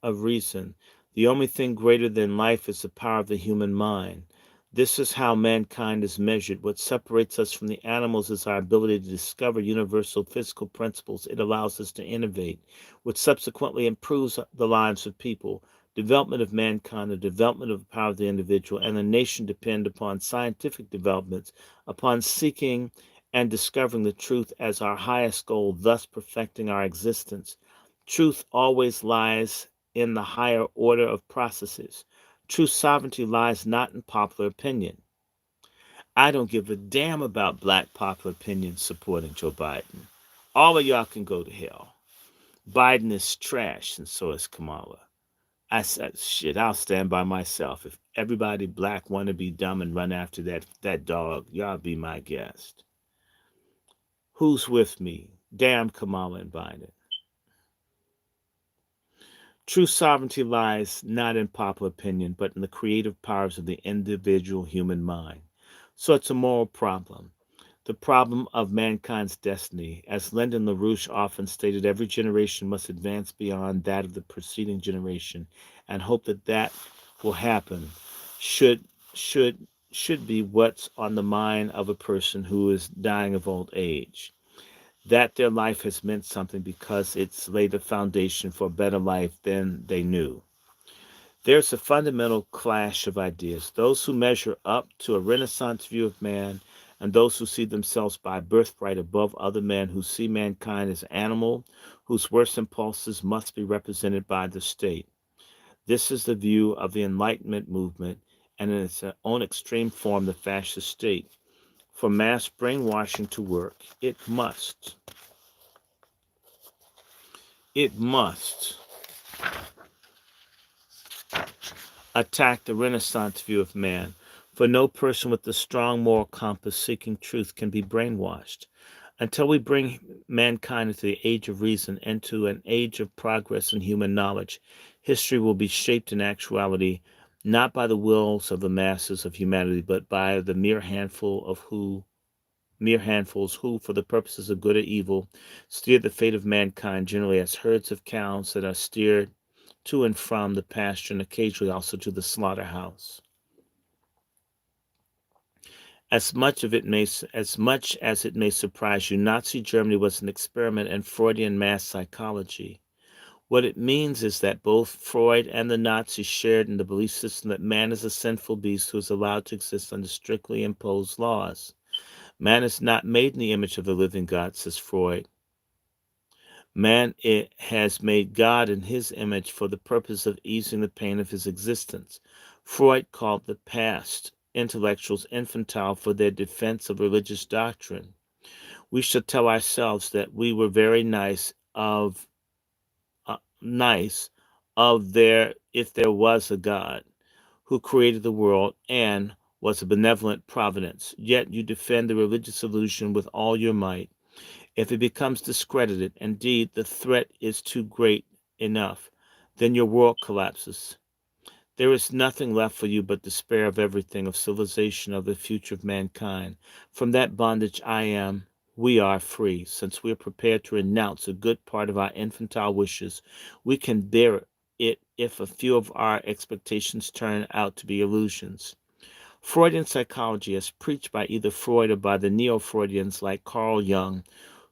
of reason. The only thing greater than life is the power of the human mind. This is how mankind is measured. What separates us from the animals is our ability to discover universal physical principles. It allows us to innovate, which subsequently improves the lives of people. Development of mankind, the development of the power of the individual, and the nation depend upon scientific developments, upon seeking and discovering the truth as our highest goal, thus perfecting our existence. Truth always lies in the higher order of processes. True sovereignty lies not in popular opinion. I don't give a damn about black popular opinion supporting Joe Biden. All of y'all can go to hell. Biden is trash, and so is Kamala. I said, shit, I'll stand by myself. If everybody black want to be dumb and run after that dog, y'all be my guest. Who's with me? Damn Kamala and Biden. True sovereignty lies not in popular opinion, but in the creative powers of the individual human mind. So it's a moral problem. The problem of mankind's destiny. As Lyndon LaRouche often stated, every generation must advance beyond that of the preceding generation and hope that that will happen should should should be what's on the mind of a person who is dying of old age, that their life has meant something because it's laid a foundation for a better life than they knew. There's a fundamental clash of ideas: those who measure up to a Renaissance view of man, and those who see themselves by birthright above other men, who see mankind as animal, whose worst impulses must be represented by the state. This is the view of the Enlightenment movement, and in its own extreme form, the fascist state. For mass brainwashing to work, it must attack the Renaissance view of man, for no person with a strong moral compass seeking truth can be brainwashed. Until we bring mankind into the age of reason, into an age of progress in human knowledge, history will be shaped in actuality not by the wills of the masses of humanity, but by the mere handfuls who, for the purposes of good or evil, steer the fate of mankind, generally as herds of cows that are steered to and from the pasture and occasionally also to the slaughterhouse. As much as it may surprise you, Nazi Germany was an experiment in Freudian mass psychology. What it means is that both Freud and the Nazis shared in the belief system that man is a sinful beast who is allowed to exist under strictly imposed laws. Man is not made in the image of the living God, says Freud, Man it has made God in his image for the purpose of easing the pain of his existence. Freud called the past intellectuals infantile for their defense of religious doctrine. We should tell ourselves that we were very nice of there if there was a God who created the world and was a benevolent providence. Yet you defend the religious illusion with all your might. If it becomes discredited, indeed the threat is too great enough, then your world collapses. There is nothing left for you but despair of everything, of civilization, of the future of mankind. From that bondage we are free. Since we are prepared to renounce a good part of our infantile wishes, we can bear it if a few of our expectations turn out to be illusions. Freudian psychology, as preached by either Freud or by the neo-Freudians like Carl Jung,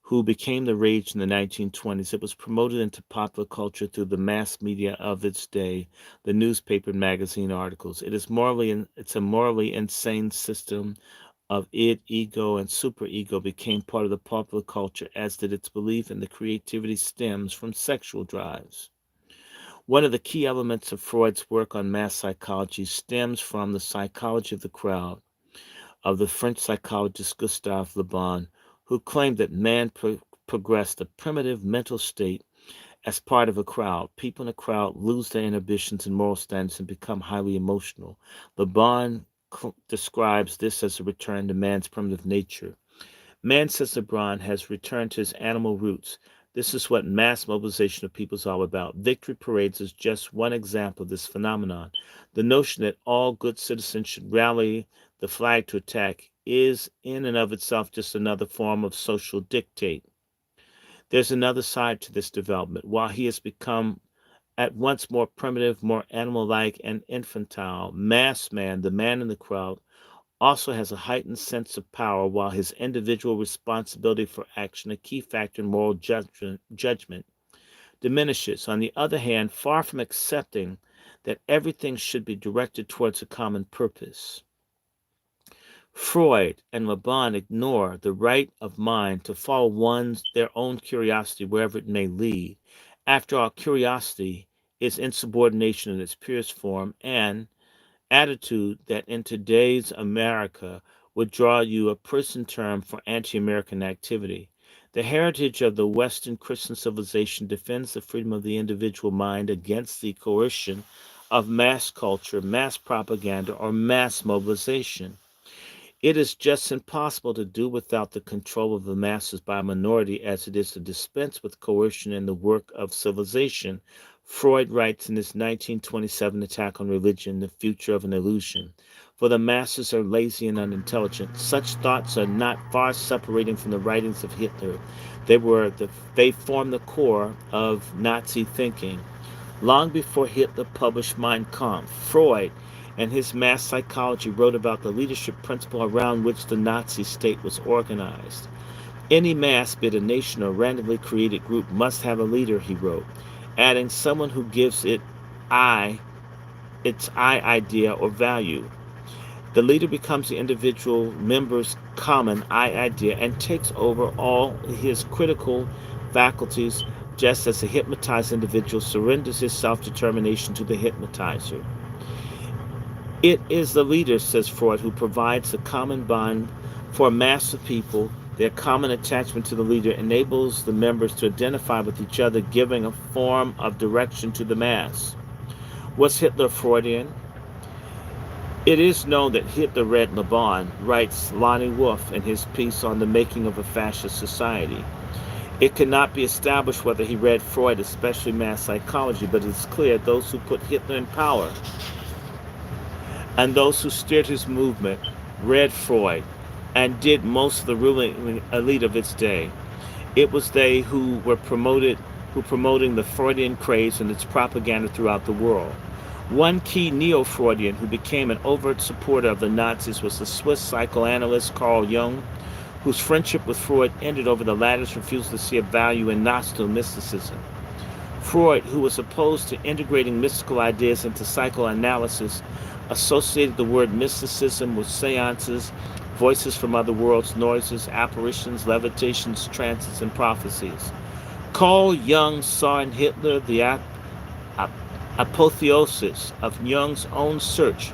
who became the rage in the 1920s. It was promoted into popular culture through the mass media of its day, the newspaper and magazine articles. It's a morally insane system of id, ego, and superego became part of the popular culture, as did its belief in the creativity stems from sexual drives. One of the key elements of Freud's work on mass psychology stems from the psychology of the crowd of the French psychologist Gustave Le Bon, who claimed that man progressed a primitive mental state as part of a crowd. People in a crowd lose their inhibitions and moral standards and become highly emotional. Le Bon describes this as a return to man's primitive nature. Man, says LeBron, has returned to his animal roots. This is what mass mobilization of people is all about. Victory parades is just one example of this phenomenon. The notion that all good citizens should rally the flag to attack is in and of itself just another form of social dictate. There's another side to this development. While he has become at once more primitive, more animal-like, and infantile, mass man, the man in the crowd, also has a heightened sense of power, while his individual responsibility for action, a key factor in moral judgment, diminishes. On the other hand, far from accepting that everything should be directed towards a common purpose, Freud and Le Bon ignore the right of mind to follow their own curiosity wherever it may lead. After all, curiosity is insubordination in its purest form, and attitude that in today's America would draw you a prison term for anti-American activity. The heritage of the Western Christian civilization defends the freedom of the individual mind against the coercion of mass culture, mass propaganda, or mass mobilization. It is just impossible to do without the control of the masses by a minority as it is to dispense with coercion in the work of civilization. Freud writes in his 1927 Attack on Religion, The Future of an Illusion, for the masses are lazy and unintelligent. Such thoughts are not far separating from the writings of Hitler. They form the core of Nazi thinking. Long before Hitler published Mein Kampf, Freud and his mass psychology wrote about the leadership principle around which the Nazi state was organized. Any mass, be it a nation or randomly created group, must have a leader, he wrote, adding someone who gives I its I idea or value. The leader becomes the individual member's common I idea and takes over all his critical faculties, just as a hypnotized individual surrenders his self-determination to the hypnotizer. It is the leader, says Freud, who provides the common bond for a mass of people. Their common attachment to the leader enables the members to identify with each other, giving a form of direction to the mass. Was Hitler Freudian? It is known that Hitler read Le Bon, writes Lonnie Wolf in his piece on the making of a fascist society. It cannot be established whether he read Freud, especially mass psychology, but it is clear those who put Hitler in power and those who steered his movement read Freud and did most of the ruling elite of its day. It was they who promoting the Freudian craze and its propaganda throughout the world. One key neo-Freudian who became an overt supporter of the Nazis was the Swiss psychoanalyst Carl Jung, whose friendship with Freud ended over the latter's refusal to see a value in Gnostic mysticism. Freud, who was opposed to integrating mystical ideas into psychoanalysis, associated the word mysticism with seances, voices from other worlds, noises, apparitions, levitations, trances, and prophecies. Carl Jung saw in Hitler the ap- apotheosis of Jung's own search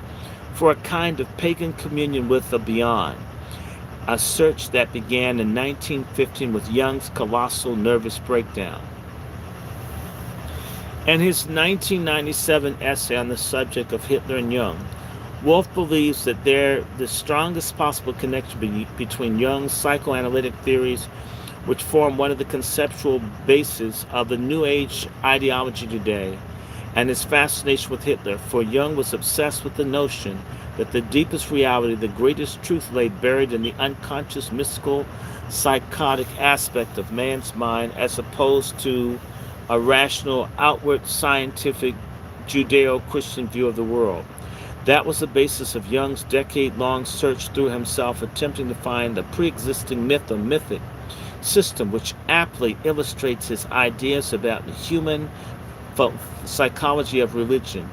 for a kind of pagan communion with the beyond, a search that began in 1915 with Jung's colossal nervous breakdown. In his 1997 essay on the subject of Hitler and Jung, Wolff believes that the strongest possible connection between Jung's psychoanalytic theories, which form one of the conceptual bases of the New Age ideology today, and his fascination with Hitler, for Jung was obsessed with the notion that the deepest reality, the greatest truth, lay buried in the unconscious, mystical, psychotic aspect of man's mind, as opposed to a rational, outward, scientific, Judeo-Christian view of the world. That was the basis of Jung's decade-long search through himself, attempting to find a pre-existing myth or mythic system which aptly illustrates his ideas about the human psychology of religion.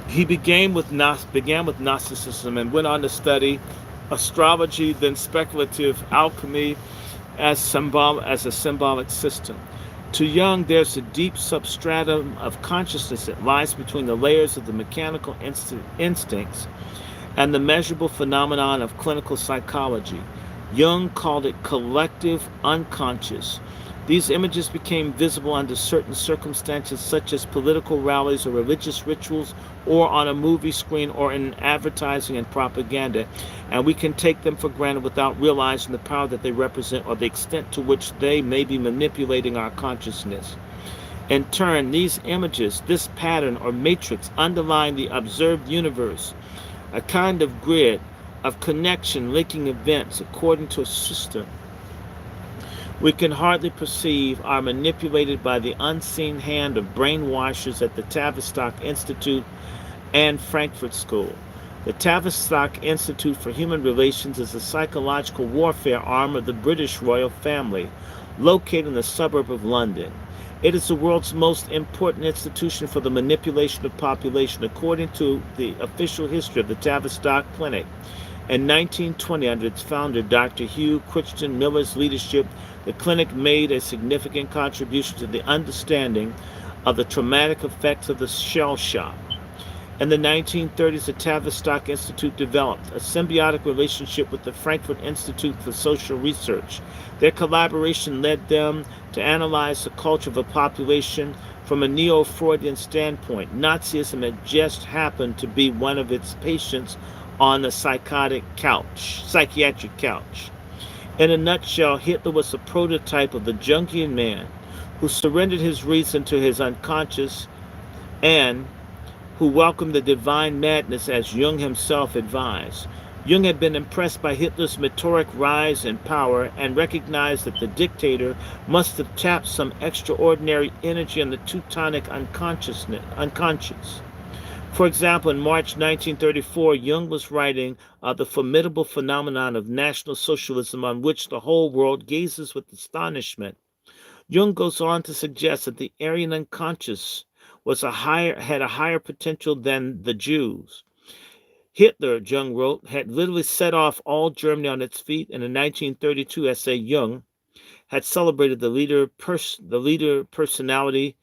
He began with Gnosticism and went on to study astrology, then speculative alchemy as a symbolic system. To Jung, there's a deep substratum of consciousness that lies between the layers of the mechanical instincts and the measurable phenomenon of clinical psychology. Jung called it collective unconscious. These images became visible under certain circumstances, such as political rallies or religious rituals, or on a movie screen or in advertising and propaganda, and we can take them for granted without realizing the power that they represent or the extent to which they may be manipulating our consciousness. In turn, these images, this pattern or matrix underlying the observed universe, a kind of grid of connection linking events according to a system we can hardly perceive, are manipulated by the unseen hand of brainwashers at the Tavistock Institute and Frankfurt School. The Tavistock Institute for Human Relations is a psychological warfare arm of the British royal family, located in the suburb of London. It is the world's most important institution for the manipulation of population, according to the official history of the Tavistock Clinic. In 1920, under its founder, Dr. Hugh Crichton Miller's leadership, the clinic made a significant contribution to the understanding of the traumatic effects of the shell shock. In the 1930s, the Tavistock Institute developed a symbiotic relationship with the Frankfurt Institute for Social Research. Their collaboration led them to analyze the culture of a population from a neo-Freudian standpoint. Nazism had just happened to be one of its patients on the psychiatric couch. In a nutshell, Hitler was a prototype of the Jungian man who surrendered his reason to his unconscious and who welcomed the divine madness as Jung himself advised. Jung had been impressed by Hitler's meteoric rise in power and recognized that the dictator must have tapped some extraordinary energy on the Teutonic unconscious. For example, in March 1934, Jung was writing the formidable phenomenon of National Socialism, on which the whole world gazes with astonishment. Jung goes on to suggest that the Aryan unconscious had a higher potential than the Jews. Hitler, Jung wrote, had literally set off all Germany on its feet. In a 1932 essay, Jung had celebrated the leader personality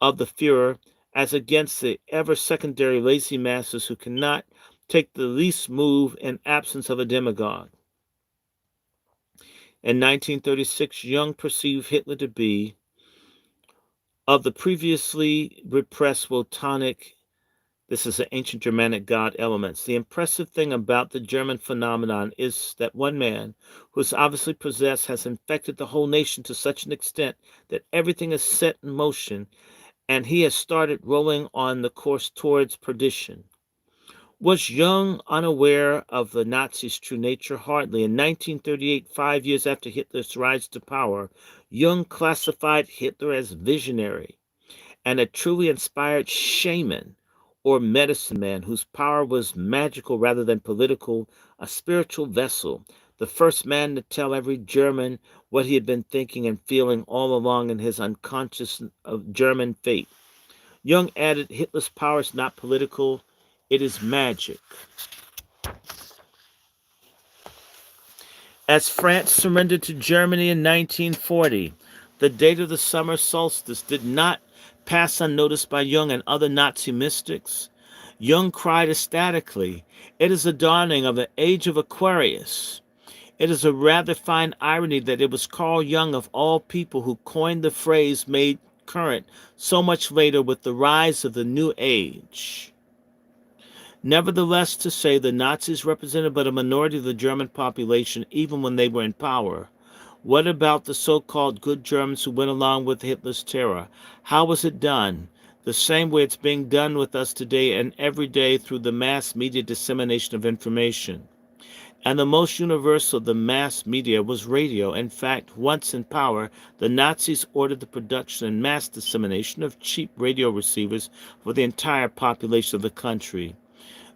of the Führer as against the ever-secondary lazy masses who cannot take the least move in absence of a demagogue. In 1936, Jung perceived Hitler to be of the previously repressed Wotannic, this is the ancient Germanic god elements. The impressive thing about the German phenomenon is that one man, who is obviously possessed, has infected the whole nation to such an extent that everything is set in motion, and he has started rolling on the course towards perdition. Was Jung unaware of the Nazis' true nature? Hardly. In 1938, 5 years after Hitler's rise to power, Jung classified Hitler as visionary and a truly inspired shaman or medicine man whose power was magical rather than political, a spiritual vessel, the first man to tell every German what he had been thinking and feeling all along in his unconscious of German fate. Jung added, Hitler's power is not political, it is magic. As France surrendered to Germany in 1940, The date of the summer solstice did not pass unnoticed by Jung and other Nazi mystics. Jung cried ecstatically, "It is the dawning of the age of Aquarius." It is a rather fine irony that it was Carl Jung, of all people, who coined the phrase made current so much later with the rise of the New Age. Nevertheless, to say the Nazis represented but a minority of the German population even when they were in power. What about the so-called good Germans who went along with Hitler's terror? How was it done? The same way it's being done with us today and every day through the mass media dissemination of information. And the most universal of the mass media was radio. In fact, once in power, the Nazis ordered the production and mass dissemination of cheap radio receivers for the entire population of the country.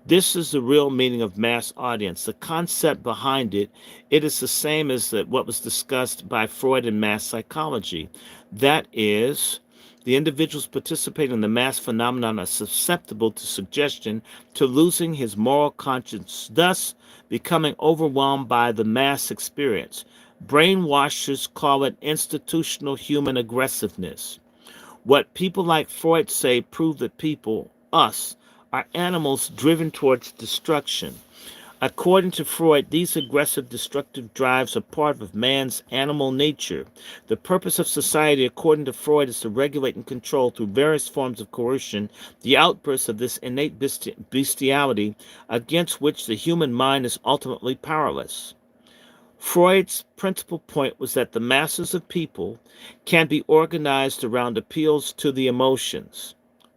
This is the real meaning of mass audience. The concept behind it, it is the same as what was discussed by Freud in mass psychology. That is, the individuals participating in the mass phenomenon are susceptible to suggestion, to losing his moral conscience, thus becoming overwhelmed by the mass experience. Brainwashers call it institutional human aggressiveness. What people like Freud say prove that people, us, are animals driven towards destruction. According to Freud, these aggressive, destructive drives are part of man's animal nature. The purpose of society, according to Freud, is to regulate and control through various forms of coercion the outbursts of this innate bestiality against which the human mind is ultimately powerless. Freud's principal point was that the masses of people can be organized around appeals to the emotions.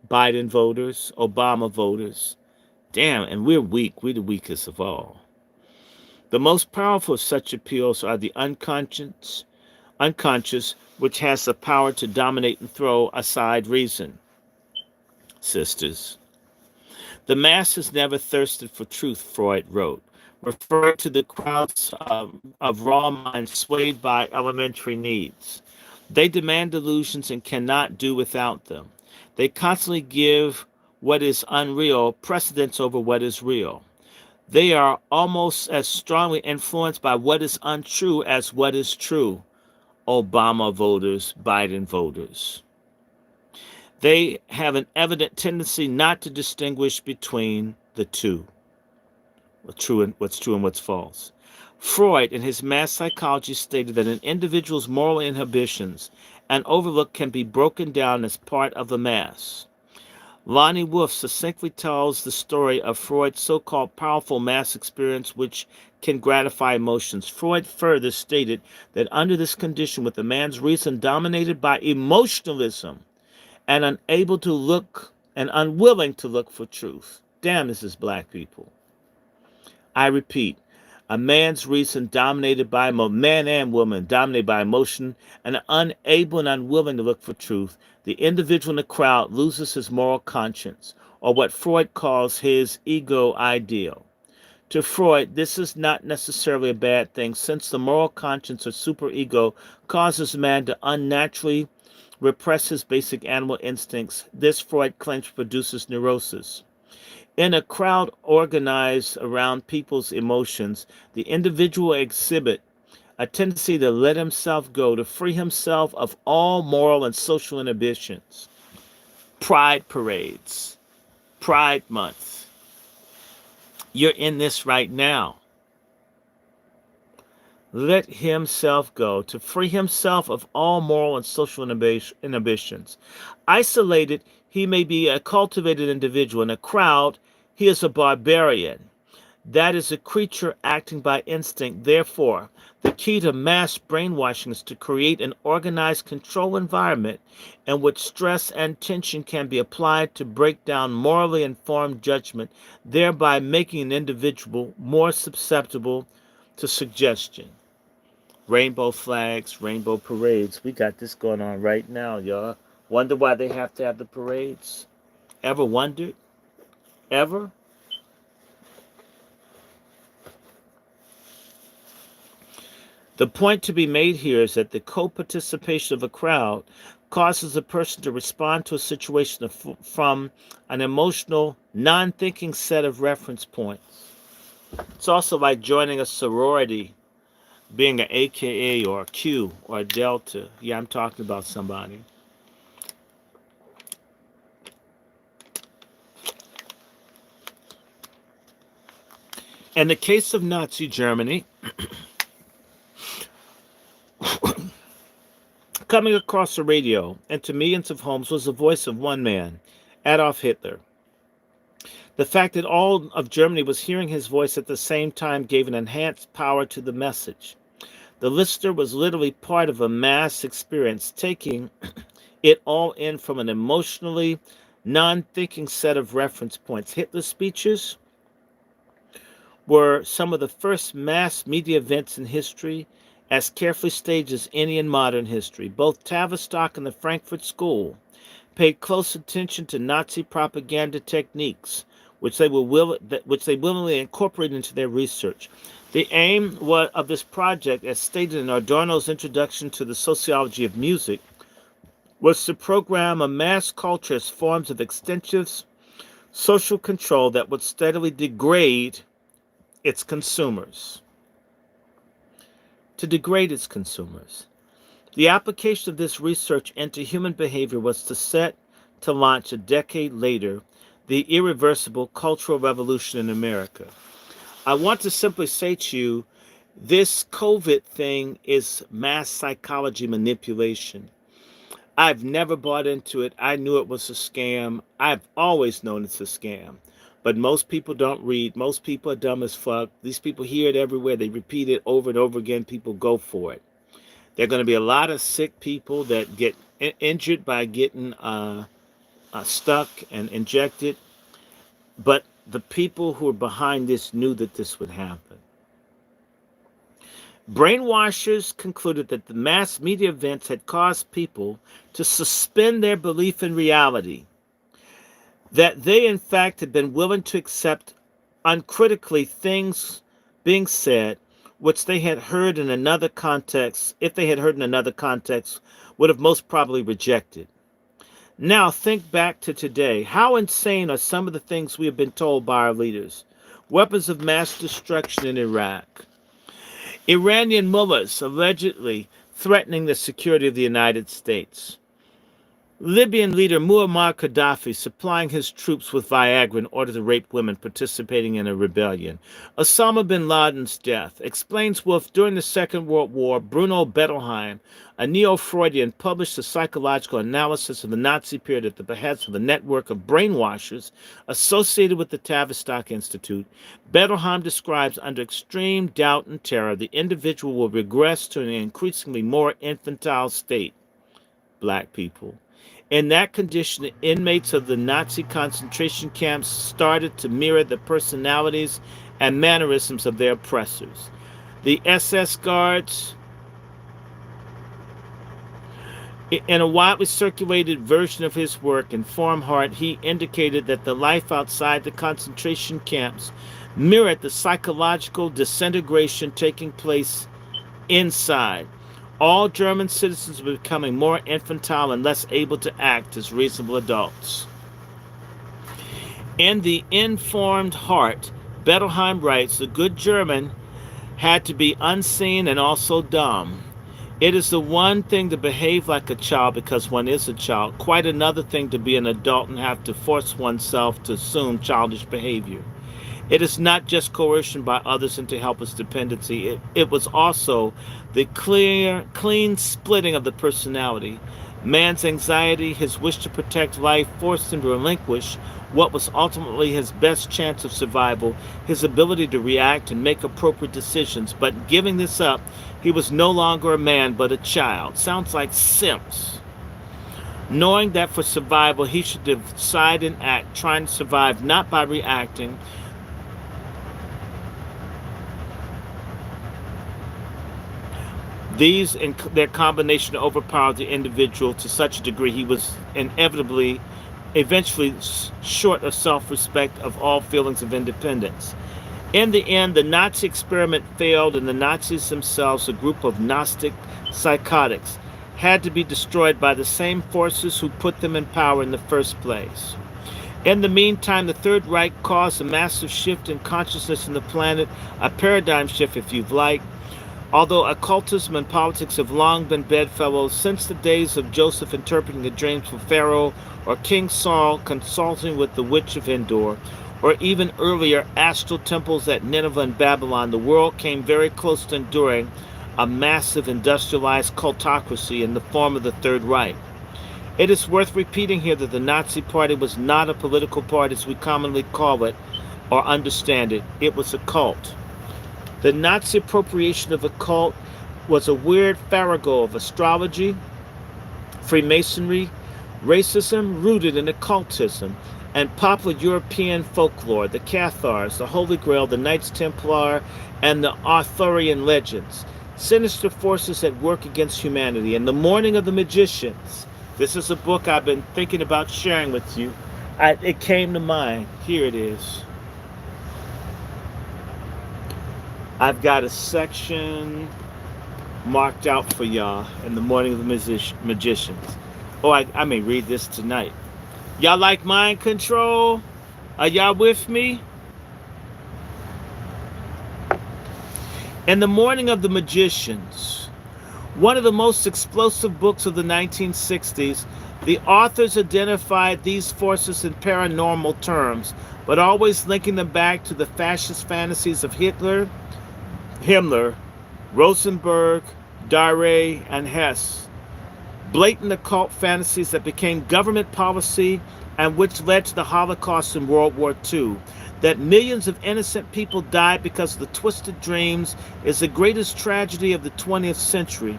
Biden voters, Obama voters. Damn, and we're weak. We're the weakest of all. The most powerful of such appeals are the unconscious, which has the power to dominate and throw aside reason. Sisters, the masses never thirsted for truth, Freud wrote, referring to the crowds of raw minds swayed by elementary needs. They demand illusions and cannot do without them. They constantly give what is unreal precedence over what is real. They are almost as strongly influenced by what is untrue as what is true. Obama voters, Biden voters. They have an evident tendency not to distinguish between the two, what's true and what's false. Freud, in his mass psychology, stated that an individual's moral inhibitions and overlook can be broken down as part of the mass. Lonnie Wolf succinctly tells the story of Freud's so-called powerful mass experience which can gratify emotions. Freud further stated that under this condition, with a man's reason dominated by emotionalism and unable to look and unwilling to look for truth. Damn, this is black people. I repeat, a man's reason dominated by man and woman dominated by emotion and unable and unwilling to look for truth, the individual in the crowd loses his moral conscience, or what Freud calls his ego ideal. To Freud, this is not necessarily a bad thing, since the moral conscience or superego causes man to unnaturally repress his basic animal instincts. This, Freud claims, produces neurosis. In a crowd organized around people's emotions, the individual exhibit a tendency to let himself go, to free himself of all moral and social inhibitions. Pride parades, Pride Month. You're in this right now. Let himself go, to free himself of all moral and social inhibitions. Isolated, he may be a cultivated individual. In a crowd, he is a barbarian. That is a creature acting by instinct. Therefore, the key to mass brainwashing is to create an organized control environment in which stress and tension can be applied to break down morally informed judgment, thereby making an individual more susceptible to suggestion. Rainbow flags, rainbow parades. We got this going on right now, y'all. Wonder why they have to have the parades? Ever wondered? Ever? The point to be made here is that the co-participation of a crowd causes a person to respond to a situation from an emotional, non-thinking set of reference points. It's also like joining a sorority being an AKA or a Q or a Delta. Yeah, I'm talking about somebody. In the case of Nazi Germany, coming across the radio into millions of homes was the voice of one man, Adolf Hitler. The fact that all of Germany was hearing his voice at the same time gave an enhanced power to the message. The listener was literally part of a mass experience, taking it all in from an emotionally non-thinking set of reference points. Hitler's speeches were some of the first mass media events in history, as carefully staged as any in modern history. Both Tavistock and the Frankfurt School paid close attention to Nazi propaganda techniques, which they willingly incorporated into their research. The aim of this project, as stated in Adorno's Introduction to the Sociology of Music, was to program a mass culture as forms of extensive social control that would steadily degrade its consumers. To degrade its consumers. The application of this research into human behavior was set to launch a decade later the irreversible cultural revolution in America. I want to simply say to you, this COVID thing is mass psychology manipulation. I've never bought into it. I knew it was a scam. I've always known it's a scam. But most people don't read. Most people are dumb as fuck. These people hear it everywhere. They repeat it over and over again. People go for it. There are going to be a lot of sick people that get injured by getting stuck and injected. But the people who are behind this knew that this would happen. Brainwashers concluded that the mass media events had caused people to suspend their belief in reality, that they in fact had been willing to accept uncritically things being said which they had heard in another context, if they had heard in another context, would have most probably rejected. Now think back to today. How insane are some of the things we have been told by our leaders? Weapons of mass destruction in Iraq. Iranian mullahs allegedly threatening the security of the United States. Libyan leader Muammar Gaddafi supplying his troops with Viagra in order to rape women participating in a rebellion. Osama bin Laden's death explains Wolf during the Second World War. Bruno Bettelheim, a neo-Freudian, published a psychological analysis of the Nazi period at the behest of a network of brainwashers associated with the Tavistock Institute. Bettelheim describes under extreme doubt and terror the individual will regress to an increasingly more infantile state. Black people. In that condition, the inmates of the Nazi concentration camps started to mirror the personalities and mannerisms of their oppressors. The SS guards, in a widely circulated version of his work, Informed Heart, he indicated that the life outside the concentration camps mirrored the psychological disintegration taking place inside. All German citizens were becoming more infantile and less able to act as reasonable adults. In The Informed Heart, Bettelheim writes, the good German had to be unseen and also dumb. It is the one thing to behave like a child because one is a child, quite another thing to be an adult and have to force oneself to assume childish behavior. It is not just coercion by others into helpless dependency. It was also the clean splitting of the personality. Man's anxiety, his wish to protect life, forced him to relinquish what was ultimately his best chance of survival, his ability to react and make appropriate decisions. But giving this up, he was no longer a man but a child. Sounds like Simps. Knowing that for survival, he should decide and act, trying to survive not by reacting, these, in their combination, overpowered the individual to such a degree he was eventually short of self-respect, of all feelings of independence. In the end, the Nazi experiment failed, and the Nazis themselves, a group of Gnostic psychotics, had to be destroyed by the same forces who put them in power in the first place. In the meantime, the Third Reich caused a massive shift in consciousness in the planet, a paradigm shift, if you'd like. Although occultism and politics have long been bedfellows since the days of Joseph interpreting the dreams for Pharaoh, or King Saul consulting with the witch of Endor, or even earlier astral temples at Nineveh and Babylon, the world came very close to enduring a massive industrialized cultocracy in the form of the Third Reich. It is worth repeating here that the Nazi Party was not a political party as we commonly call it or understand it. It was a cult. The Nazi appropriation of a cult was a weird farrago of astrology, Freemasonry, racism rooted in occultism, and popular European folklore, the Cathars, the Holy Grail, the Knights Templar, and the Arthurian legends. Sinister forces at work against humanity. In The Morning of the Magicians, this is a book I've been thinking about sharing with you. It came to mind. Here it is. I've got a section marked out for y'all in The Morning of the Magicians. Oh, I may read this tonight. Y'all like mind control? Are y'all with me? In The Morning of the Magicians, one of the most explosive books of the 1960s, the authors identified these forces in paranormal terms, but always linking them back to the fascist fantasies of Himmler, Rosenberg, Dare, and Hess. Blatant occult fantasies that became government policy and which led to the Holocaust in World War II. That millions of innocent people died because of the twisted dreams is the greatest tragedy of the 20th century.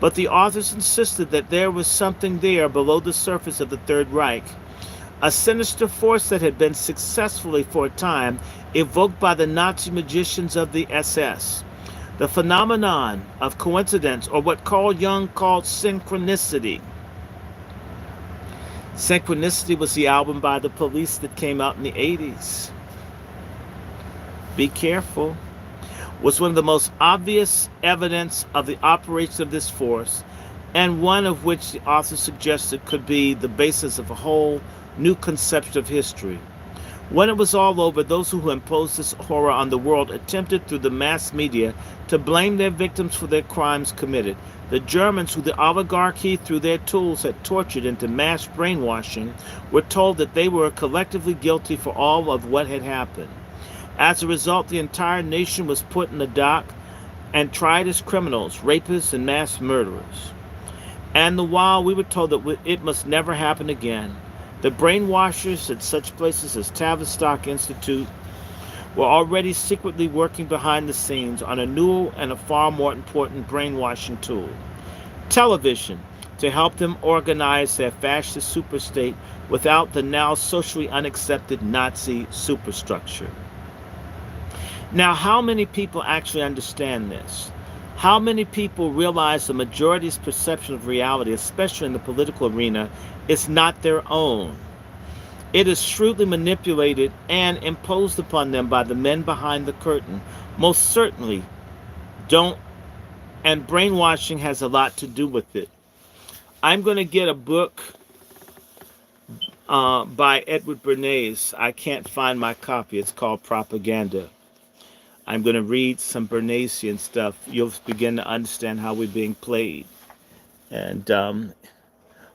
But the authors insisted that there was something there below the surface of the Third Reich. A sinister force that had been successfully, for a time, evoked by the Nazi magicians of the SS. The phenomenon of coincidence, or what Carl Jung called synchronicity. Synchronicity was the album by The Police that came out in the 80s. Be careful. Was one of the most obvious evidence of the operation of this force, and one of which the author suggested could be the basis of a whole new conception of history. When it was all over, those who imposed this horror on the world attempted through the mass media to blame their victims for their crimes committed. The Germans, who the oligarchy through their tools had tortured into mass brainwashing, were told that they were collectively guilty for all of what had happened. As a result, the entire nation was put in the dock and tried as criminals, rapists, and mass murderers. And the while we were told that it must never happen again. The brainwashers at such places as Tavistock Institute were already secretly working behind the scenes on a new and a far more important brainwashing tool: television, to help them organize their fascist superstate without the now socially unaccepted Nazi superstructure. Now, how many people actually understand this? How many people realize the majority's perception of reality, especially in the political arena, is not their own? It is shrewdly manipulated and imposed upon them by the men behind the curtain. Most certainly don't, and brainwashing has a lot to do with it. I'm going to get a book by Edward Bernays. I can't find my copy. It's called Propaganda. I'm going to read some Bernaysian stuff. You'll begin to understand how we're being played. And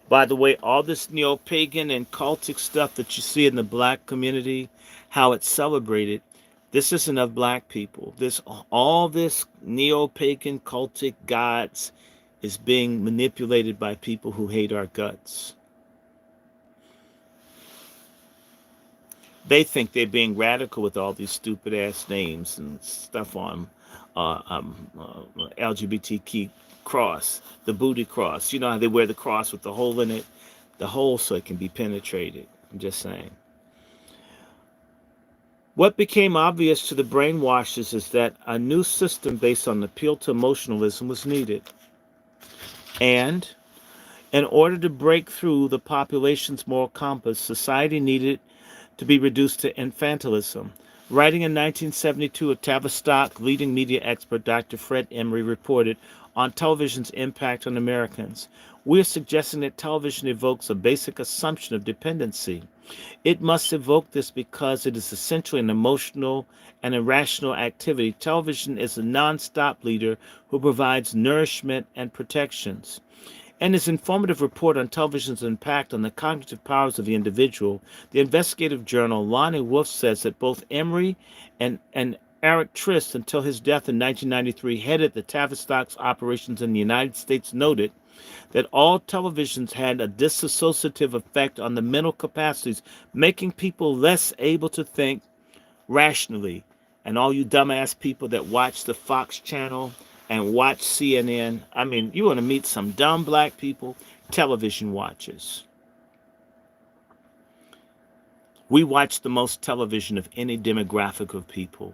by the way, all this neo-pagan and cultic stuff that you see in the black community, how it's celebrated, this isn't of black people. All this neo-pagan cultic gods is being manipulated by people who hate our guts. They think they're being radical with all these stupid ass names and stuff on LGBTQ cross, the booty cross. You know how they wear the cross with the hole in it? The hole so it can be penetrated. I'm just saying. What became obvious to the brainwashers is that a new system based on appeal to emotionalism was needed. And in order to break through the population's moral compass, society needed to be reduced to infantilism. Writing in 1972, a Tavistock leading media expert, Dr. Fred Emery, reported on television's impact on Americans. We are suggesting that television evokes a basic assumption of dependency. It must evoke this because it is essentially an emotional and irrational activity. Television is a non-stop leader who provides nourishment and protections. In his informative report on television's impact on the cognitive powers of the individual, the investigative journal Lonnie Wolf says that both Emery and Eric Trist, until his death in 1993, headed the Tavistock's operations in the United States, noted that all televisions had a dissociative effect on the mental capacities, making people less able to think rationally. And all you dumbass people that watch the Fox channel and watch CNN, I mean, you want to meet some dumb black people, television watchers. We watch the most television of any demographic of people.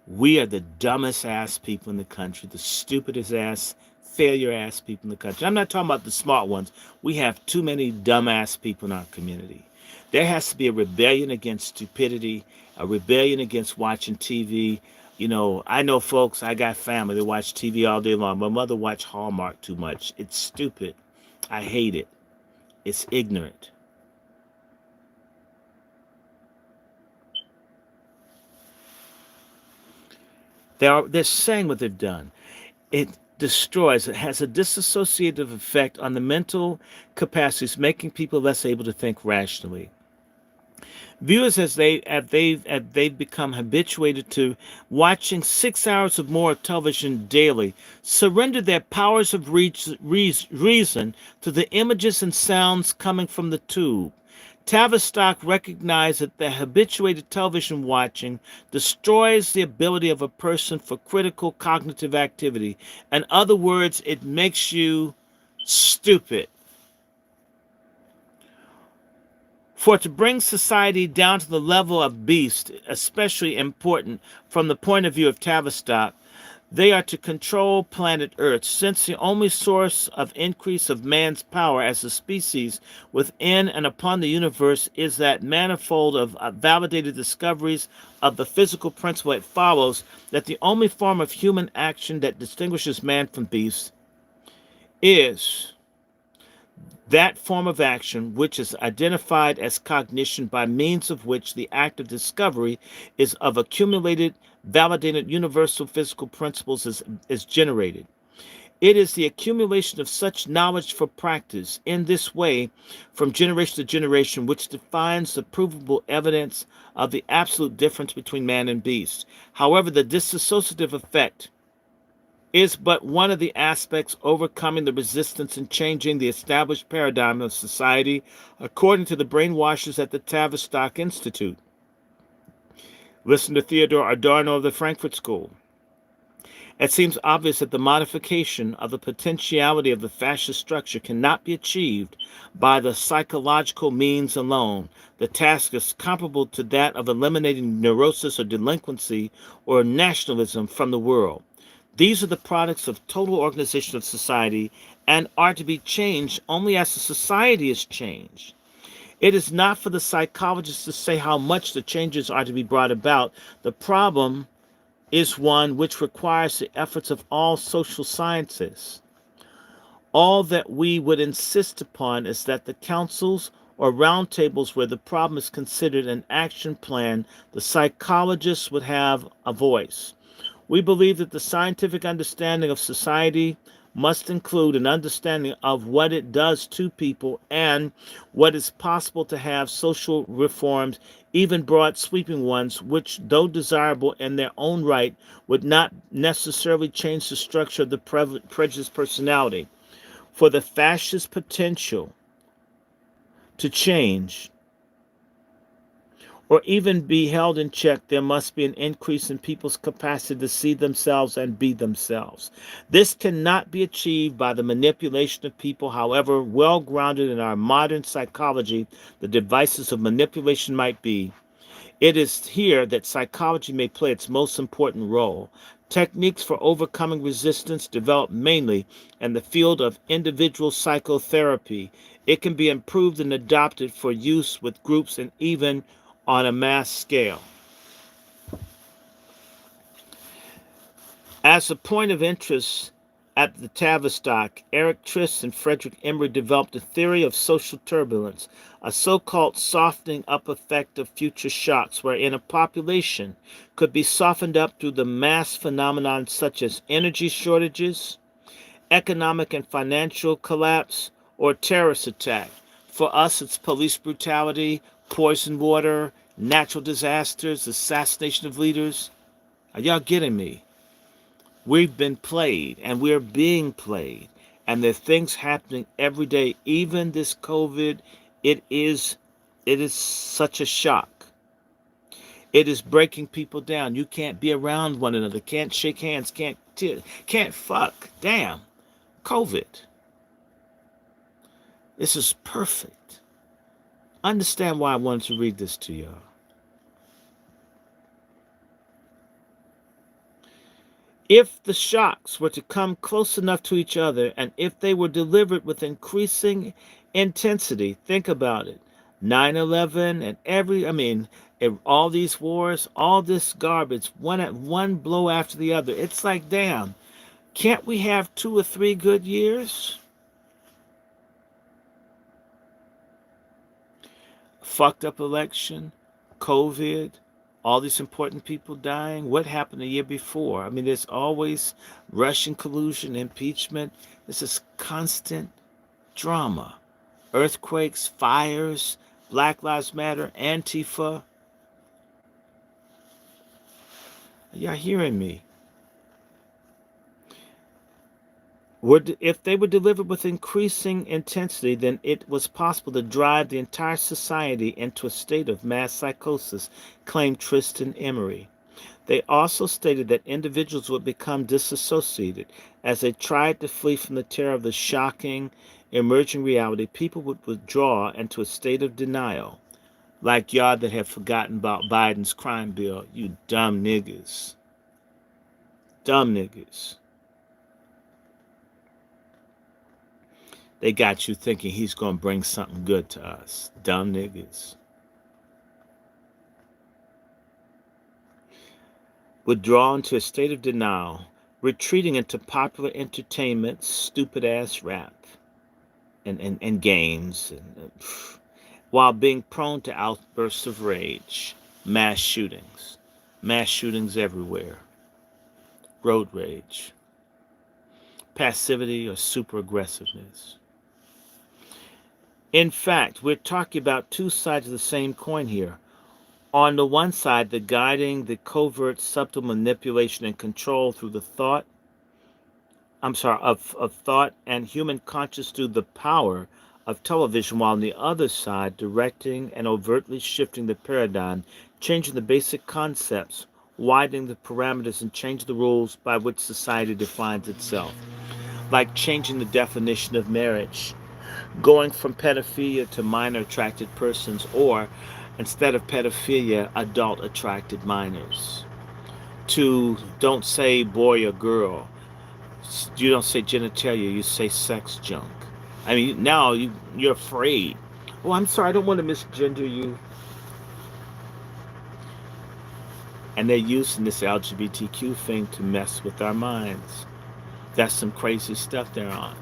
We are the dumbest ass people in the country, the stupidest ass, failure ass people in the country. I'm not talking about the smart ones. We have too many dumbass people in our community. There has to be a rebellion against stupidity, a rebellion against watching TV. You know, I know folks, I got family that watch TV all day long. My mother watched Hallmark too much. It's stupid. I hate it. It's ignorant. They're saying what they've done. It destroys, it has a dissociative effect on the mental capacities, making people less able to think rationally. Viewers, they've become habituated to watching 6 hours or more of television daily, surrender their powers of reason to the images and sounds coming from the tube. Tavistock recognized that the habituated television watching destroys the ability of a person for critical cognitive activity. In other words, it makes you stupid. For to bring society down to the level of beast, especially important from the point of view of Tavistock, they are to control planet Earth, since the only source of increase of man's power as a species within and upon the universe is that manifold of validated discoveries of the physical principle. It follows that the only form of human action that distinguishes man from beasts is that form of action which is identified as cognition, by means of which the act of discovery is of accumulated, validated universal physical principles is generated. It is the accumulation of such knowledge for practice in this way from generation to generation which defines the provable evidence of the absolute difference between man and beast. However, the dissociative effect is but one of the aspects overcoming the resistance and changing the established paradigm of society, according to the brainwashers at the Tavistock Institute. Listen to Theodore Adorno of the Frankfurt School. It seems obvious that the modification of the potentiality of the fascist structure cannot be achieved by the psychological means alone. The task is comparable to that of eliminating neurosis or delinquency or nationalism from the world. These are the products of total organization of society and are to be changed only as the society is changed. It is not for the psychologists to say how much the changes are to be brought about. The problem is one which requires the efforts of all social sciences. All that we would insist upon is that the councils or roundtables where the problem is considered an action plan, the psychologists would have a voice. We believe that the scientific understanding of society must include an understanding of what it does to people and what is possible to have social reforms, even broad sweeping ones, which, though desirable in their own right, would not necessarily change the structure of the prejudiced personality. For the fascist potential to change or even be held in check, there must be an increase in people's capacity to see themselves and be themselves. This cannot be achieved by the manipulation of people, however well grounded in our modern psychology the devices of manipulation might be. It is here that psychology may play its most important role. Techniques for overcoming resistance develop mainly in the field of individual psychotherapy. It can be improved and adopted for use with groups and even on a mass scale. As a point of interest At the Tavistock, Eric Trist and Frederick Emery developed a theory of social turbulence, a so-called softening up effect of future shocks, wherein a population could be softened up through the mass phenomenon such as energy shortages, economic and financial collapse, or terrorist attack. For us, it's police brutality, poison water, natural disasters, assassination of leaders. Are y'all getting me? We've been played, and we're being played. And there are things happening every day. Even this COVID, it is such a shock. It is breaking people down. You can't be around one another, can't shake hands, can't fuck. Damn. COVID. This is perfect. Understand why I wanted to read this to y'all. If the shocks were to come close enough to each other, and if they were delivered with increasing intensity, think about it. 9/11 and all these wars, all this garbage, one blow after the other. It's like, damn, can't we have 2 or 3 good years? Fucked up election, COVID, all these important people dying. What happened the year before? I mean, there's always Russian collusion, impeachment. This is constant drama. Earthquakes, fires, Black Lives Matter, Antifa. Are y'all hearing me? If they were delivered with increasing intensity, then it was possible to drive the entire society into a state of mass psychosis, claimed Tristan Emery. They also stated that individuals would become disassociated. As they tried to flee from the terror of the shocking, emerging reality, people would withdraw into a state of denial. Like y'all that have forgotten about Biden's crime bill. You dumb niggas. Dumb niggas. They got you thinking he's going to bring something good to us. Dumb niggas. Withdraw into a state of denial, retreating into popular entertainment, stupid-ass rap, and games, while being prone to outbursts of rage, mass shootings everywhere, road rage, passivity or super aggressiveness. In fact, we're talking about 2 sides of the same coin here. On the one side, the guiding, the covert, subtle manipulation and control through the thought, of thought and human conscious through the power of television, while on the other side, directing and overtly shifting the paradigm, changing the basic concepts, widening the parameters, and changing the rules by which society defines itself. Like changing the definition of marriage, going from pedophilia to minor attracted persons, or instead of pedophilia, adult attracted minors. To don't say boy or girl. You don't say genitalia, you say sex junk. I mean, now you're afraid. Oh, I'm sorry, I don't want to misgender you. And they're using this LGBTQ thing to mess with our minds. That's some crazy stuff they're on.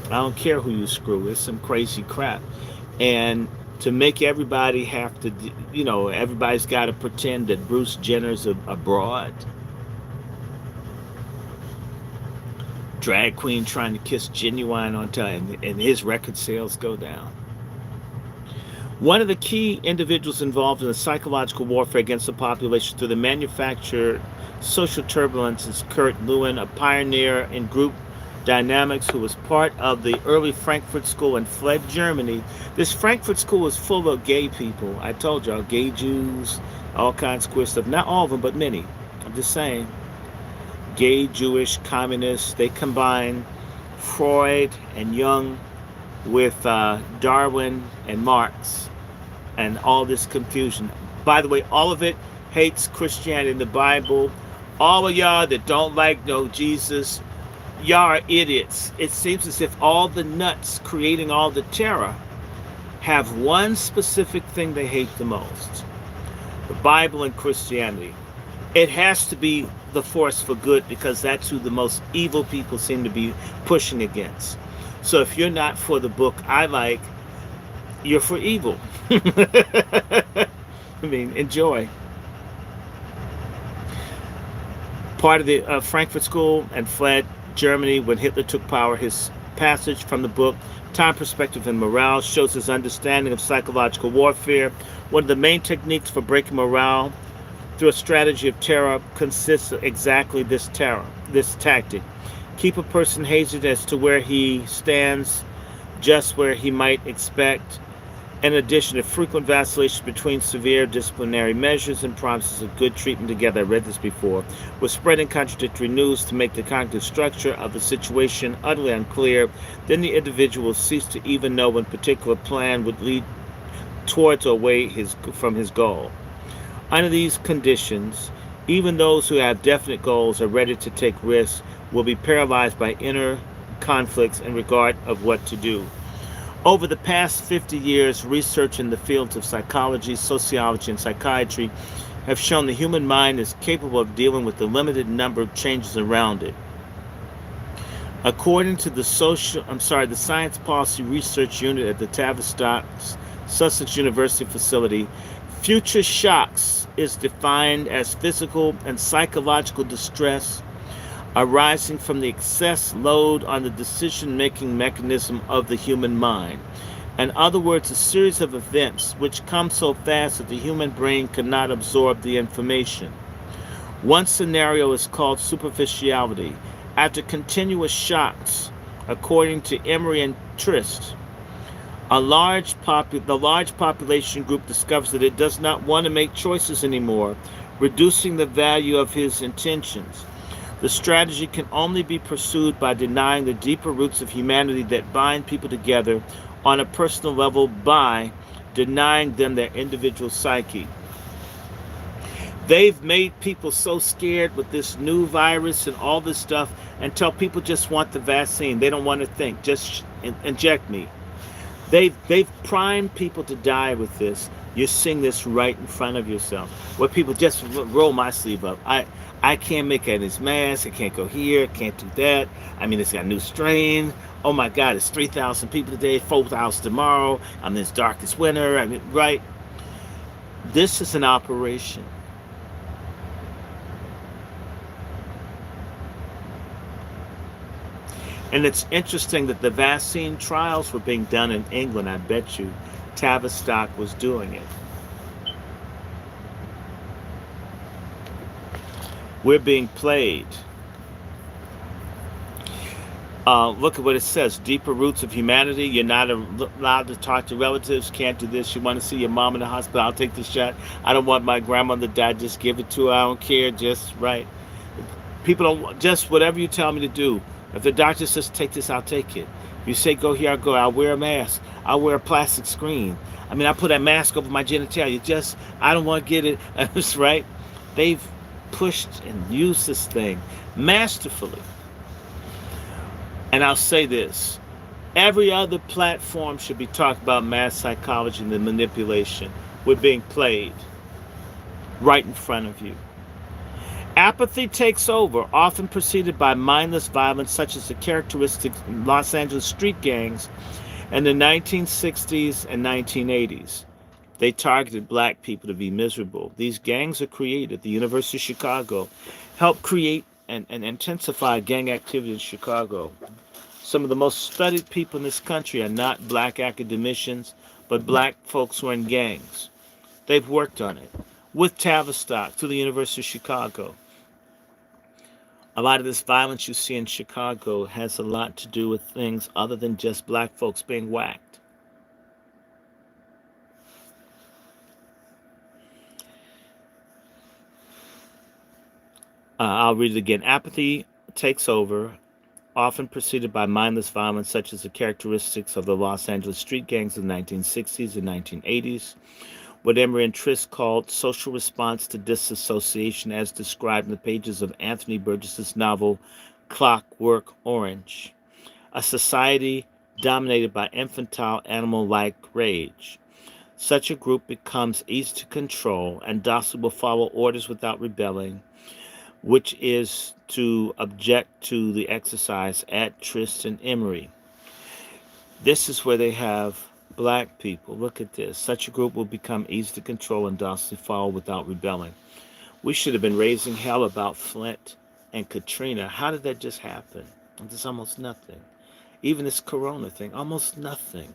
I don't care who you screw. It's some crazy crap. And to make everybody have to, everybody's got to pretend that Bruce Jenner's abroad. Drag queen trying to kiss Genuine on time, and his record sales go down. One of the key individuals involved in the psychological warfare against the population through the manufactured social turbulence is Kurt Lewin, a pioneer in group dynamics who was part of the early Frankfurt School and fled Germany. This Frankfurt School was full of gay people. I told y'all, gay Jews, all kinds of queer stuff. Not all of them, but many. I'm just saying. Gay, Jewish, communists, they combine Freud and Jung with Darwin and Marx and all this confusion. By the way, all of it hates Christianity and the Bible. All of y'all that don't like no Jesus, y'all are idiots. It seems as if all the nuts creating all the terror have one specific thing they hate the most. The Bible and Christianity. It has to be the force for good because that's who the most evil people seem to be pushing against. So if you're not for the book I like, you're for evil. I mean, enjoy. Part of the Frankfurt School and fled Germany when Hitler took power. His passage from the book Time, Perspective, and Morale shows his understanding of psychological warfare. One of the main techniques for breaking morale through a strategy of terror consists of exactly this tactic. Keep a person hazed as to where he stands, just where he might expect. In addition to frequent vacillations between severe disciplinary measures and promises of good treatment together, I read this before, with spreading contradictory news to make the cognitive structure of the situation utterly unclear, then the individual will cease to even know when a particular plan would lead towards or away from his goal. Under these conditions, even those who have definite goals are ready to take risks will be paralyzed by inner conflicts in regard of what to do. Over the past 50 years, research in the fields of psychology, sociology, and psychiatry have shown the human mind is capable of dealing with the limited number of changes around it. According to the Science Policy Research Unit at the Tavistock Sussex University facility, future shocks is defined as physical and psychological distress arising from the excess load on the decision-making mechanism of the human mind. In other words, a series of events which come so fast that the human brain cannot absorb the information. One scenario is called superficiality. After continuous shocks, according to Emery and Trist, the large population group discovers that it does not want to make choices anymore, reducing the value of his intentions. The strategy can only be pursued by denying the deeper roots of humanity that bind people together on a personal level by denying them their individual psyche. They've made people so scared with this new virus and all this stuff until people just want the vaccine. They don't want to think. Just inject me. They've primed people to die with this. You're seeing this right in front of yourself. Where people just roll my sleeve up. I can't make it in this mask. I can't go here. Can't do that. I mean, it's got a new strain. Oh my God, it's 3,000 people today, 4,000 tomorrow. I'm in this darkest winter. I mean, right? This is an operation. And it's interesting that the vaccine trials were being done in England. I bet you Tavistock was doing it. We're being played. Look at what it says. Deeper roots of humanity. You're not allowed to talk to relatives. Can't do this. You want to see your mom in the hospital. I'll take the shot. I don't want my grandmother to die. Just give it to her. I don't care. Just right. People don't, just whatever you tell me to do. If the doctor says take this, I'll take it. If you say go here, I'll go. I'll wear a mask. I'll wear a plastic screen. I mean, I put that mask over my genitalia. I don't want to get it. That's right. They've pushed and used this thing masterfully. And I'll say this. Every other platform should be talking about mass psychology and the manipulation. We're being played right in front of you. Apathy takes over, often preceded by mindless violence, such as the characteristic Los Angeles street gangs in the 1960s and 1980s. They targeted black people to be miserable. These gangs are created. The University of Chicago helped create and intensify gang activity in Chicago. Some of the most studied people in this country are not black academicians, but black folks who are in gangs. They've worked on it with Tavistock through the University of Chicago. A lot of this violence you see in Chicago has a lot to do with things other than just black folks being whacked. I'll read it again. Apathy takes over, often preceded by mindless violence, such as the characteristics of the Los Angeles street gangs of the 1960s and 1980s. What Emery and Trist called social response to disassociation, as described in the pages of Anthony Burgess's novel Clockwork Orange. A society dominated by infantile, animal-like rage. Such a group becomes easy to control and docile will follow orders without rebelling, which is to object to the exercise at Tristan Emery. This is where they have black people. Look at this. Such a group will become easy to control and docilely follow without rebelling. We should have been raising hell about Flint and Katrina. How did that just happen? There's almost nothing. Even this corona thing, almost nothing.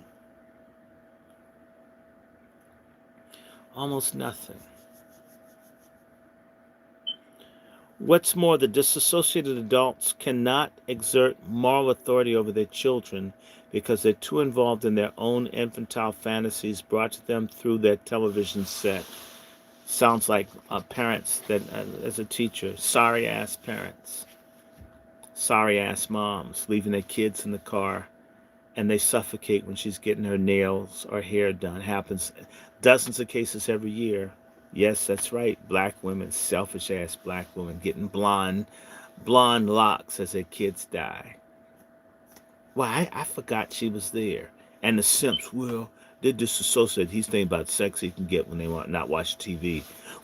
Almost nothing. What's more, the disassociated adults cannot exert moral authority over their children because they're too involved in their own infantile fantasies brought to them through their television set. Sounds like parents that, as a teacher, sorry-ass parents, sorry-ass moms leaving their kids in the car and they suffocate when she's getting her nails or hair done. Happens dozens of cases every year. Yes, that's right. Black women, selfish-ass black women getting blonde locks as their kids die. Well, I forgot she was there. And the simps, well, they're disassociated. He's thinking about sex he can get when they want not watch TV.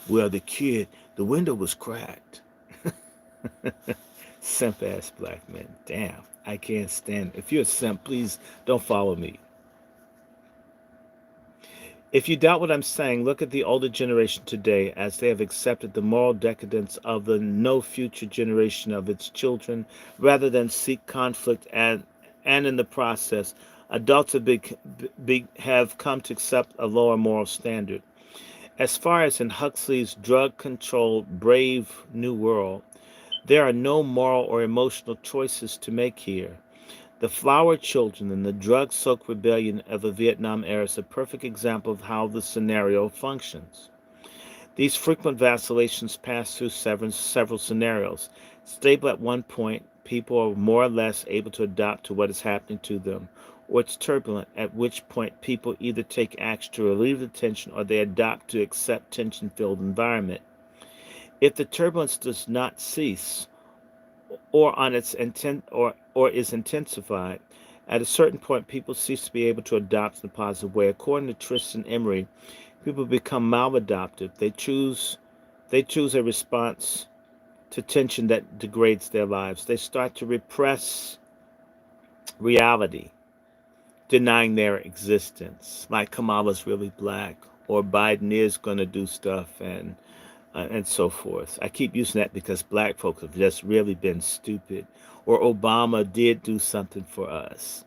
Well, the window was cracked. Simp-ass black men. Damn, I can't stand it. If you're a simp, please don't follow me. If you doubt what I'm saying, look at the older generation today as they have accepted the moral decadence of the no future generation of its children rather than seek conflict and in the process, adults have come to accept a lower moral standard. As far as in Huxley's drug-controlled Brave New World, there are no moral or emotional choices to make here. The flower children and the drug-soaked rebellion of the Vietnam era is a perfect example of how the scenario functions. These frequent vacillations pass through several scenarios. Stable at one point, people are more or less able to adapt to what is happening to them, or it's turbulent, at which point people either take action to relieve the tension or they adapt to accept tension-filled environment. If the turbulence does not cease, or on its intent or is intensified, at a certain point people cease to be able to adopt in a positive way. According to Tristan Emery, people become maladaptive. They choose a response to tension that degrades their lives. They start to repress reality, denying their existence. Like Kamala's really black, or Biden is going to do stuff, and so forth. I keep using that because black folks have just really been stupid. Or Obama did do something for us,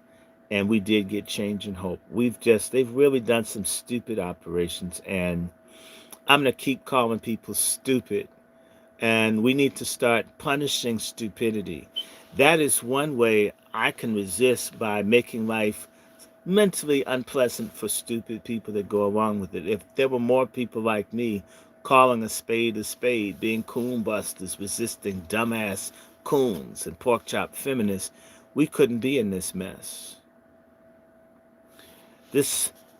and we did get change and hope. They've really done some stupid operations, and I'm going to keep calling people stupid. And we need to start punishing stupidity. That is one way I can resist, by making life mentally unpleasant for stupid people that go along with it. If there were more people like me calling a spade, being coon busters, resisting dumbass coons and pork chop feminists, we couldn't be in this mess.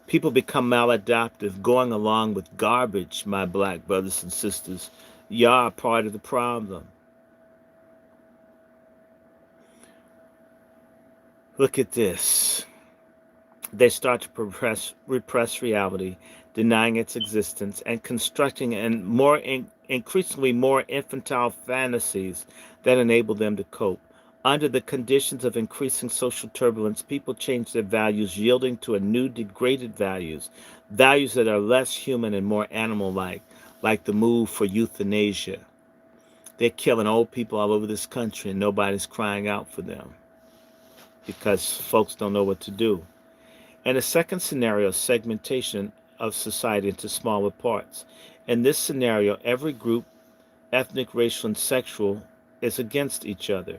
People become maladaptive, going along with garbage, my black brothers and sisters. Y'all are part of the problem. Look at this. They start to repress reality, denying its existence, and constructing increasingly more infantile fantasies that enable them to cope. Under the conditions of increasing social turbulence, people change their values, yielding to a new degraded values that are less human and more animal-like the move for euthanasia. They're killing old people all over this country, and nobody's crying out for them because folks don't know what to do. And the second scenario is segmentation of society into smaller parts. In this scenario, every group, ethnic, racial, and sexual, is against each other.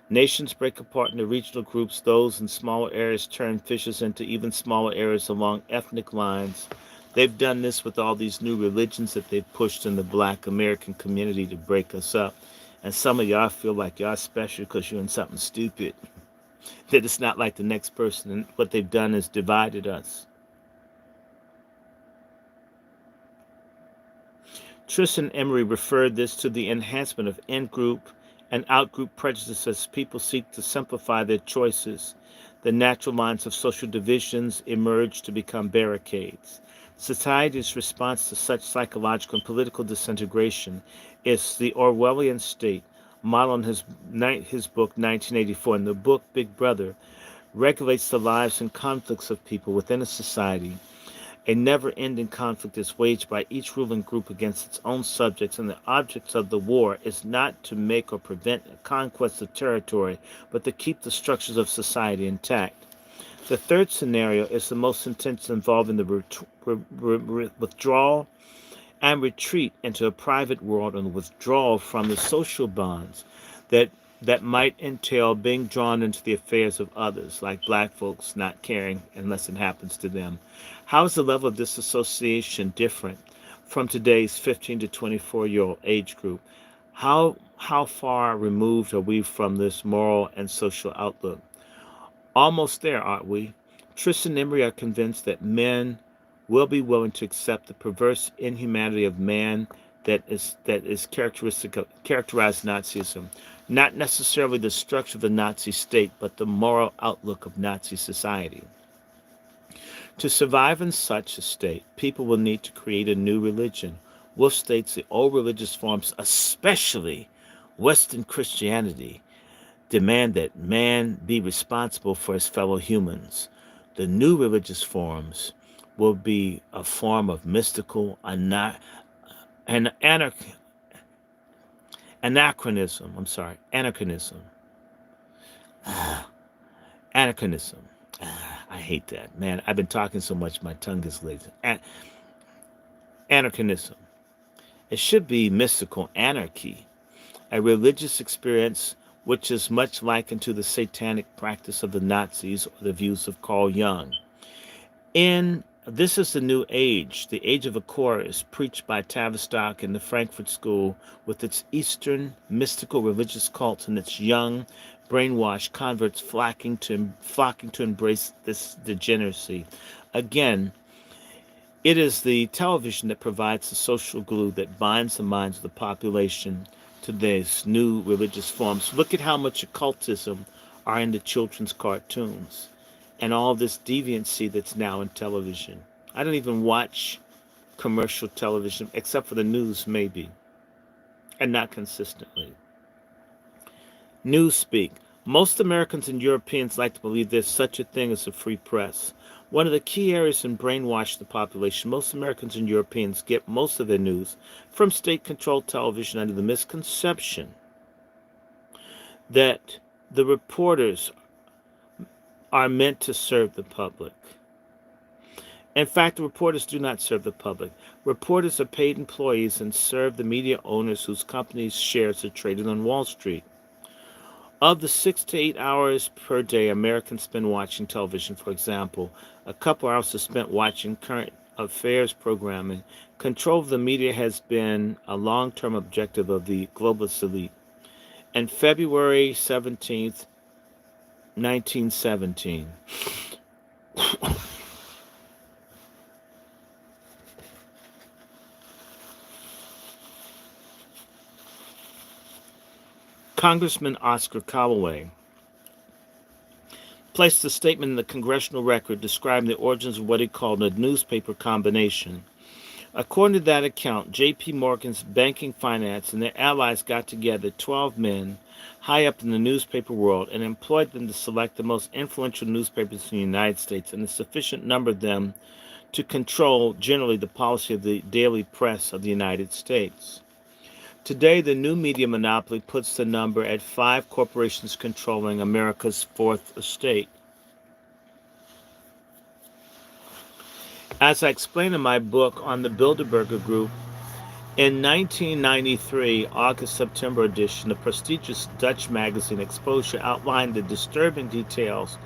Nations break apart into regional groups. Those in smaller areas turn fissures into even smaller areas along ethnic lines. They've done this with all these new religions that they've pushed in the black American community to break us up. And some of y'all feel like y'all special because you're in something stupid. That it's not like the next person, and what they've done is divided us. Tristan Emery referred this to the enhancement of in-group and out-group prejudice as people seek to simplify their choices. The natural lines of social divisions emerge to become barricades. Society's response to such psychological and political disintegration is the Orwellian state, modeled in his book 1984. In the book, Big Brother regulates the lives and conflicts of people within a society. A never-ending conflict is waged by each ruling group against its own subjects, and the object of the war is not to make or prevent a conquest of territory, but to keep the structures of society intact. The third scenario is the most intense, involving the withdrawal and retreat into a private world and withdrawal from the social bonds that might entail being drawn into the affairs of others, like black folks not caring unless it happens to them. How is the level of disassociation different from today's 15 to 24-year-old age group? How far removed are we from this moral and social outlook? Almost there, aren't we? Tristan and Emery are convinced that men will be willing to accept the perverse inhumanity of man that is characterized Nazism, not necessarily the structure of the Nazi state, but the moral outlook of Nazi society. To survive in such a state, people will need to create a new religion. Wolf states the old religious forms, especially Western Christianity, demand that man be responsible for his fellow humans. The new religious forms will be a form of mystical anachronism. Anachronism. I hate that, man. I've been talking so much, my tongue is lazy. Anachronism. It should be mystical anarchy, a religious experience which is much likened to the satanic practice of the Nazis or the views of Carl Jung. This is the new age, the age of Aquarius, preached by Tavistock in the Frankfurt School, with its Eastern mystical religious cults and its young, brainwashed converts flocking to embrace this degeneracy. Again, it is the television that provides the social glue that binds the minds of the population to these new religious forms. Look at how much occultism are in the children's cartoons and all this deviancy that's now in television. I don't even watch commercial television, except for the news maybe, and not consistently. Newspeak. Most Americans and Europeans like to believe there's such a thing as a free press. One of the key areas in brainwashing the population, most Americans and Europeans get most of their news from state-controlled television under the misconception that the reporters are meant to serve the public. In fact, the reporters do not serve the public. Reporters are paid employees and serve the media owners whose companies' shares are traded on Wall Street. Of the 6 to 8 hours per day Americans spend watching television, for example, a couple hours are spent watching current affairs programming. Control of the media has been a long-term objective of the globalist elite. And February 17th, 1917, Congressman Oscar Callaway placed a statement in the Congressional Record describing the origins of what he called a newspaper combination. According to that account, J.P. Morgan's banking finance and their allies got together 12 men high up in the newspaper world and employed them to select the most influential newspapers in the United States and a sufficient number of them to control generally the policy of the daily press of the United States. Today, the new media monopoly puts the number at 5 corporations controlling America's fourth estate. As I explain in my book on the Bilderberger Group, in 1993, August-September edition, the prestigious Dutch magazine Exposure outlined the disturbing details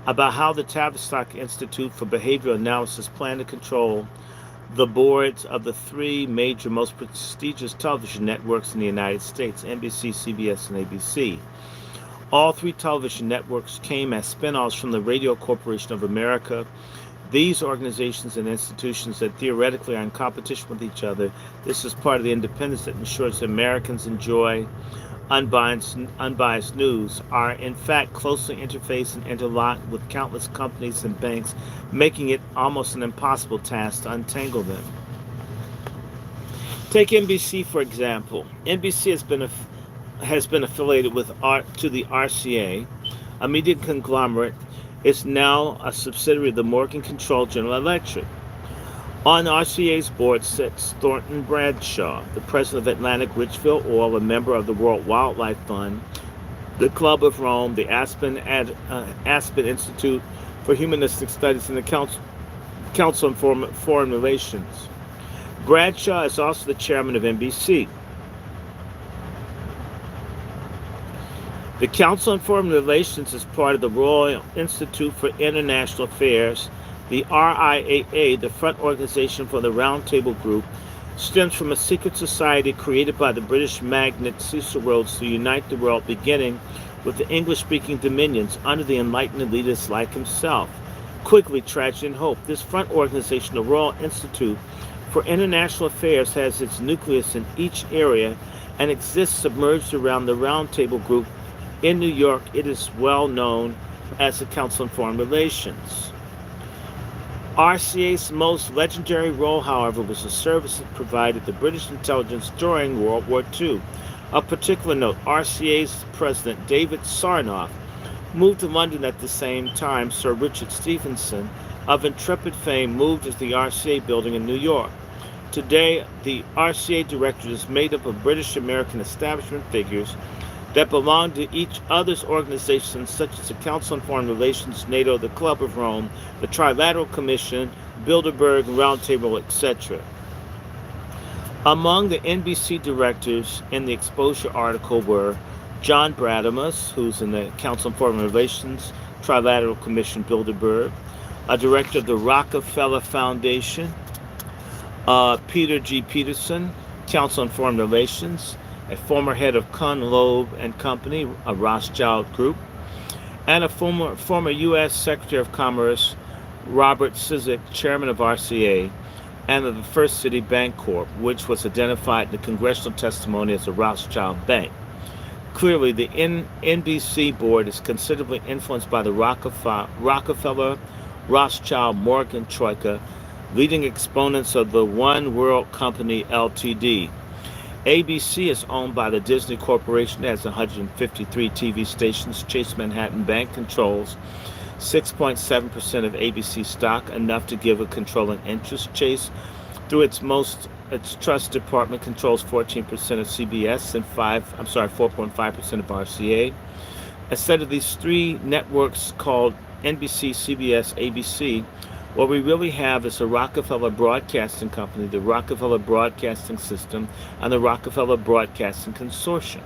about how the Tavistock Institute for Behavioral Analysis planned to control the boards of the 3 major, most prestigious television networks in the United States, NBC, CBS, and ABC. All 3 television networks came as spin-offs from the Radio Corporation of America. These organizations and institutions that theoretically are in competition with each other, this is part of the independence that ensures that Americans enjoy unbiased news are in fact closely interfaced and interlocked with countless companies and banks, making it almost an impossible task to untangle them. Take NBC for example. NBC has been affiliated to the RCA, a media conglomerate. It's now a subsidiary of the Morgan-controlled General Electric. On RCA's board sits Thornton Bradshaw, the president of Atlantic Richfield Oil, a member of the World Wildlife Fund, the Club of Rome, the Aspen Institute for Humanistic Studies, and the Council on Foreign Relations. Bradshaw is also the chairman of NBC. The Council on Foreign Relations is part of the Royal Institute for International Affairs. The RIAA, the front organization for the Round Table Group, stems from a secret society created by the British magnate Cecil Rhodes to unite the world, beginning with the English-speaking dominions under the enlightened elitists like himself. Quickly, tragedy, and hope. This front organization, the Royal Institute for International Affairs, has its nucleus in each area and exists submerged around the Round Table Group. In New York, it is well known as the Council on Foreign Relations. RCA's most legendary role, however, was the service it provided the British intelligence during World War II. Of particular note, RCA's president, David Sarnoff, moved to London at the same time. Sir Richard Stephenson, of intrepid fame, moved to the RCA building in New York. Today, the RCA directorate is made up of British-American establishment figures that belong to each other's organizations, such as the Council on Foreign Relations, NATO, the Club of Rome, the Trilateral Commission, Bilderberg, Roundtable, etc. Among the NBC directors in the exposure article were John Bradamus, who's in the Council on Foreign Relations, Trilateral Commission, Bilderberg, a director of the Rockefeller Foundation, Peter G. Peterson, Council on Foreign Relations, a former head of Kuhn, Loeb and Company, a Rothschild Group, and a former U.S. Secretary of Commerce, Robert Cizik, chairman of RCA, and of the First City Bank Corp., which was identified in the congressional testimony as a Rothschild bank. Clearly, the NBC board is considerably influenced by the Rockefeller, Rothschild, Morgan Troika, leading exponents of the One World Company Ltd. ABC is owned by the Disney Corporation. It has 153 TV stations. Chase Manhattan Bank controls 6.7% of ABC stock, enough to give a controlling interest. Chase, through its trust department, controls 14% of CBS and 4.5% of RCA. Instead of these three networks called NBC, CBS, ABC, what we really have is a Rockefeller Broadcasting Company, the Rockefeller Broadcasting System, and the Rockefeller Broadcasting Consortium.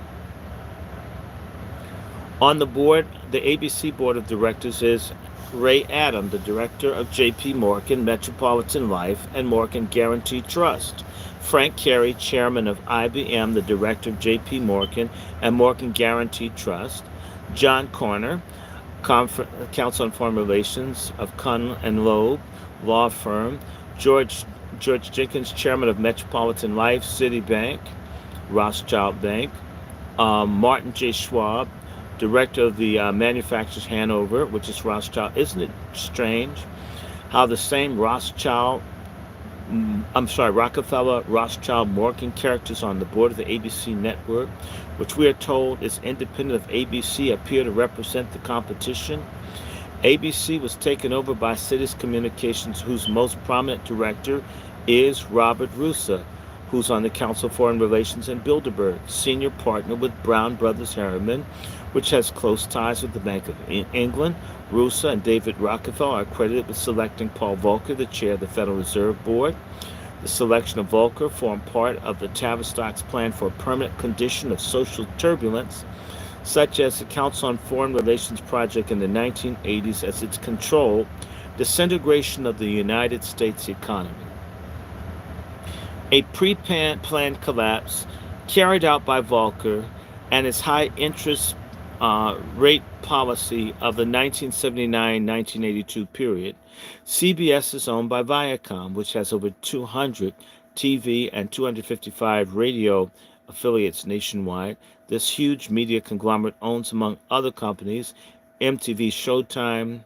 On the board, the ABC Board of Directors is Ray Adam, the director of J.P. Morgan, Metropolitan Life, and Morgan Guaranty Trust. Frank Carey, chairman of IBM, the director of J.P. Morgan and Morgan Guaranty Trust. John Corner, Council on Foreign Relations of Kuhn and Loeb law firm. George Jenkins, chairman of Metropolitan Life, Citibank, Rothschild Bank. Martin J. Schwab, director of the Manufacturers Hanover, which is Rothschild. Isn't it strange how the same Rockefeller, Rothschild, Morgan characters on the board of the ABC network, which we are told is independent of ABC, appear to represent the competition? ABC was taken over by Citi's Communications, whose most prominent director is Robert Russa, who's on the Council of Foreign Relations and Bilderberg, senior partner with Brown Brothers Harriman, which has close ties with the Bank of England. Russa and David Rockefeller are credited with selecting Paul Volcker, the chair of the Federal Reserve Board. The selection of Volcker formed part of the Tavistock's plan for a permanent condition of social turbulence, such as the Council on Foreign Relations project in the 1980s, as its controlled disintegration of the United States economy. A pre-planned collapse carried out by Volcker and his high interest rate policy of the 1979-1982 period. CBS is owned by Viacom, which has over 200 TV and 255 radio affiliates nationwide. This huge media conglomerate owns, among other companies, MTV, Showtime,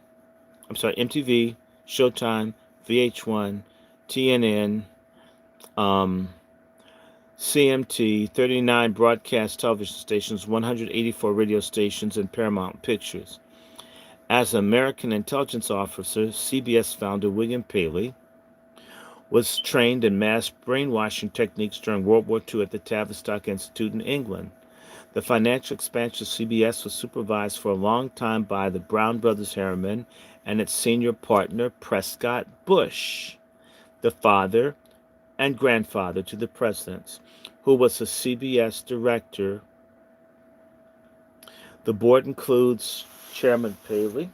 MTV, Showtime, VH1, TNN, um, CMT, 39 broadcast television stations, 184 radio stations, and Paramount Pictures. As an American intelligence officer, CBS founder William Paley was trained in mass brainwashing techniques during World War II at the Tavistock Institute in England. The financial expansion of CBS was supervised for a long time by the Brown Brothers Harriman and its senior partner, Prescott Bush, the father and grandfather to the presidents, who was a CBS director. The board includes Chairman Paley,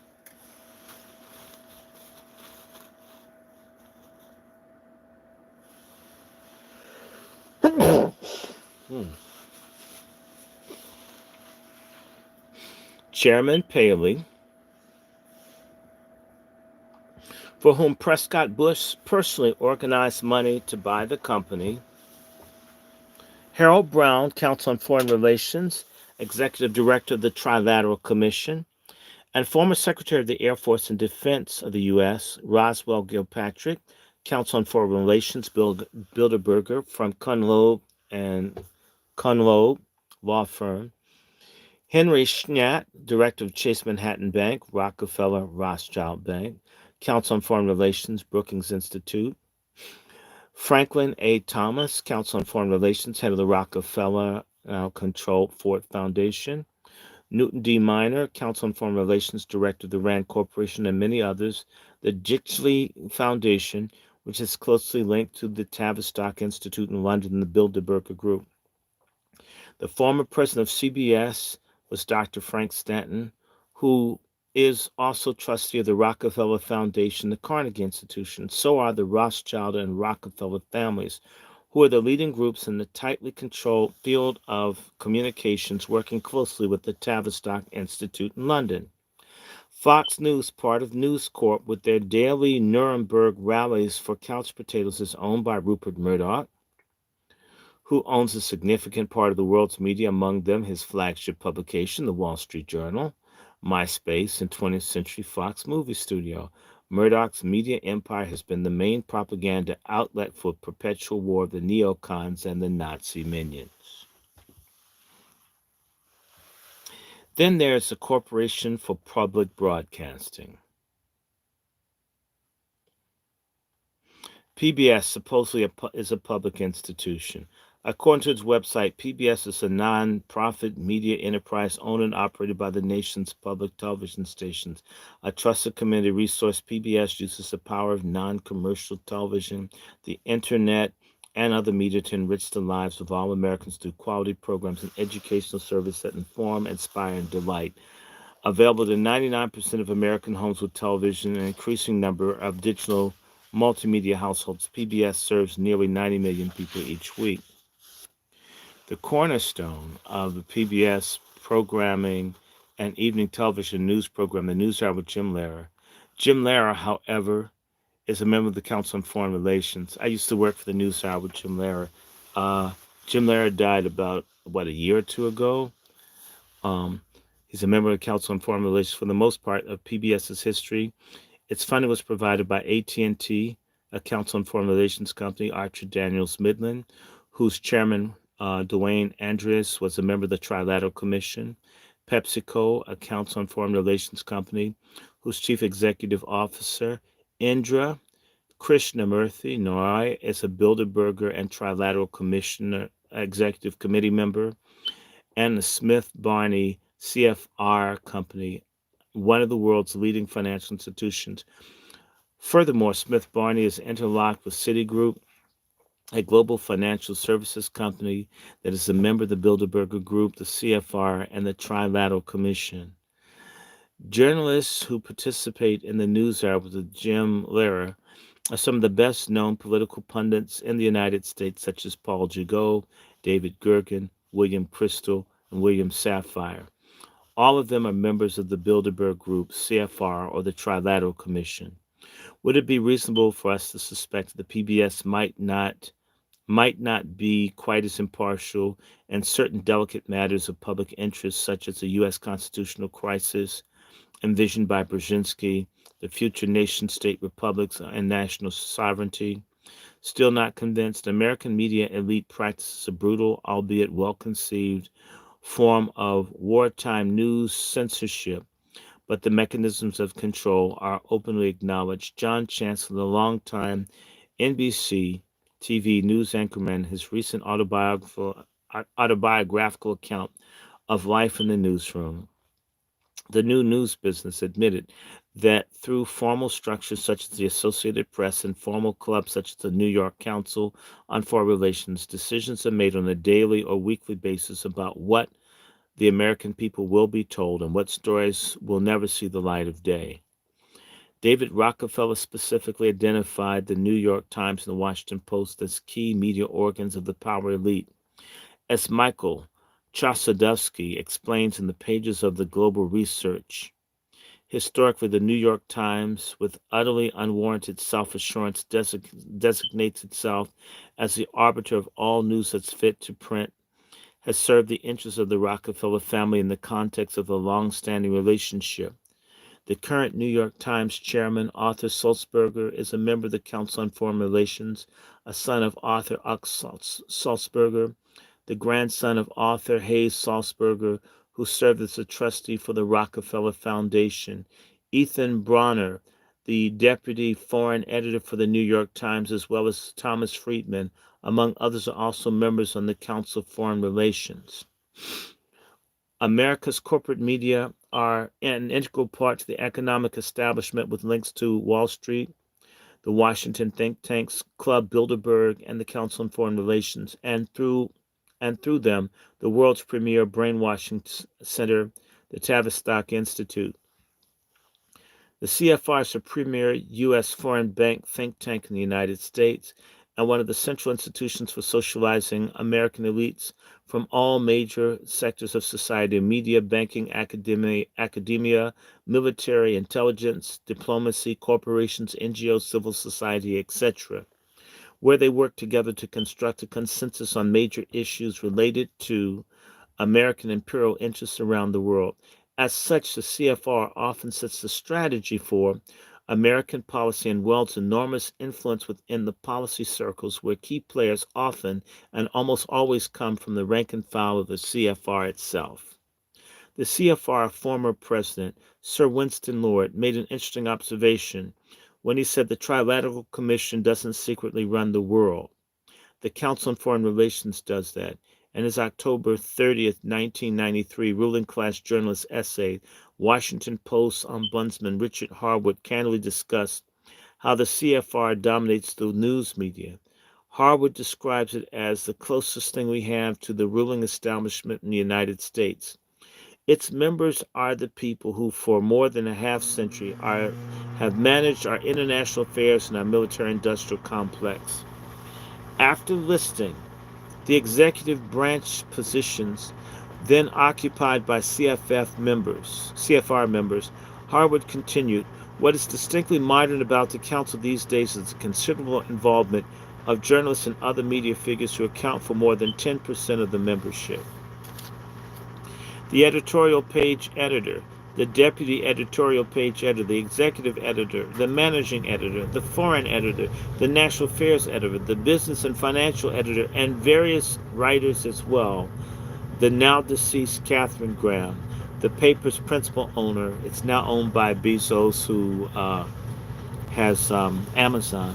Chairman Paley, for whom Prescott Bush personally organized money to buy the company. Harold Brown, Counsel on Foreign Relations, Executive Director of the Trilateral Commission, and former Secretary of the Air Force and Defense of the U.S., Roswell Gilpatrick, Counsel on Foreign Relations, Bilderberger from Kunloeb and Kunloeb Law Firm, Henry Schnat, Director of Chase Manhattan Bank, Rockefeller Rothschild Bank, Counsel on Foreign Relations, Brookings Institute, Franklin A. Thomas, Counsel on Foreign Relations, head of the Rockefeller controlled Ford Foundation, Newton D. Minor, Counsel on Foreign Relations, Director of the Rand Corporation, and many others, the Ditchley Foundation, which is closely linked to the Tavistock Institute in London and the Bilderberger Group. The former president of CBS was Dr. Frank Stanton, who is also trustee of the Rockefeller Foundation, the Carnegie Institution. So are the Rothschild and Rockefeller families, who are the leading groups in the tightly controlled field of communications, working closely with the Tavistock Institute in London. Fox News, part of News Corp, with their daily Nuremberg rallies for couch potatoes, is owned by Rupert Murdoch, who owns a significant part of the world's media, among them his flagship publication, The Wall Street Journal, MySpace, and 20th Century Fox movie studio. Murdoch's media empire has been the main propaganda outlet for perpetual war of the neocons and the Nazi minions. Then there's the Corporation for Public Broadcasting. PBS supposedly is a public institution. According to its website, PBS is a non-profit media enterprise owned and operated by the nation's public television stations. A trusted community resource, PBS uses the power of non-commercial television, the internet, and other media to enrich the lives of all Americans through quality programs and educational service that inform, inspire, and delight. Available to 99% of American homes with television and an increasing number of digital multimedia households, PBS serves nearly 90 million people each week. The cornerstone of the PBS programming and evening television news program, The News Hour with Jim Lehrer. Jim Lehrer, however, is a member of the Council on Foreign Relations. I used to work for The News Hour with Jim Lehrer. Jim Lehrer died about, a year or two ago. He's a member of the Council on Foreign Relations for the most part of PBS's history. Its funding was provided by AT&T, a Council on Foreign Relations company, Archer Daniels Midland, whose chairman, Dwayne Andreas, was a member of the Trilateral Commission, PepsiCo, a Council on Foreign Relations company, whose chief executive officer, Indra Krishnamurthy Noy, is a Bilderberger and Trilateral Commissioner executive committee member, and the Smith Barney CFR Company, one of the world's leading financial institutions. Furthermore, Smith Barney is interlocked with Citigroup, a global financial services company that is a member of the Bilderberger Group, the CFR, and the Trilateral Commission. Journalists who participate in the News Hour with Jim Lehrer are some of the best-known political pundits in the United States, such as Paul Gigot, David Gergen, William Crystal, and William Safire. All of them are members of the Bilderberg Group, CFR, or the Trilateral Commission. Would it be reasonable for us to suspect that the PBS might not might not be quite as impartial, and certain delicate matters of public interest, such as the U.S. constitutional crisis envisioned by Brzezinski, the future nation state republics, and national sovereignty. Still not convinced, American media elite practices a brutal, albeit well conceived, form of wartime news censorship, but the mechanisms of control are openly acknowledged. John Chancellor, the longtime NBC TV news anchorman, his recent autobiographical account of life in the newsroom, the new news business, admitted that through formal structures such as the Associated Press and formal clubs such as the New York Council on Foreign Relations, decisions are made on a daily or weekly basis about what the American people will be told and what stories will never see the light of day. David Rockefeller specifically identified the New York Times and the Washington Post as key media organs of the power elite. As Michael Chossudovsky explains in the pages of the Global Research, historically, the New York Times, with utterly unwarranted self-assurance, designates itself as the arbiter of all news that's fit to print, has served the interests of the Rockefeller family in the context of a long-standing relationship. The current New York Times chairman, Arthur Sulzberger, is a member of the Council on Foreign Relations, a son of Arthur Ux Sulzberger, the grandson of Arthur Hayes Sulzberger, who served as a trustee for the Rockefeller Foundation. Ethan Bronner, the deputy foreign editor for the New York Times, as well as Thomas Friedman, among others, are also members on the Council of Foreign Relations. America's corporate media are an integral part to the economic establishment with links to Wall Street, the Washington think tanks, Club Bilderberg, and the Council on Foreign Relations, and through them, the world's premier brainwashing center, the Tavistock Institute. The CFR is a premier U.S. foreign bank think tank in the United States and one of the central institutions for socializing American elites from all major sectors of society: media, banking, academia, military, intelligence, diplomacy, corporations, NGOs, civil society, etc., where they work together to construct a consensus on major issues related to American imperial interests around the world. As such, the CFR often sets the strategy for American policy and wields enormous influence within the policy circles where key players often and almost always come from the rank and file of the CFR itself. The CFR former president, Sir Winston Lord, made an interesting observation when he said the Trilateral Commission doesn't secretly run the world. The Council on Foreign Relations does that. In his October 30th, 1993 ruling class journalist essay, Washington Post ombudsman Richard Harwood candidly discussed how the CFR dominates the news media. Harwood describes it as the closest thing we have to the ruling establishment in the United States. Its members are the people who, for more than a half century, have managed our international affairs and our military-industrial complex. After listing the executive branch positions then occupied by CFR members, Harwood continued, what is distinctly modern about the council these days is the considerable involvement of journalists and other media figures who account for more than 10% of the membership. The editorial page editor, the deputy editorial page editor, the executive editor, the managing editor, the foreign editor, the national affairs editor, the business and financial editor, and various writers as well. The now deceased Catherine Graham, the paper's principal owner. It's now owned by Bezos, who has Amazon.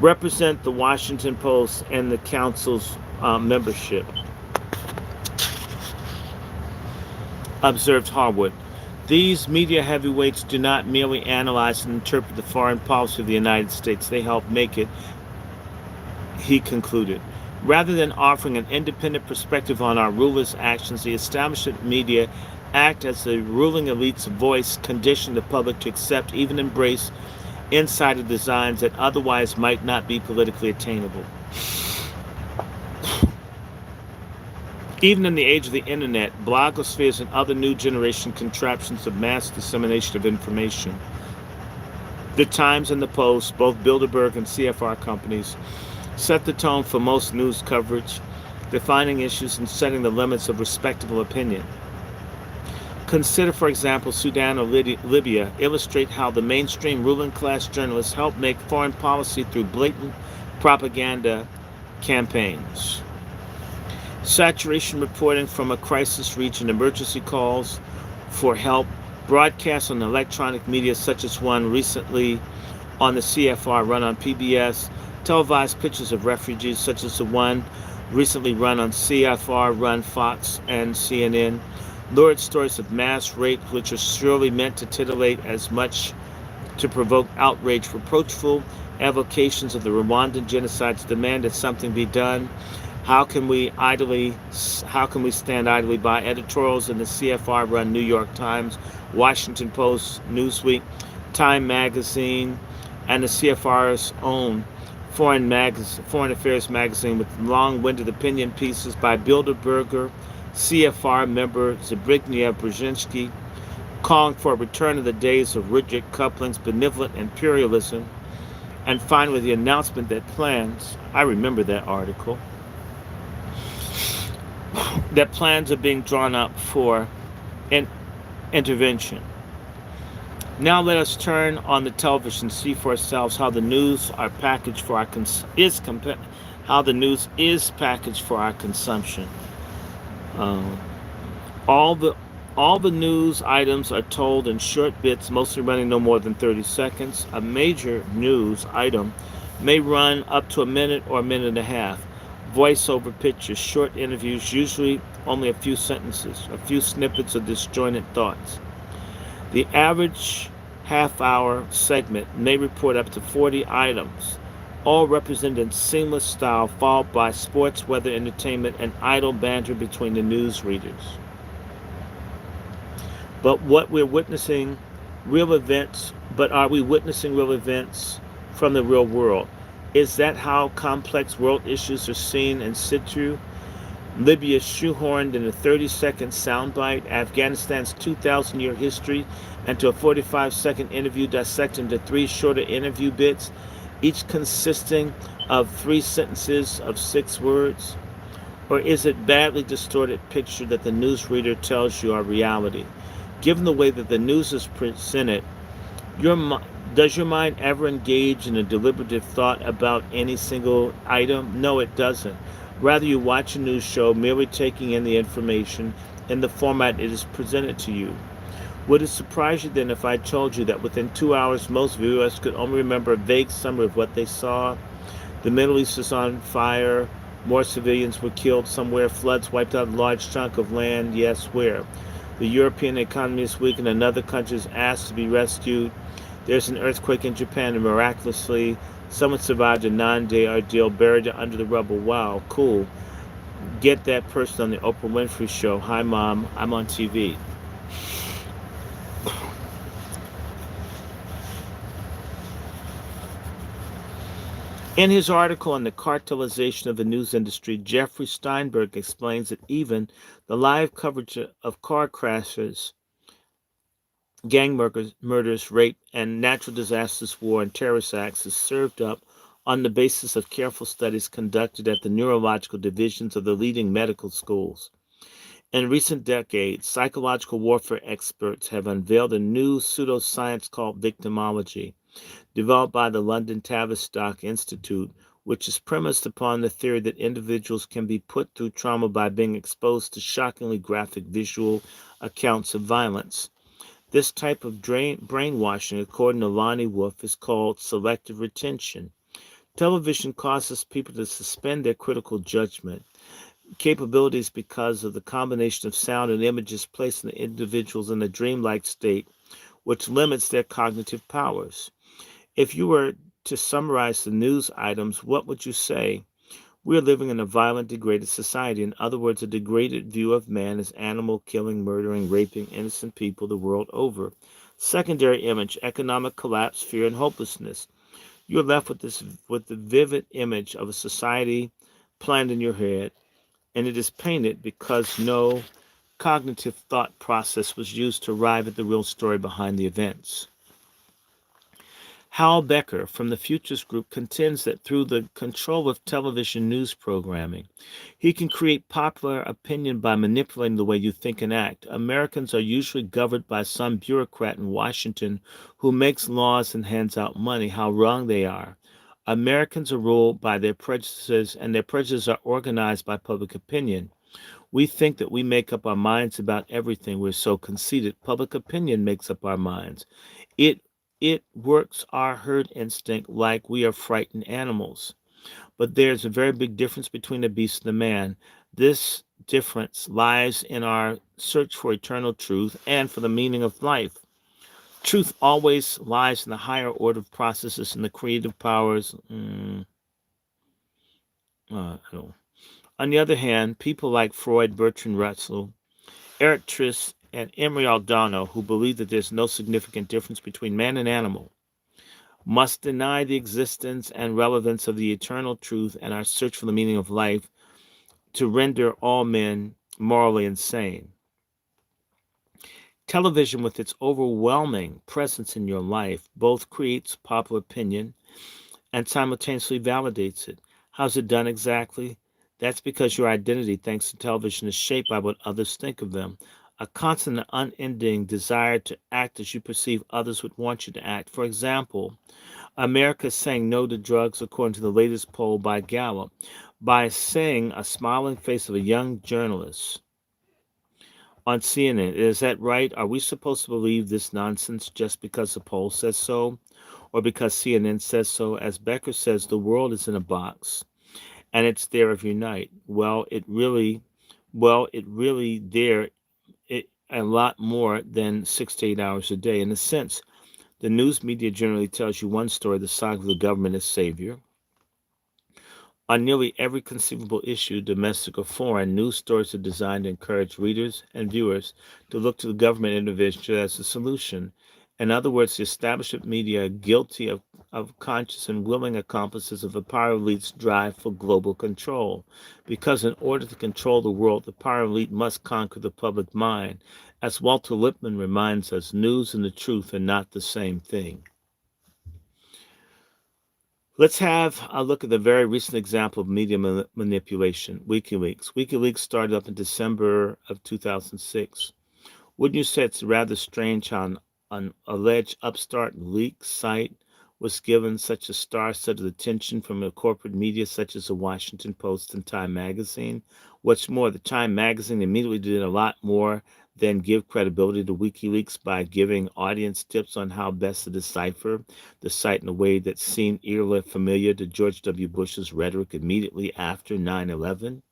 Represent the Washington Post and the council's membership, observed Harwood. These media heavyweights do not merely analyze and interpret the foreign policy of the United States. They help make it, he concluded. Rather than offering an independent perspective on our rulers' actions, the establishment media act as the ruling elite's voice, conditioning the public to accept, even embrace, insider designs that otherwise might not be politically attainable. Even in the age of the internet, blogospheres and other new generation contraptions of mass dissemination of information, the Times and the Post, both Bilderberg and CFR companies, set the tone for most news coverage, defining issues and setting the limits of respectable opinion. Consider, for example, Sudan or Libya illustrate how the mainstream ruling class journalists help make foreign policy through blatant propaganda campaigns. Saturation reporting from a crisis region, emergency calls for help, broadcasts on electronic media such as one recently on the CFR run on PBS, televised pictures of refugees such as the one recently run on CFR run Fox and CNN, lurid stories of mass rape which are surely meant to titillate as much to provoke outrage, reproachful evocations of the Rwandan genocide to demand that something be done. How can we stand idly by? Editorials in the CFR-run New York Times, Washington Post, Newsweek, Time Magazine, and the CFR's own Foreign Affairs magazine with long-winded opinion pieces by Bilderberger, CFR member Zbigniew Brzezinski, calling for a return of the days of rigid couplings, benevolent imperialism, and finally the announcement that plans, I remember that article, that plans are being drawn up for an intervention. Now let us turn on the television, see for ourselves how the news are packaged for our how the news is packaged for our consumption. Um, all the news items are told in short bits, mostly running no more than 30 seconds. A major news item may run up to a minute or a minute and a half. Voiceover pictures, short interviews, usually only a few sentences, a few snippets of disjointed thoughts. The average half-hour segment may report up to 40 items, all represented in seamless style, followed by sports, weather, entertainment, and idle banter between the news readers. But are we witnessing real events from the real world? Is that how complex world issues are seen in situ? Libya shoehorned in a 30-second soundbite, Afghanistan's 2,000-year history, and to a 45-second interview dissected into 3 shorter interview bits, each consisting of 3 sentences of 6 words? Or is it badly distorted picture that the newsreader tells you are reality? Given the way that the news is presented, does your mind ever engage in a deliberative thought about any single item? No, it doesn't. Rather, you watch a news show merely taking in the information in the format it is presented to you. Would it surprise you then if I told you that within 2 hours most viewers could only remember a vague summary of what they saw? The Middle East is on fire, more civilians were killed somewhere, floods wiped out a large chunk of land, yes, where? The European economy is weak and another country is asked to be rescued. There's an earthquake in Japan and miraculously someone survived a 9-day ordeal buried under the rubble. Wow, cool. Get that person on the Oprah Winfrey Show. Hi, Mom, I'm on TV. In his article on the cartelization of the news industry, Jeffrey Steinberg explains that even the live coverage of car crashes, gang murders, rape, and natural disasters, war, and terrorist acts is served up on the basis of careful studies conducted at the neurological divisions of the leading medical schools. In recent decades, psychological warfare experts have unveiled a new pseudoscience called victimology, developed by the London Tavistock Institute, which is premised upon the theory that individuals can be put through trauma by being exposed to shockingly graphic visual accounts of violence. This type of brainwashing, according to Lonnie Wolf, is called selective retention. Television causes people to suspend their critical judgment capabilities because of the combination of sound and images placing the individuals in a dreamlike state, which limits their cognitive powers. If you were to summarize the news items, what would you say? We are living in a violent, degraded society. In other words, a degraded view of man as animal killing, murdering, raping innocent people the world over. Secondary image, economic collapse, fear, and hopelessness. You're left with the vivid image of a society planned in your head, and it is painted because no cognitive thought process was used to arrive at the real story behind the events. Hal Becker from the Futures Group contends that through the control of television news programming, he can create popular opinion by manipulating the way you think and act. Americans are usually governed by some bureaucrat in Washington who makes laws and hands out money. How wrong they are. Americans are ruled by their prejudices, and their prejudices are organized by public opinion. We think that we make up our minds about everything. We're so conceited. Public opinion makes up our minds. It it works our herd instinct like we are frightened animals. But there's a very big difference between the beast and the man. This difference lies in our search for eternal truth and for the meaning of life. Truth always lies in the higher order of processes and the creative powers. No. On the other hand, people like Freud, Bertrand Russell, Eric Triss, and Emery Aldano, who believe that there's no significant difference between man and animal, must deny the existence and relevance of the eternal truth and our search for the meaning of life to render all men morally insane. Television, with its overwhelming presence in your life, both creates popular opinion and simultaneously validates it. How's it done exactly? That's because your identity, thanks to television, is shaped by what others think of them. A constant and unending desire to act as you perceive others would want you to act. For example, America is saying no to drugs according to the latest poll by Gallup. By saying a smiling face of a young journalist on CNN, is that right? Are we supposed to believe this nonsense just because the poll says so or because CNN says so? As Becker says, the world is in a box and it's there every night. It really there a lot more than 6 to 8 hours a day. In a sense, the news media generally tells you one story, the saga of the government as savior. On nearly every conceivable issue, domestic or foreign, news stories are designed to encourage readers and viewers to look to the government intervention as a solution. In other words, the establishment media are guilty of conscious and willing accomplices of the power elite's drive for global control. Because in order to control the world, the power elite must conquer the public mind. As Walter Lippmann reminds us, news and the truth are not the same thing. Let's have a look at the very recent example of media manipulation, WikiLeaks. WikiLeaks started up in December of 2006. Wouldn't you say it's rather strange how an alleged upstart leak site was given such a star-studded attention from a corporate media such as the Washington Post and Time Magazine? What's more, the Time Magazine immediately did a lot more than give credibility to WikiLeaks by giving audience tips on how best to decipher the site in a way that seemed eerily familiar to George W. Bush's rhetoric immediately after 9/11.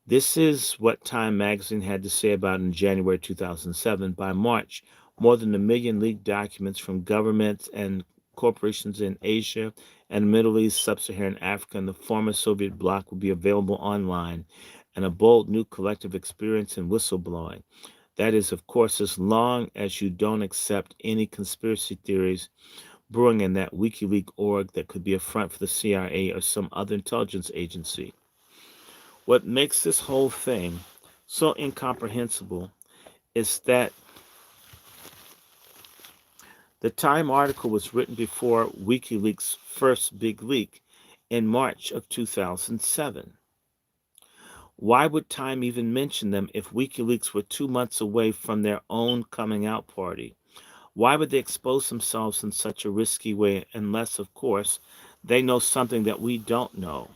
This is what Time magazine had to say about it in January 2007. By March, more than 1 million leaked documents from governments and corporations in Asia and the Middle East, Sub-Saharan Africa, and the former Soviet bloc will be available online, and a bold new collective experience in whistleblowing. That is, of course, as long as you don't accept any conspiracy theories brewing in that WikiLeaks org that could be a front for the CIA or some other intelligence agency. What makes this whole thing so incomprehensible is that the Time article was written before WikiLeaks' first big leak in March of 2007. Why would Time even mention them if WikiLeaks were 2 months away from their own coming out party? Why would they expose themselves in such a risky way unless, of course, they know something that we don't know?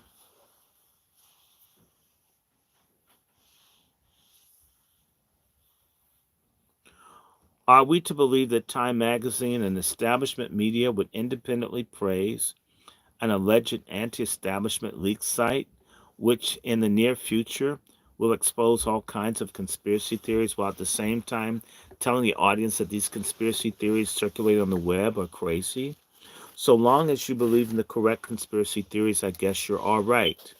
Are we to believe that Time magazine and establishment media would independently praise an alleged anti-establishment leak site, which in the near future will expose all kinds of conspiracy theories while at the same time telling the audience that these conspiracy theories circulating on the web are crazy? So long as you believe in the correct conspiracy theories, I guess you're all right.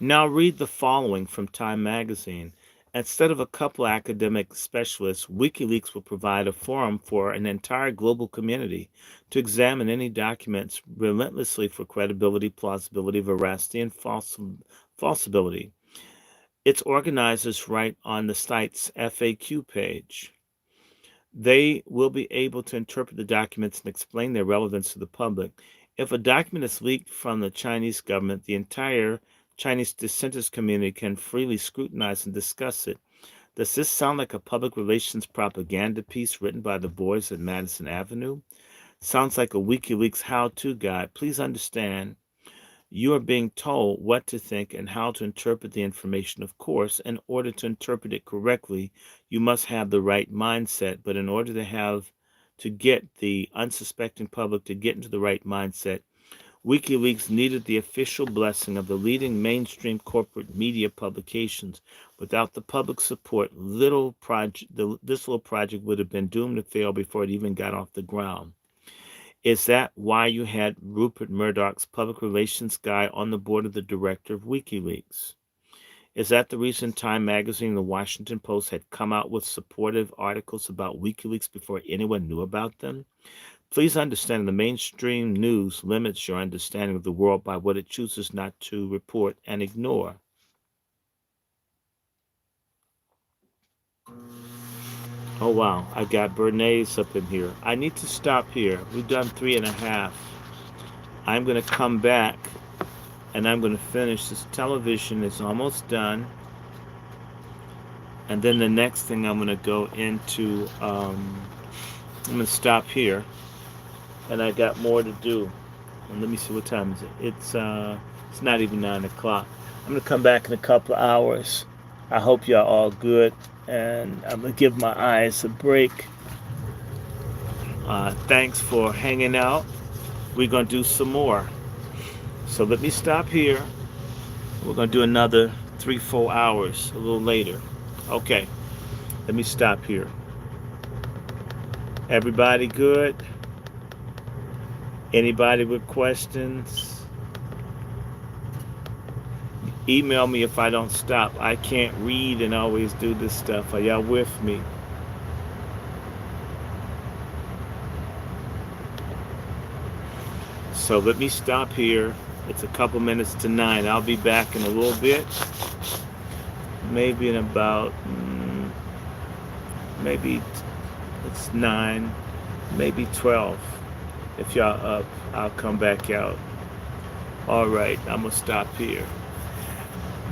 Now read the following from Time magazine. Instead of a couple academic specialists, WikiLeaks will provide a forum for an entire global community to examine any documents relentlessly for credibility, plausibility, veracity, and falsibility. Its organizers write on the site's FAQ page. They will be able to interpret the documents and explain their relevance to the public. If a document is leaked from the Chinese government, the entire Chinese dissenters community can freely scrutinize and discuss it. Does this sound like a public relations propaganda piece written by the boys at Madison Avenue? Sounds like a WikiLeaks how-to guide. Please understand, you are being told what to think and how to interpret the information. Of course, in order to interpret it correctly, you must have the right mindset. But in order to get the unsuspecting public to get into the right mindset, WikiLeaks needed the official blessing of the leading mainstream corporate media publications. Without the public support, this little project would have been doomed to fail before it even got off the ground. Is that why you had Rupert Murdoch's public relations guy on the board of the director of WikiLeaks? Is that the reason Time Magazine and the Washington Post had come out with supportive articles about WikiLeaks before anyone knew about them? Please understand the mainstream news limits your understanding of the world by what it chooses not to report and ignore. Oh wow, I got Bernays up in here. I need to stop here. We've done 3.5. I'm going to come back and I'm going to finish this television. It's almost done. And then the next thing I'm going to go into, I'm going to stop here. And I got more to do. And let me see, what time is it? It's not even 9 o'clock. I'm going to come back in a couple of hours. I hope y'all all good. And I'm going to give my eyes a break. Thanks for hanging out. We're going to do some more. So let me stop here. We're going to do another 3-4 hours a little later. Okay. Let me stop here. Everybody good? Anybody with questions? Email me if I don't stop. I can't read and always do this stuff. Are y'all with me? So let me stop here. It's a couple minutes to 9. I'll be back in a little bit. Maybe in about, maybe it's 9, maybe 12. If y'all up, I'll come back out. All right, I'm going to stop here.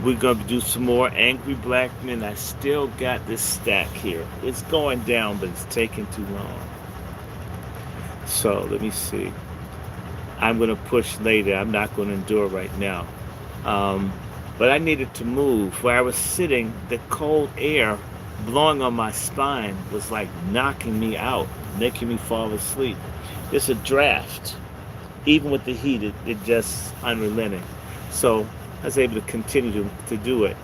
We're going to do some more Angry Black Men. I still got this stack here. It's going down, but it's taking too long. So let me see. I'm going to push later. I'm not going to endure right now. But I needed to move. Where I was sitting, the cold air blowing on my spine was like knocking me out, making me fall asleep. It's a draft. Even with the heat, it just unrelenting. So I was able to continue to do it.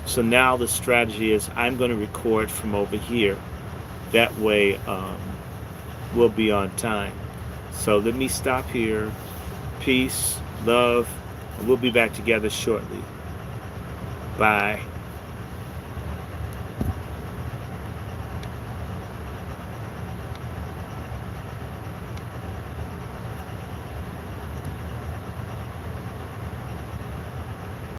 So now the strategy is I'm going to record from over here. That way we'll be on time. So let me stop here. Peace, love, and we'll be back together shortly. Bye.